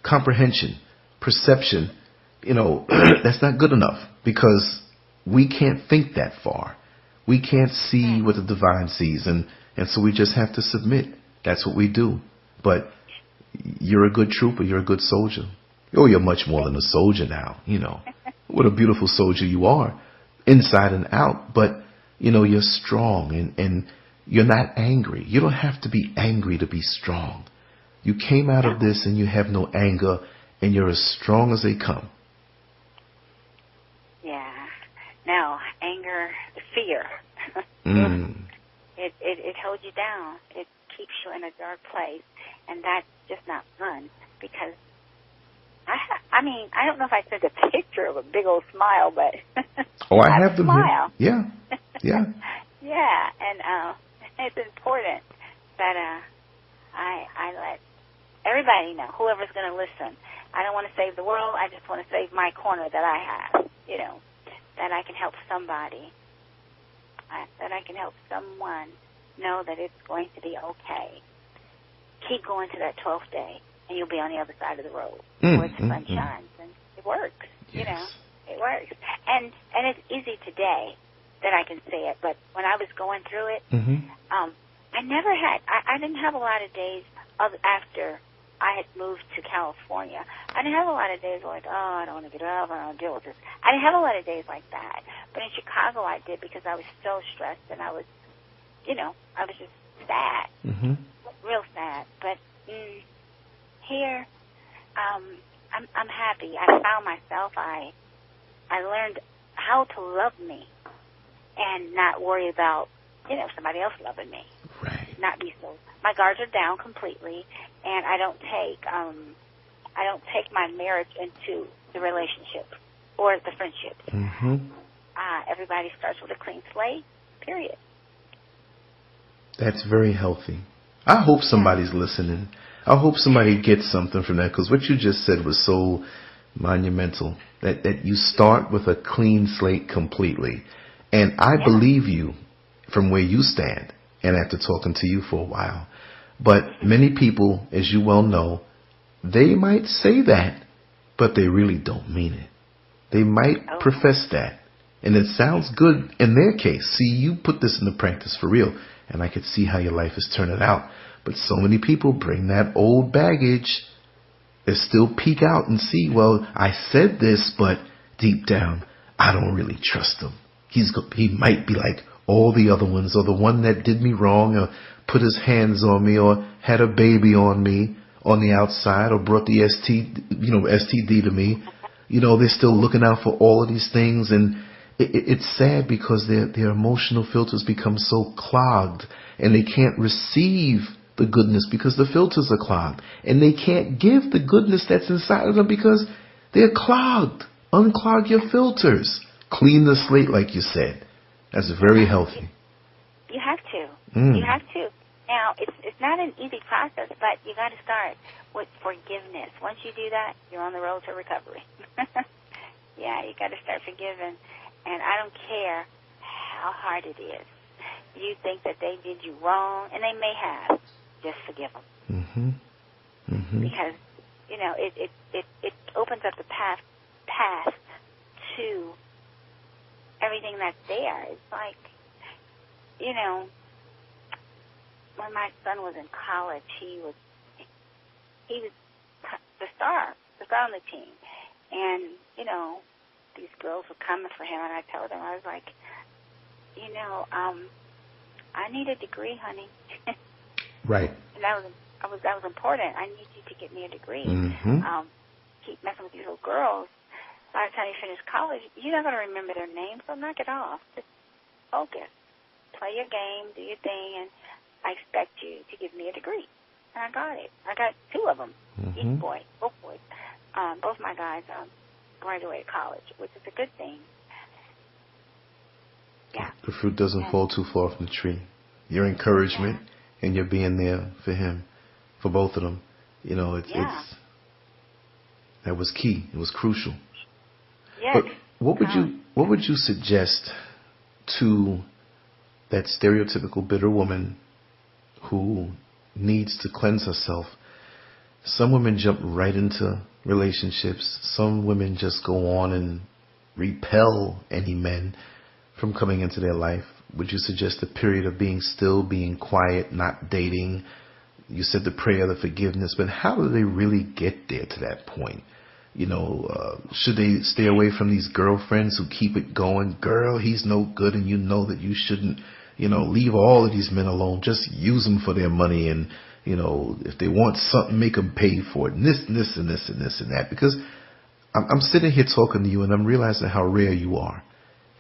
comprehension, perception, you know, that's not good enough because we can't think that far. We can't see what the divine sees, and so we just have to submit. That's what we do. But you're a good trooper. You're a good soldier. Oh, you're much more than a soldier now, you know. What a beautiful soldier you are, inside and out. But, you know, you're strong, and you're not angry. You don't have to be angry to be strong. You came out of this and you have no anger, and you're as strong as they come. Yeah. No, anger, fear. It holds you down. It keeps you in a dark place, and that's just not fun because I mean, I don't know if I sent a picture of a big old smile, but oh, I have them smile. Here. Yeah. Yeah, and it's important that I let everybody know, whoever's going to listen. I don't want to save the world. I just want to save my corner that I have, you know, that I can help somebody, that I can help someone know that it's going to be okay. Keep going to that 12th day, and you'll be on the other side of the road where the sun shines, and it works. You know, it works. And it's easy today that I can say it, but when I was going through it, I never had. I didn't have a lot of days after I had moved to California. I didn't have a lot of days like, oh, I don't want to get up, I don't want to deal with this. I didn't have a lot of days like that. But in Chicago, I did because I was so stressed, and I was, you know, I was just sad, real sad. But here, I'm happy. I found myself. I learned how to love me and not worry about, you know, somebody else loving me. Right. Not be so. My guards are down completely, and I don't take my marriage into the relationship or the friendships. Everybody starts with a clean slate. Period. That's very healthy. I hope somebody's listening. I hope somebody gets something from that, because what you just said was so monumental, that you start with a clean slate completely. And I believe you from where you stand and after talking to you for a while. But many people, as you well know, they might say that, but they really don't mean it. They might profess that. And it sounds good in their case. See, you put this into practice for real, and I could see how your life is turning out. But so many people bring that old baggage. They still peek out and see, well, I said this, but deep down, I don't really trust him. He might be like all the other ones, or the one that did me wrong, or put his hands on me, or had a baby on me on the outside, or brought the STD to me. You know, they're still looking out for all of these things, and it's sad because their emotional filters become so clogged, and they can't receive the goodness because the filters are clogged, and they can't give the goodness that's inside of them because they're clogged. Unclog your filters. Clean the slate, like you said. That's very healthy. You have to. You have to. Now, it's not an easy process, but you got to start with forgiveness. Once you do that, you're on the road to recovery. Yeah, you got to start forgiving. And I don't care how hard it is. You think that they did you wrong, and they may have. Just forgive them. Because, you know, it opens up the path to everything that's there. It's like, you know, when my son was in college, he was the star on the team. And, you know, these girls were coming for him, and I told him, I was like, you know, I need a degree, honey. Right. And that was important. I need you to get me a degree. Keep messing with these little girls. By the time you finish college, you're not going to remember their names, so knock it off. Just focus. Play your game, do your thing, and I expect you to give me a degree. And I got it. I got 2 of them. Each boy, both boys. Both my guys graduated college, which is a good thing. Yeah. The fruit doesn't fall too far from the tree. Your encouragement and your being there for him, for both of them, you know, it's that was key. It was crucial. Yes. But what would you suggest to that stereotypical bitter woman who needs to cleanse herself? Some women jump right into relationships. Some women just go on and repel any men from coming into their life. Would you suggest a period of being still, being quiet, not dating? You said the prayer, the forgiveness, but how do they really get there to that point? You know, should they stay away from these girlfriends who keep it going? Girl, he's no good, and you know that you shouldn't, you know, leave all of these men alone. Just use them for their money, and, you know, if they want something, make them pay for it, and this, and this, and this, and this, and that. Because I'm sitting here talking to you, and I'm realizing how rare you are.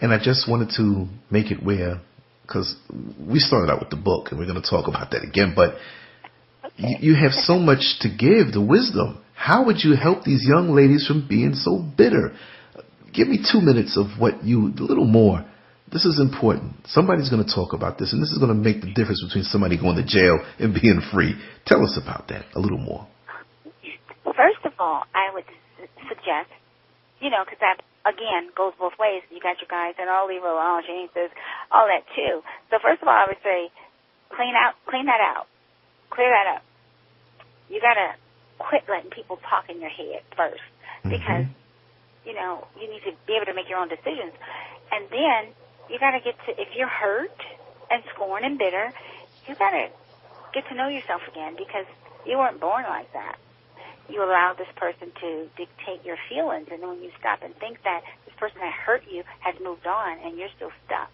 And I just wanted to make it where, because we started out with the book, and we're going to talk about that again, but you have so much to give, the wisdom. How would you help these young ladies from being so bitter? Give me 2 minutes of what you, a little more. This is important. Somebody's going to talk about this, and this is going to make the difference between somebody going to jail and being free. Tell us about that a little more. First of all, I would suggest, you know, because that, again, goes both ways. You got your guys, and I'll leave her alone. She ain't this, all that, too. So first of all, I would say clean that out. Clear that up. You got to quit letting people talk in your head first, because, you know, you need to be able to make your own decisions. And then you got to get to, if you're hurt and scorned and bitter, you got to get to know yourself again, because you weren't born like that. You allowed this person to dictate your feelings, and then when you stop and think that this person that hurt you has moved on and you're still stuck,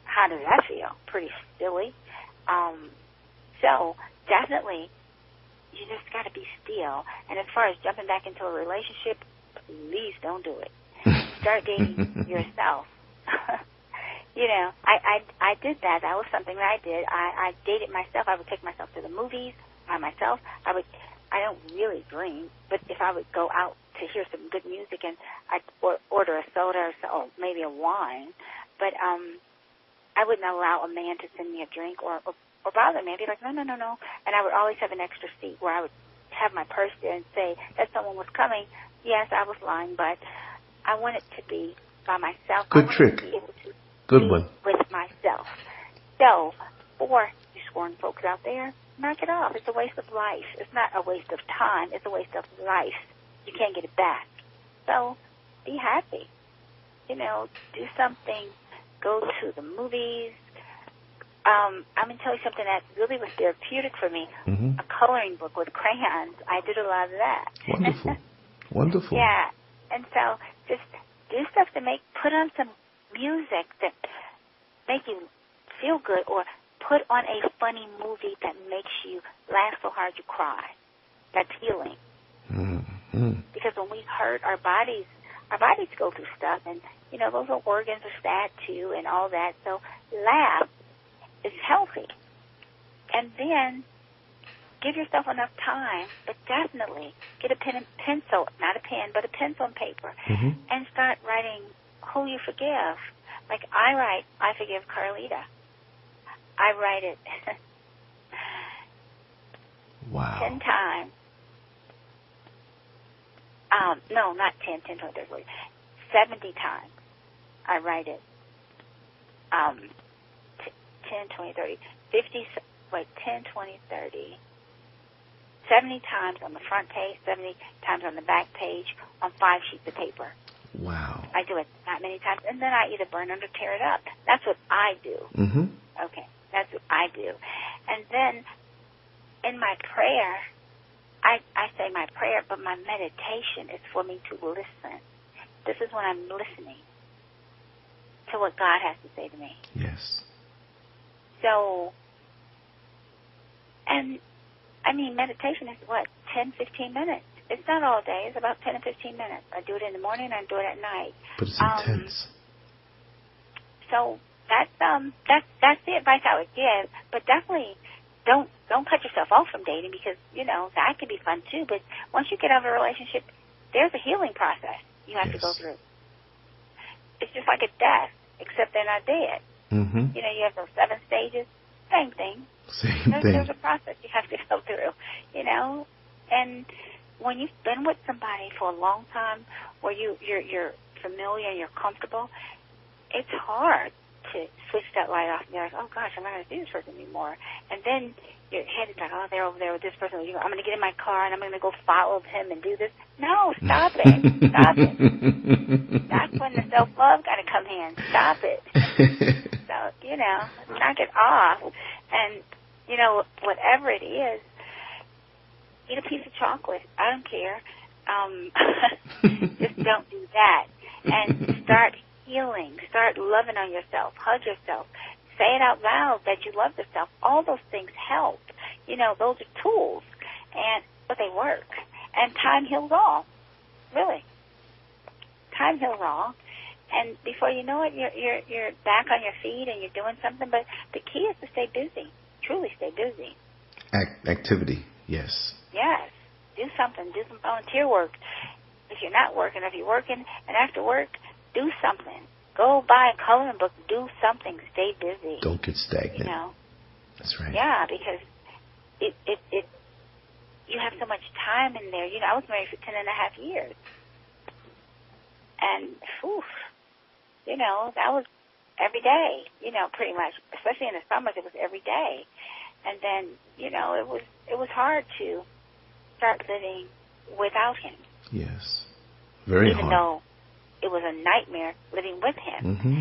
how does that feel? Pretty silly. So definitely, you just got to be still. And as far as jumping back into a relationship, please don't do it. Start dating yourself. You know, I did that. That was something that I did. I dated myself. I would take myself to the movies by myself. I don't really drink, but if I would go out to hear some good music, and I'd order a soda or maybe a wine, but I wouldn't allow a man to send me a drink or bother me. I'd be like, no. And I would always have an extra seat where I would have my purse there and say that someone was coming. Yes, I was lying, but I wanted to be by myself. Good trick. To be able to Good one. with myself. So, for you scorn folks out there, knock it off. It's a waste of life. It's not a waste of time. It's a waste of life. You can't get it back. So, be happy. You know, do something. Go to the movies. I'm going to tell you something that really was therapeutic for me. A coloring book with crayons. I did a lot of that. Wonderful. Wonderful. Yeah. And so just do stuff to put on some music that make you feel good, or put on a funny movie that makes you laugh so hard you cry. That's healing. Because when we hurt our bodies go through stuff, and, you know, those organs are sad too and all that. So laugh is healthy. And then give yourself enough time, but definitely get a pen and pencil, not a pen, but a pencil and paper, and start writing who you forgive. Like I write, I forgive Carlita. I write it Wow. 10 times. No, not 10, 20, 30, 40. 70 times. I write it. 10, 20, 30, 50, 10, 20, 30. 70 times on the front page, 70 times on the back page, on 5 sheets of paper. Wow. I do it that many times, and then I either burn it or tear it up. That's what I do. Okay, that's what I do. And then in my prayer, I say my prayer, but my meditation is for me to listen. This is when I'm listening to what God has to say to me. Yes. So, and I mean, meditation is what, 10, 15 minutes. It's not all day. It's about 10 or 15 minutes. I do it in the morning and I do it at night. But it's intense. So that's the advice I would give. But definitely don't cut yourself off from dating, because, you know, that can be fun too. But once you get out of a relationship, there's a healing process you have to go through. It's just like a death, except they're not dead. Mm-hmm. You know, you have those 7 stages. Same thing. There's a process you have to go through, you know. And when you've been with somebody for a long time, where you're familiar and you're comfortable, it's hard to switch that light off and you're like, oh gosh, I'm not going to see this person anymore. And then your head is like, oh, they're over there with this person. I'm going to get in my car and I'm going to go follow him and do this. No, stop it. Stop it. That's when the self-love got to come in. Stop it. So, you know, knock it off. And, you know, whatever it is, eat a piece of chocolate. I don't care. Just don't do that. And start healing. Start loving on yourself. Hug yourself. Say it out loud that you love yourself. All those things help. You know, those are tools, but they work. And time heals all. Really, time heals all. And before you know it, you're back on your feet and you're doing something. But the key is to stay busy. Truly, stay busy. Activity, yes. Yes, do something. Do some volunteer work. If you're not working, if you're working, and after work, do something. Go buy a coloring book. Do something. Stay busy. Don't get stagnant. You know. That's right. Yeah, because it you have so much time in there. You know, I was married for 10.5 years, and you know, that was every day. You know, pretty much, especially in the summers, it was every day. And then, you know, it was hard to start living without him. Yes, very hard. Even though it was a nightmare living with him. Mm-hmm.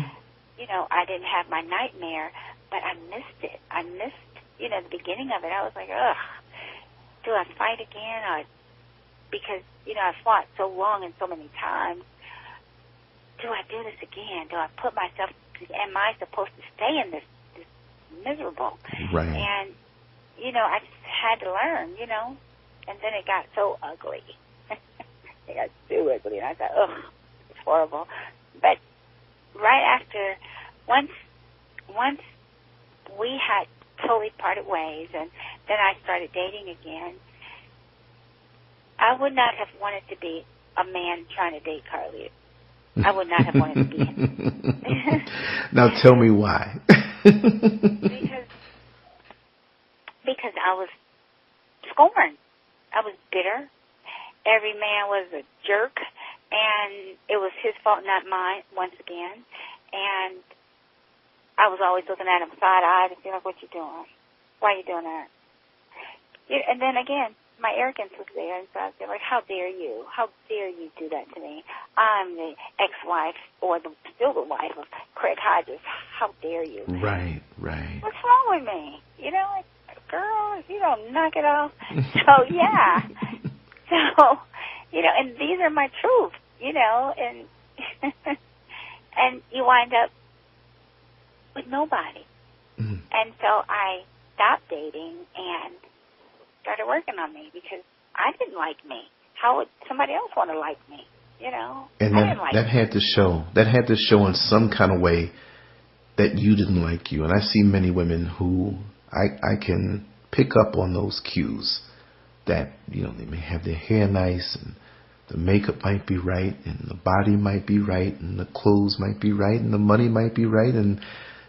You know, I didn't have my nightmare, but I missed it. I missed, you know, the beginning of it. I was like, ugh, do I fight again? Because, you know, I fought so long and so many times. Do I do this again? Do I put myself, am I supposed to stay in this miserable? Right. And, you know, I just had to learn, you know, and then it got so ugly. It got too ugly, and I thought, ugh, it's horrible. But right after, once we had totally parted ways, and then I started dating again, I would not have wanted to be a man trying to date Carlita. I would not have wanted to be him. Now tell me why. Because I was scorned. I was bitter. Every man was a jerk, and it was his fault, not mine, once again. And I was always looking at him side-eyed and feeling like, what you doing? Why are you doing that? And then again, my arrogance was there, and so I was like, how dare you? How dare you do that to me? I'm the ex-wife, or still the wife of Carlita Hodges. How dare you? Right, right. What's wrong with me? You know, like, girl, if you don't knock it off. So, yeah. So, you know, and these are my truths, you know, and and you wind up with nobody. Mm. And so I stopped dating and started working on me, because I didn't like me. How would somebody else want to like me? You know, and I didn't like that me. had to show. That had to show in some kind of way that you didn't like you. And I see many women who I can pick up on those cues. That, you know, they may have their hair nice, and the makeup might be right, and the body might be right, and the clothes might be right, and the money might be right, and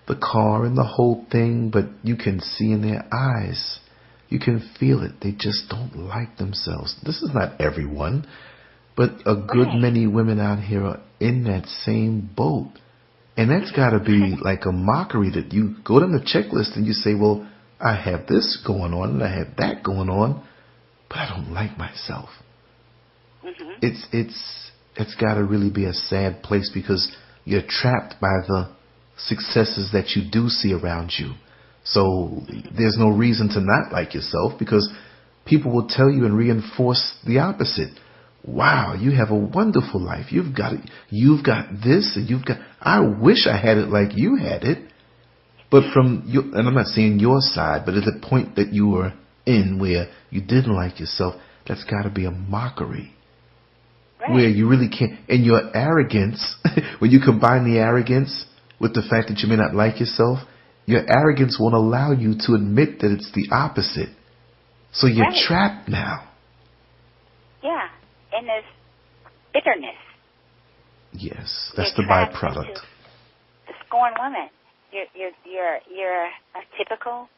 the car and the whole thing, but you can see in their eyes, you can feel it, they just don't like themselves. This is not everyone, but a good many women out here are in that same boat. And that's got to be like a mockery, that you go down the checklist and you say, well, I have this going on and I have that going on, but I don't like myself. Mm-hmm. It's got to really be a sad place, because you're trapped by the successes that you do see around you. So there's no reason to not like yourself, because people will tell you and reinforce the opposite. wow, you have a wonderful life. You've got this, and I wish I had it like you had it. But and I'm not saying your side, but at the point that you were in where you didn't like yourself, that's got to be a mockery. Right. Where you really can't, and your arrogance, when you combine the arrogance with the fact that you may not like yourself, your arrogance won't allow you to admit that it's the opposite. So you're trapped now. Yeah, and there's bitterness. Yes, that's the byproduct. The scorned woman. You're a typical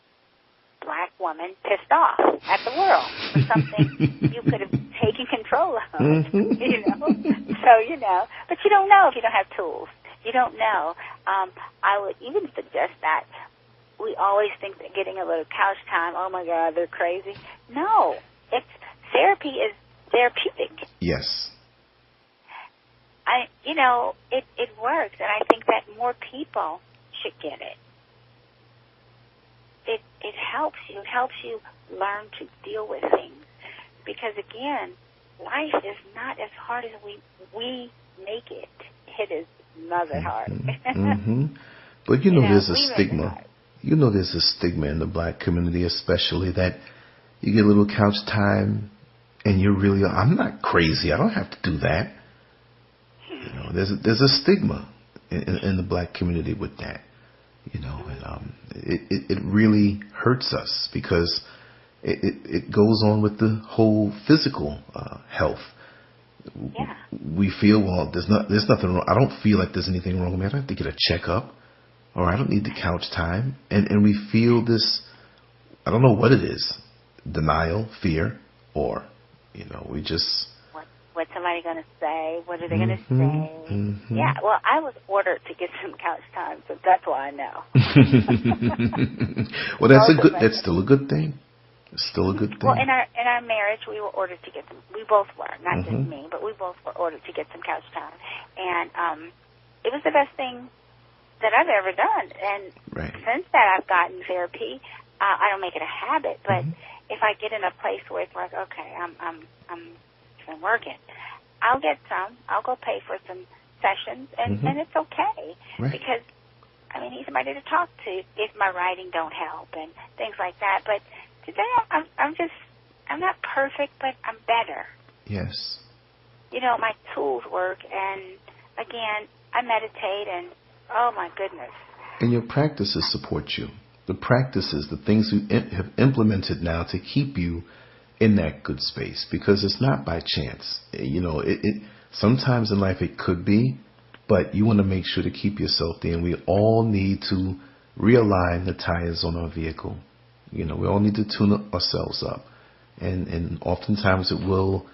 black woman pissed off at the world for something you could have taken control of. You know, so but you don't know if you don't have tools. You don't know. I would even suggest that we always think that getting a little couch time, oh my God, they're crazy. No, therapy is therapeutic. Yes. It works, and I think that more people should get it. It helps you. It helps you learn to deal with things, because again, life is not as hard as we make it. It is not that hard. But there's a stigma. There's a stigma in the black community, especially, that you get a little couch time, and I'm not crazy. I don't have to do that. There's a stigma in the black community with that. And it really hurts us, because it goes on with the whole physical health. Yeah. We feel, well, there's nothing wrong. I don't feel like there's anything wrong with me. I don't have to get a checkup, or I don't need the couch time. And we feel this, I don't know what it is, denial, fear, or, we just... What's somebody going to say? What are they going to say? Yeah, well, I was ordered to get some couch time, so that's why I know. Well, that's still a good thing. It's still a good thing. Well, in our marriage, we were ordered to get some. We both were, not just me, but we both were ordered to get some couch time, and it was the best thing that I've ever done. And since that, I've gotten therapy. I don't make it a habit, but if I get in a place where it's like, okay, I'm working, I'll get some. I'll go pay for some sessions, and it's okay, because he's somebody to talk to if my writing don't help and things like that. But today, I'm not perfect, but I'm better. Yes. My tools work, and again, I meditate, and oh my goodness. And your practices support you. The practices, the things you have implemented now to keep you in that good space, because it's not by chance. It sometimes in life it could be, but you want to make sure to keep yourself there. And we all need to realign the tires on our vehicle. We all need to tune ourselves up, and oftentimes we will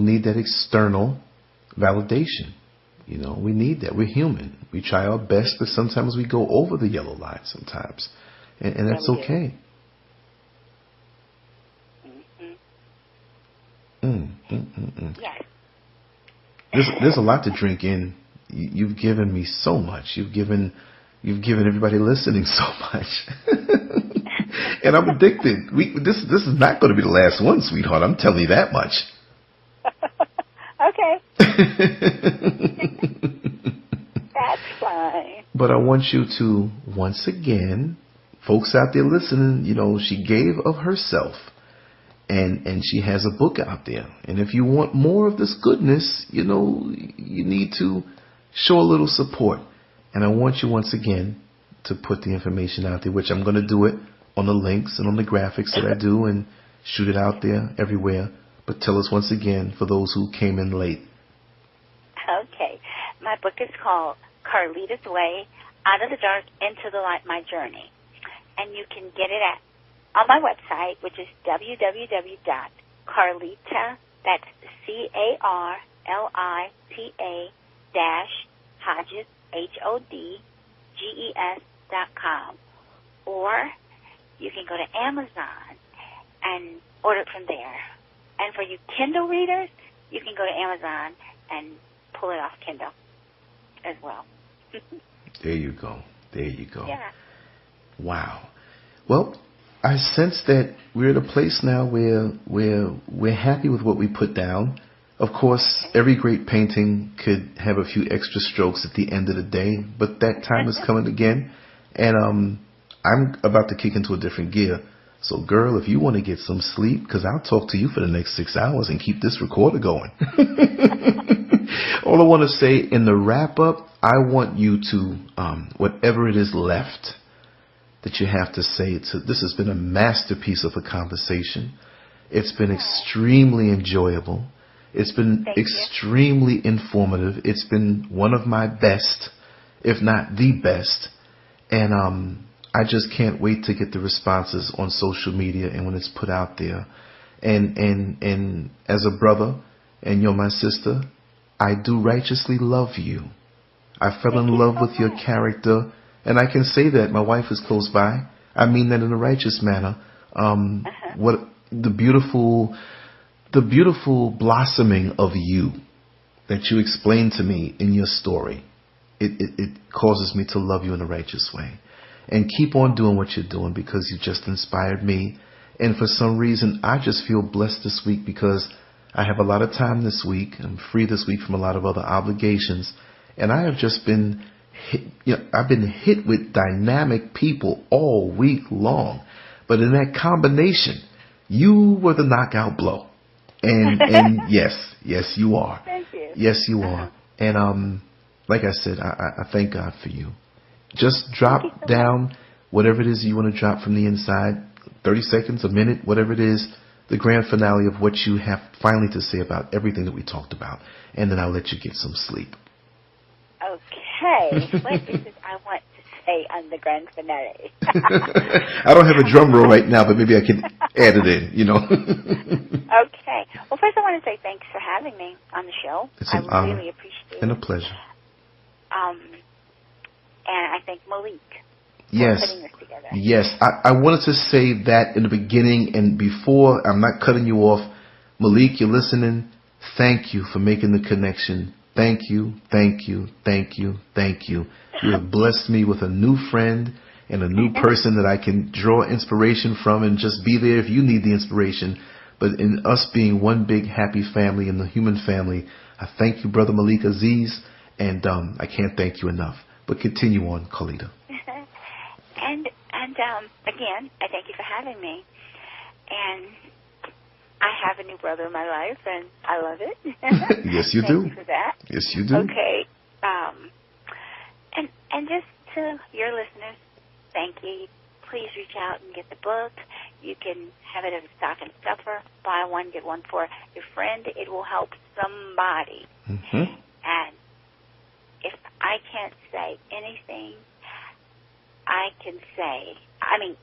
need that external validation. We need that. We're human. We try our best, but sometimes we go over the yellow line sometimes, and that's okay. Yes. There's a lot to drink in. You've given me so much. You've given everybody listening so much. And I'm addicted. This is not going to be the last one, sweetheart. I'm telling you that much. Okay. That's fine. But I want you to, once again, folks out there listening, she gave of herself. And she has a book out there. And if you want more of this goodness, you need to show a little support. And I want you, once again, to put the information out there, which I'm going to do it on the links and on the graphics that I do, and shoot it out there everywhere. But tell us once again, for those who came in late. Okay. My book is called Carlita's Way, Out of the Dark into the Light, My Journey. And you can get it on my website, which is www.carlita, that's CARLITA-Hodges, HODGES.com. Or you can go to Amazon and order it from there. And for you Kindle readers, you can go to Amazon and pull it off Kindle as well. There you go. Yeah. Wow. Well, I sense that we're at a place now where we're happy with what we put down. Of course, every great painting could have a few extra strokes at the end of the day, but that time is coming again, and I'm about to kick into a different gear. So, girl, if you want to get some sleep, because I'll talk to you for the next 6 hours and keep this recorder going. All I want to say in the wrap-up, I want you to, whatever it is left that you have to say, this has been a masterpiece of a conversation. It's been extremely enjoyable. It's been extremely informative. It's been one of my best, if not the best. And I just can't wait to get the responses on social media and when it's put out there. And as a brother, and you're my sister, I do righteously love you. I fell in love with your character, and I can say that. My wife is close by. I mean that in a righteous manner. What the beautiful blossoming of you that you explained to me in your story. It causes me to love you in a righteous way. And keep on doing what you're doing, because you just inspired me. And for some reason, I just feel blessed this week because I have a lot of time this week. I'm free this week from a lot of other obligations. And I have just been I've been hit with dynamic people all week long. But in that combination, you were the knockout blow. And yes, you are. Thank you. Yes, you are. And like I said, I thank God for you. Just drop down whatever it is you want to drop from the inside, 30 seconds, a minute, whatever it is, the grand finale of what you have finally to say about everything that we talked about. And then I'll let you get some sleep. Okay. What is it I want to say on the grand finale? I don't have a drum roll right now, but maybe I can add it in, Okay. Well, first I want to say thanks for having me on the show. It's an honor really appreciate it. And a pleasure. And I thank Malik for putting this together. Yes. I wanted to say that in the beginning and before. I'm not cutting you off. Malik, you're listening. Thank you for making the connection. Thank you, thank you, thank you, thank you. You have blessed me with a new friend and a new person that I can draw inspiration from and just be there if you need the inspiration. But in us being one big happy family in the human family, I thank you, Brother Malik Aziz, and I can't thank you enough. But continue on, Carlita. And again, I thank you for having me. And I have a new brother in my life, and I love it. Yes, you do. Thank you for that. Yes, you do. Okay. And just to your listeners, thank you. Please reach out and get the book. You can have it as a stocking stuffer. Buy one, get one for your friend. It will help somebody. Mm-hmm. And if I can't say anything,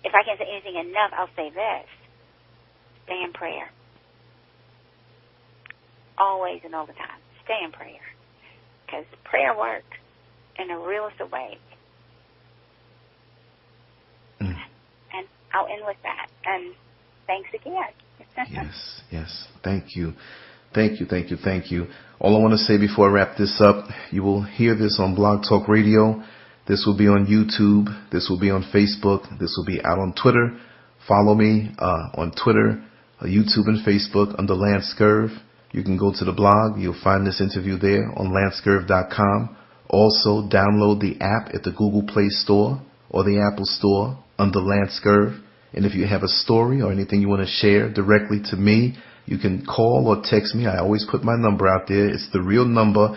if I can't say anything enough, I'll say this. Stay in prayer. Always and all the time. Stay in prayer. Because prayer works in the realest of ways. And I'll end with that. And thanks again. Yes. Thank you. Thank you. All I want to say before I wrap this up, you will hear this on Blog Talk Radio. This will be on YouTube. This will be on Facebook. This will be out on Twitter. Follow me on Twitter, YouTube, and Facebook under Lancescurv. You can go to the blog. You'll find this interview there on Lancescurv.com. Also, download the app at the Google Play Store or the Apple Store under Lancescurv. And if you have a story or anything you want to share directly to me, you can call or text me. I always put my number out there. It's the real number,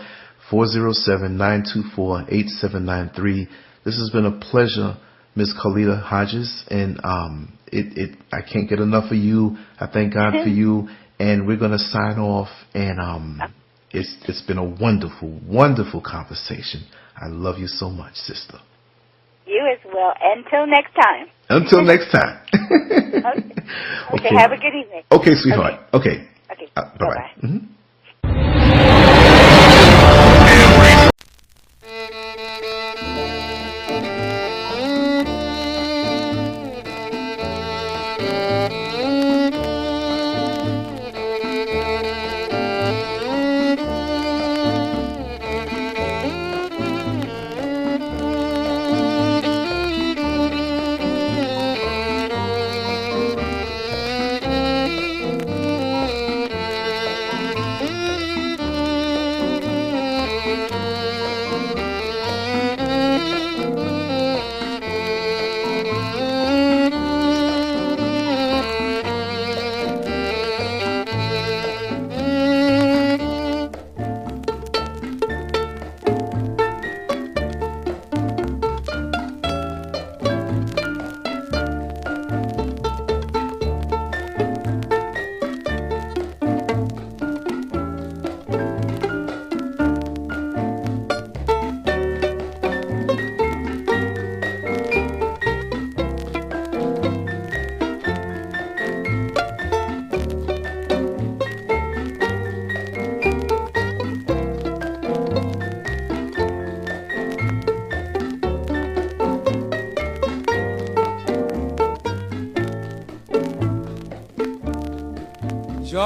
407-924-8793. This has been a pleasure, Miss Carlita Hodges, and I can't get enough of you. I thank God for you, and we're going to sign off, and it's been a wonderful, wonderful conversation. I love you so much, sister. You as well. Until next time. Until next time. Okay. Have a good evening. Okay, sweetheart. Okay. Bye-bye. Bye-bye. Mm-hmm.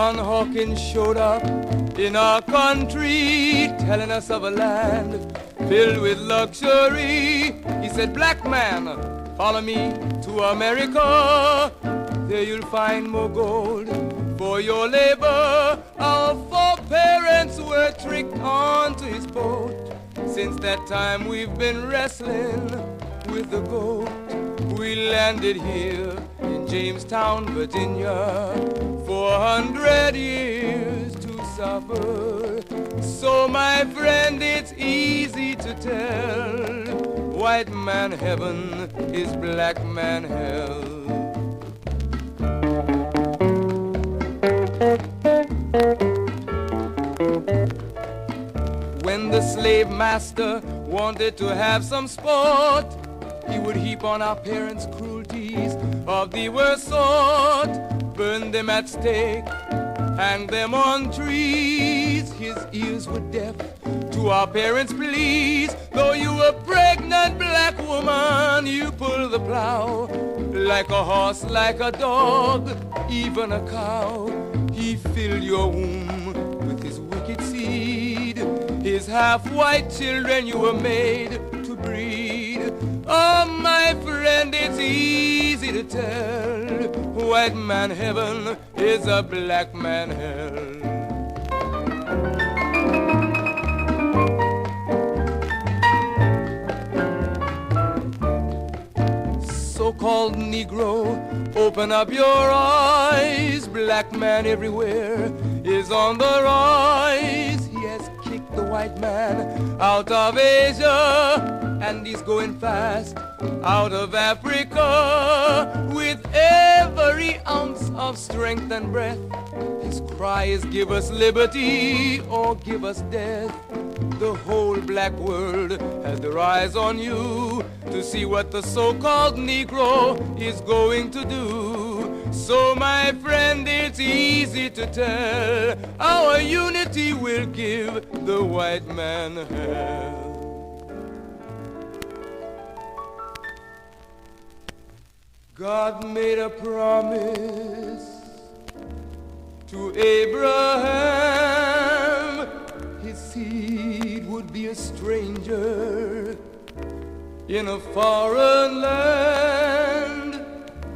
John Hawkins showed up in our country, telling us of a land filled with luxury. He said, black man, follow me to America. There you'll find more gold for your labor. Our foreparents were tricked onto his boat. Since that time we've been wrestling with the goat. We landed here in Jamestown, Virginia, 400 years to suffer. So my friend, it's easy to tell, white man heaven is black man hell. When the slave master wanted to have some sport, he would heap on our parents cruelties of the worst sort, burn them at stake, hang them on trees. His ears were deaf to our parents' pleas. Though you were pregnant, black woman, you pull the plow like a horse, like a dog, even a cow. He filled your womb with his wicked seed. His half-white children you were made to breed. Oh, my friend, it's easy to tell, white man heaven is a black man hell. So-called Negro, open up your eyes. Black man everywhere is on the rise. He has kicked the white man out of Asia, and he's going fast out of Africa. With every ounce of strength and breath, his cry is give us liberty or give us death. The whole black world has their eyes on you to see what the so-called Negro is going to do. So my friend, it's easy to tell, our unity will give the white man hell. God made a promise to Abraham, his seed would be a stranger in a foreign land.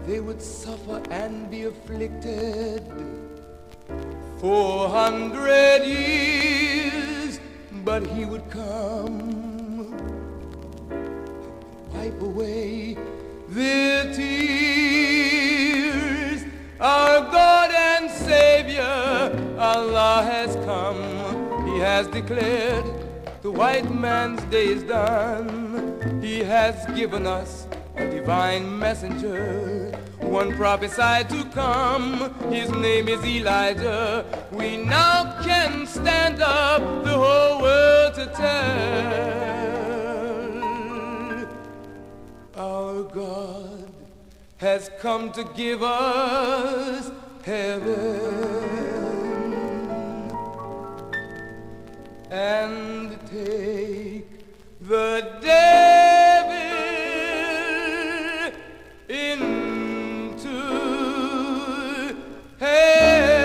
They would suffer and be afflicted 400 years, but he would come, wipe away their tears. Our God and Savior, Allah has come. He has declared the white man's day is done. He has given us a divine messenger, one prophesied to come. His name is Elijah. We now can stand up, the whole world to tell. Our God has come to give us heaven and take the devil into hell.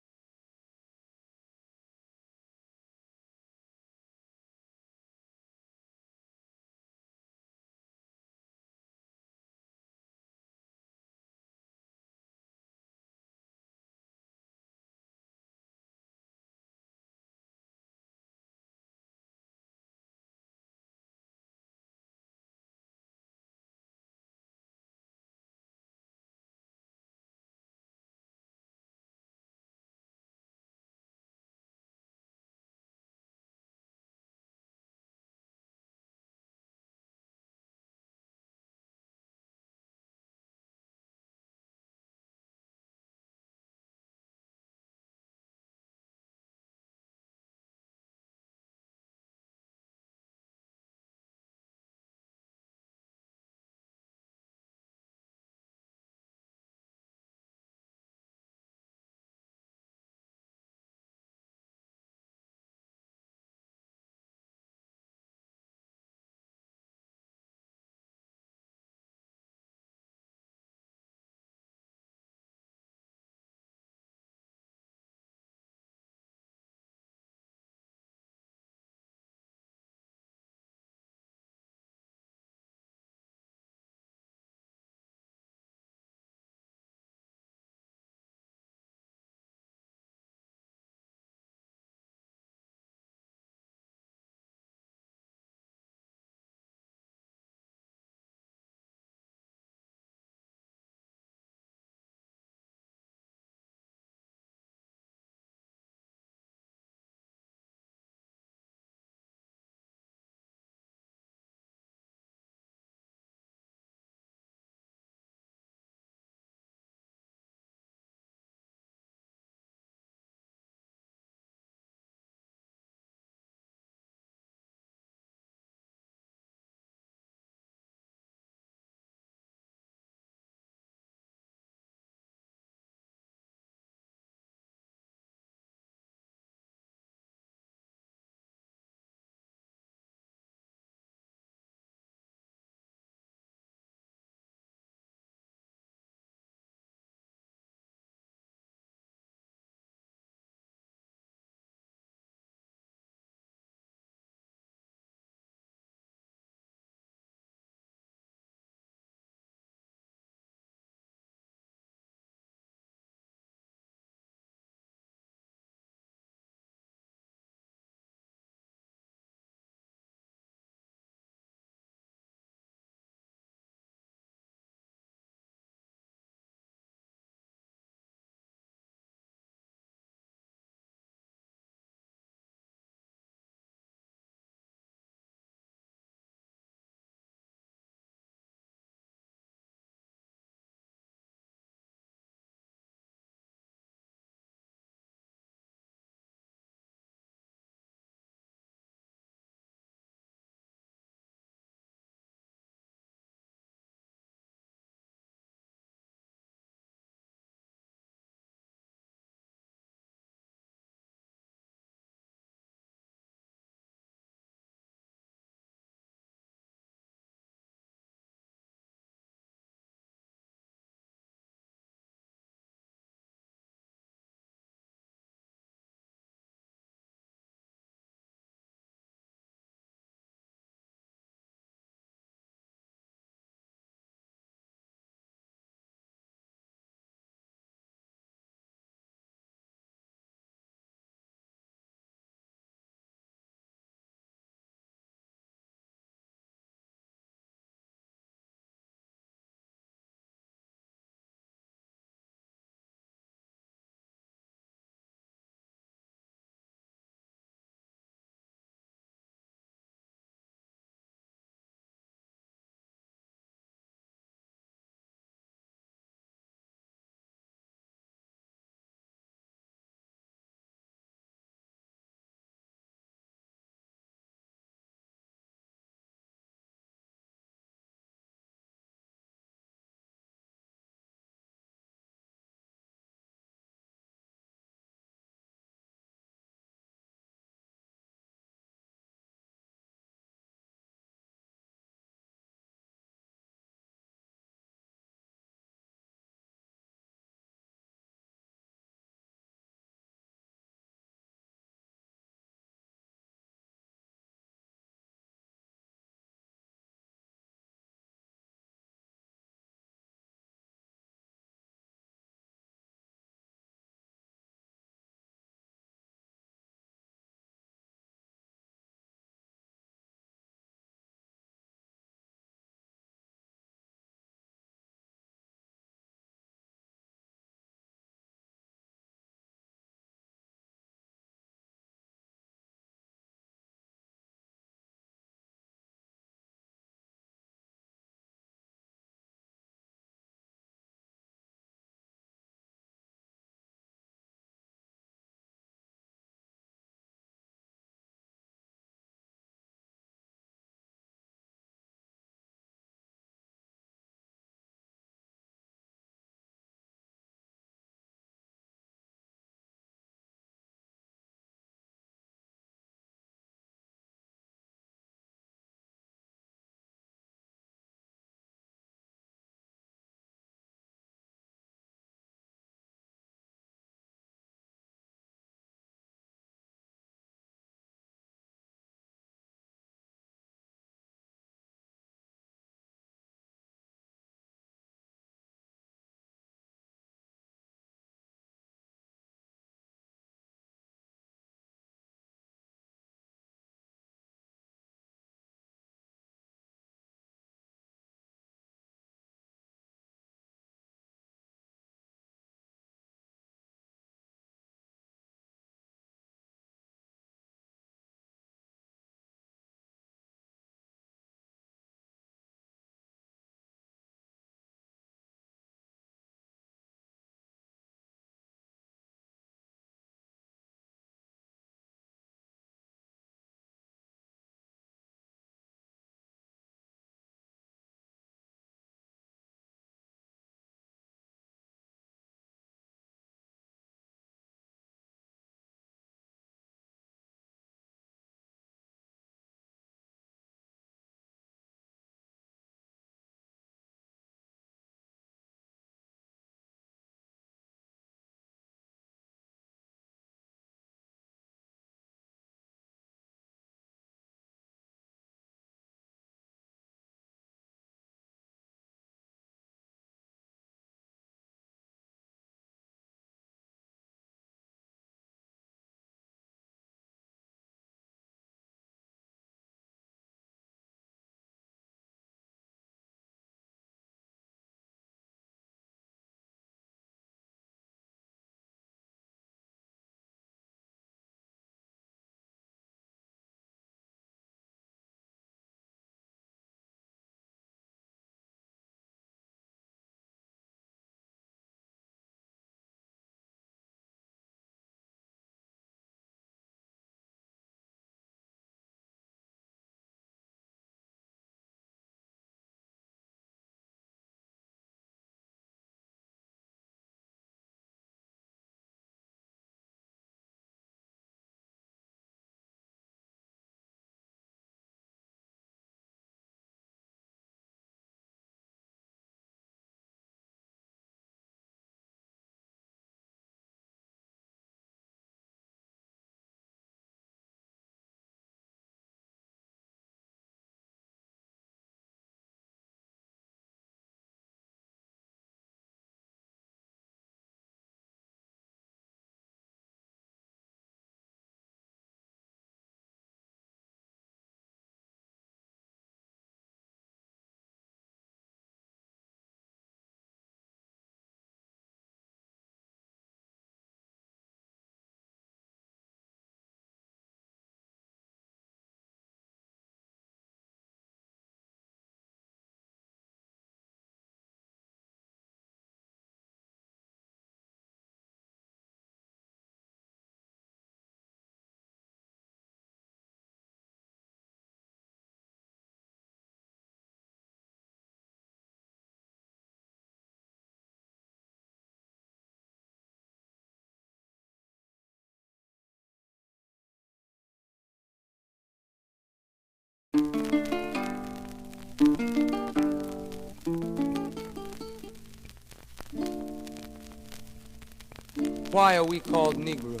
Why are we called Negroes?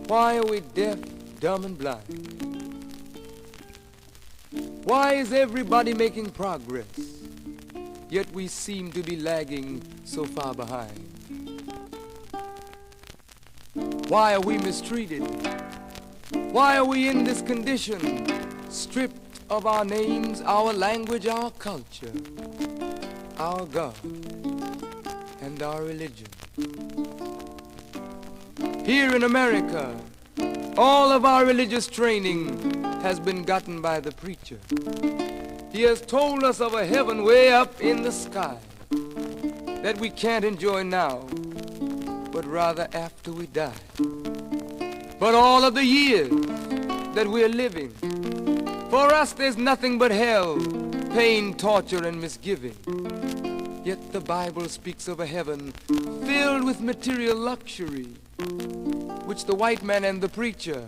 Why are we deaf, dumb, and blind? Why is everybody making progress, yet we seem to be lagging so far behind? Why are we mistreated? Why are we in this condition, stripped of our names, our language, our culture, our God, and our religion? Here in America, all of our religious training has been gotten by the preacher. He has told us of a heaven way up in the sky that we can't enjoy now, but rather after we die. But all of the years that we're living, for us there's nothing but hell, pain, torture, and misgiving. Yet the Bible speaks of a heaven filled with material luxury, which the white man and the preacher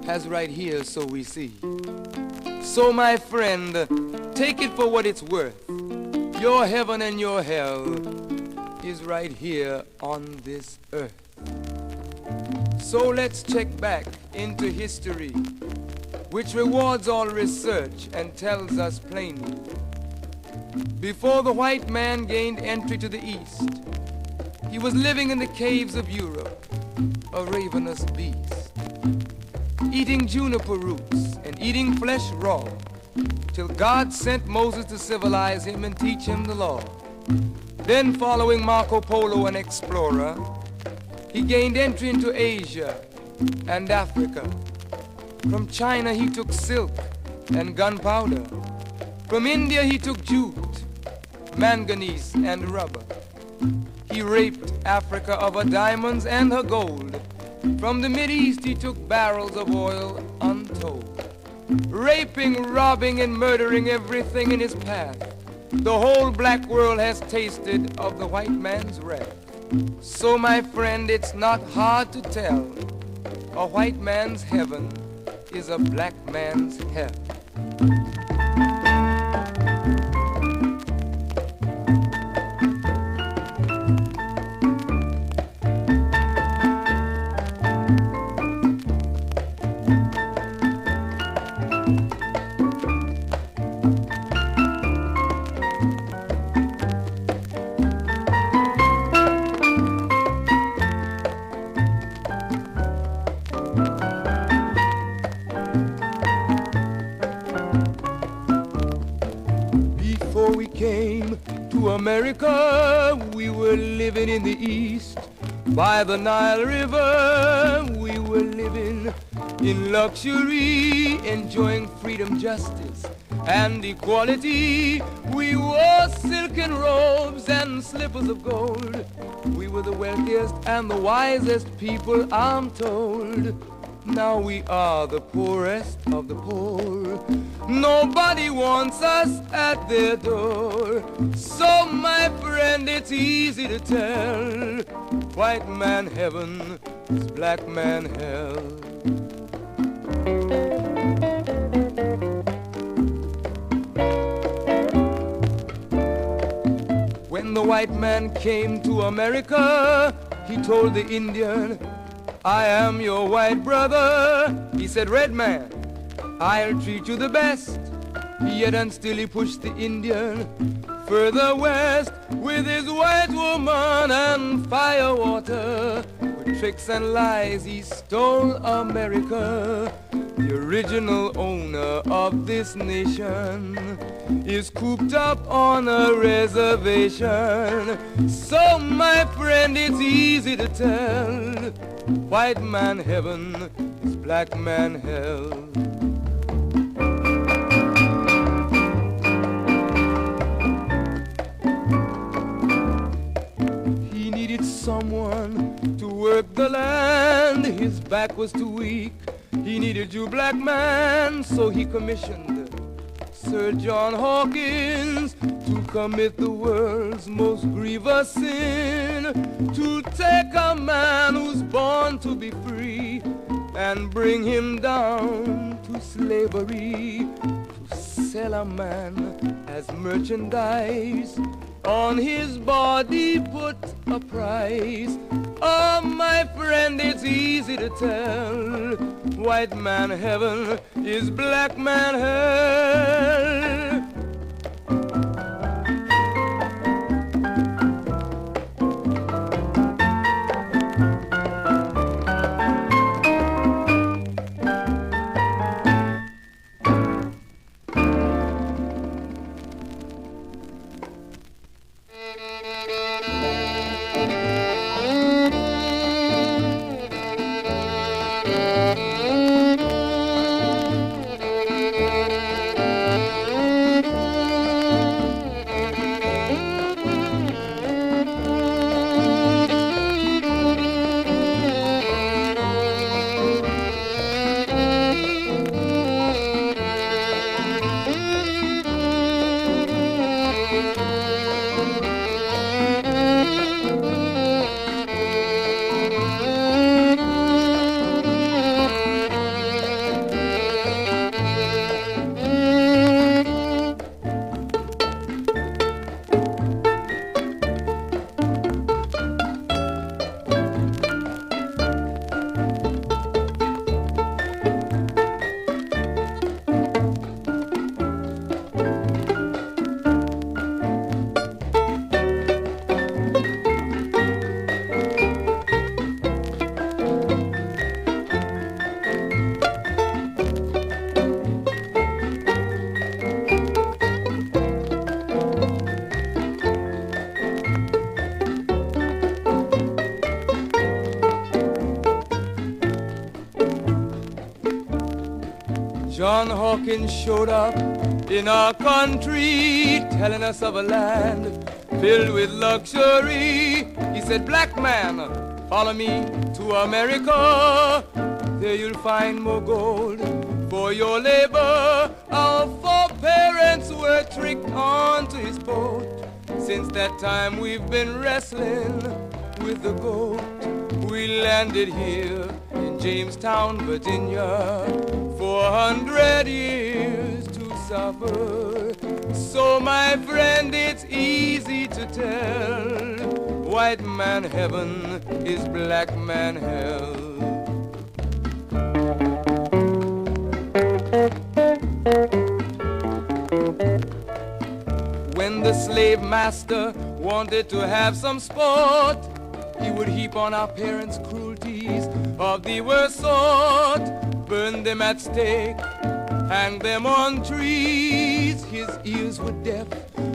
has right here, so we see. So my friend, take it for what it's worth. Your heaven and your hell is right here on this earth. So let's check back into history, which rewards all research and tells us plainly. Before the white man gained entry to the East, he was living in the caves of Europe, a ravenous beast, eating juniper roots and eating flesh raw, till God sent Moses to civilize him and teach him the law. Then, following Marco Polo, an explorer, he gained entry into Asia and Africa. From China he took silk and gunpowder. From India he took jute, manganese, and rubber. He raped Africa of her diamonds and her gold. From the Mideast he took barrels of oil untold. Raping, robbing, and murdering everything in his path, the whole black world has tasted of the white man's wrath. So my friend, it's not hard to tell, a white man's heaven is a black man's hell. America, we were living in the East. By the Nile River, we were living in luxury, enjoying freedom, justice, and equality. We wore silken robes and slippers of gold. We were the wealthiest and the wisest people, I'm told. Now we are the poorest of the poor. Nobody wants us at their door. So my friend, it's easy to tell, white man heaven is black man hell. When the white man came to America, he told the Indian, I am your white brother. He said, red man, I'll treat you the best. Yet and still he pushed the Indian further west with his white woman and firewater. With tricks and lies he stole America. The original owner of this nation is cooped up on a reservation. So my friend, it's easy to tell, white man heaven is black man hell. He needed someone to work the land. His back was too weak. He needed you, black man, so he commissioned Sir John Hawkins to commit the world's most grievous sin, to take a man who's born to be free and bring him down to slavery, to sell a man as merchandise. On his body put a price. Oh, my friend, it's easy to tell. White man heaven is black man hell. John Hawkins showed up in our country, telling us of a land filled with luxury. He said, black man, follow me to America. There you'll find more gold for your labor. Our foreparents were tricked onto his boat. Since that time we've been wrestling with the goat. We landed here in Jamestown, Virginia, 400 years to suffer. So my friend, it's easy to tell. White man heaven is black man hell. When the slave master wanted to have some sport, he would heap on our parents' cruelties of the worst sort. Burn them at stake, hang them on trees. His ears were deaf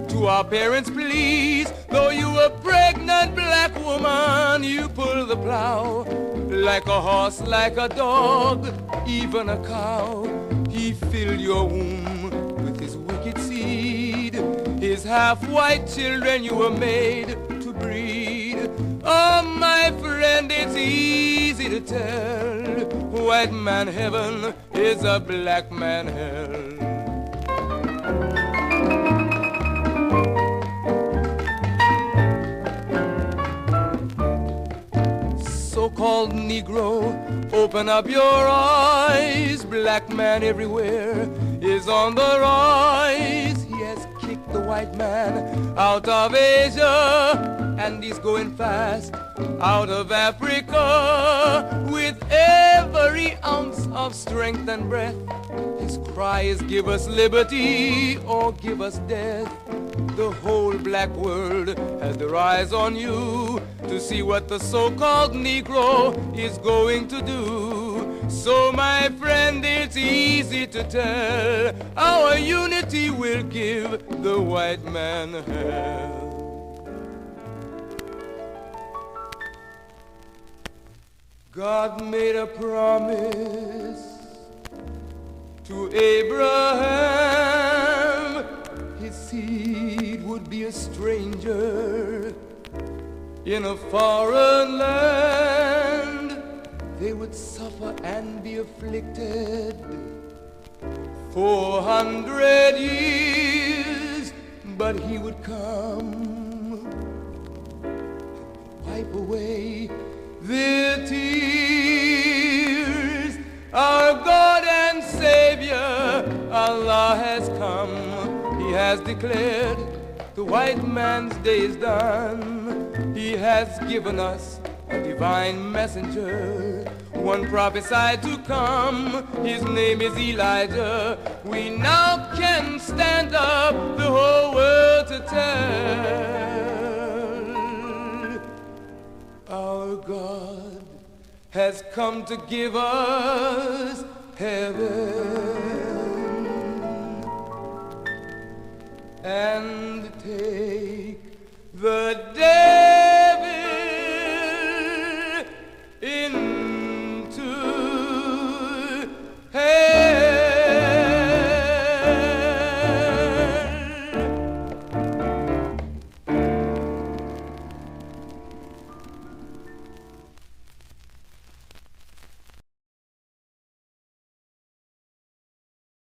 to our parents' pleas. Though you were pregnant, black woman, you pull the plow. Like a horse, like a dog, even a cow. He filled your womb with his wicked seed. His half-white children you were made to breed. Oh, my friend, it's easy to tell. White man heaven is a black man hell. So-called Negro, open up your eyes. Black man everywhere is on the rise. He has kicked the white man out of Asia, and he's going fast out of Africa. With every ounce of strength and breath, his cry is give us liberty or give us death. The whole black world has their eyes on you to see what the so-called Negro is going to do. So my friend, it's easy to tell. Our unity will give the white man hell. God made a promise to Abraham. His seed would be a stranger in a foreign land. They would suffer and be afflicted 400 years, but he would come, wipe away their tears. Our God and Savior, Allah has come. has declared the white man's day is done. He has given us a divine messenger, one prophesied to come. His name is Elijah. We now can stand up, the whole world to tell. Our God has come to give us heaven and take the day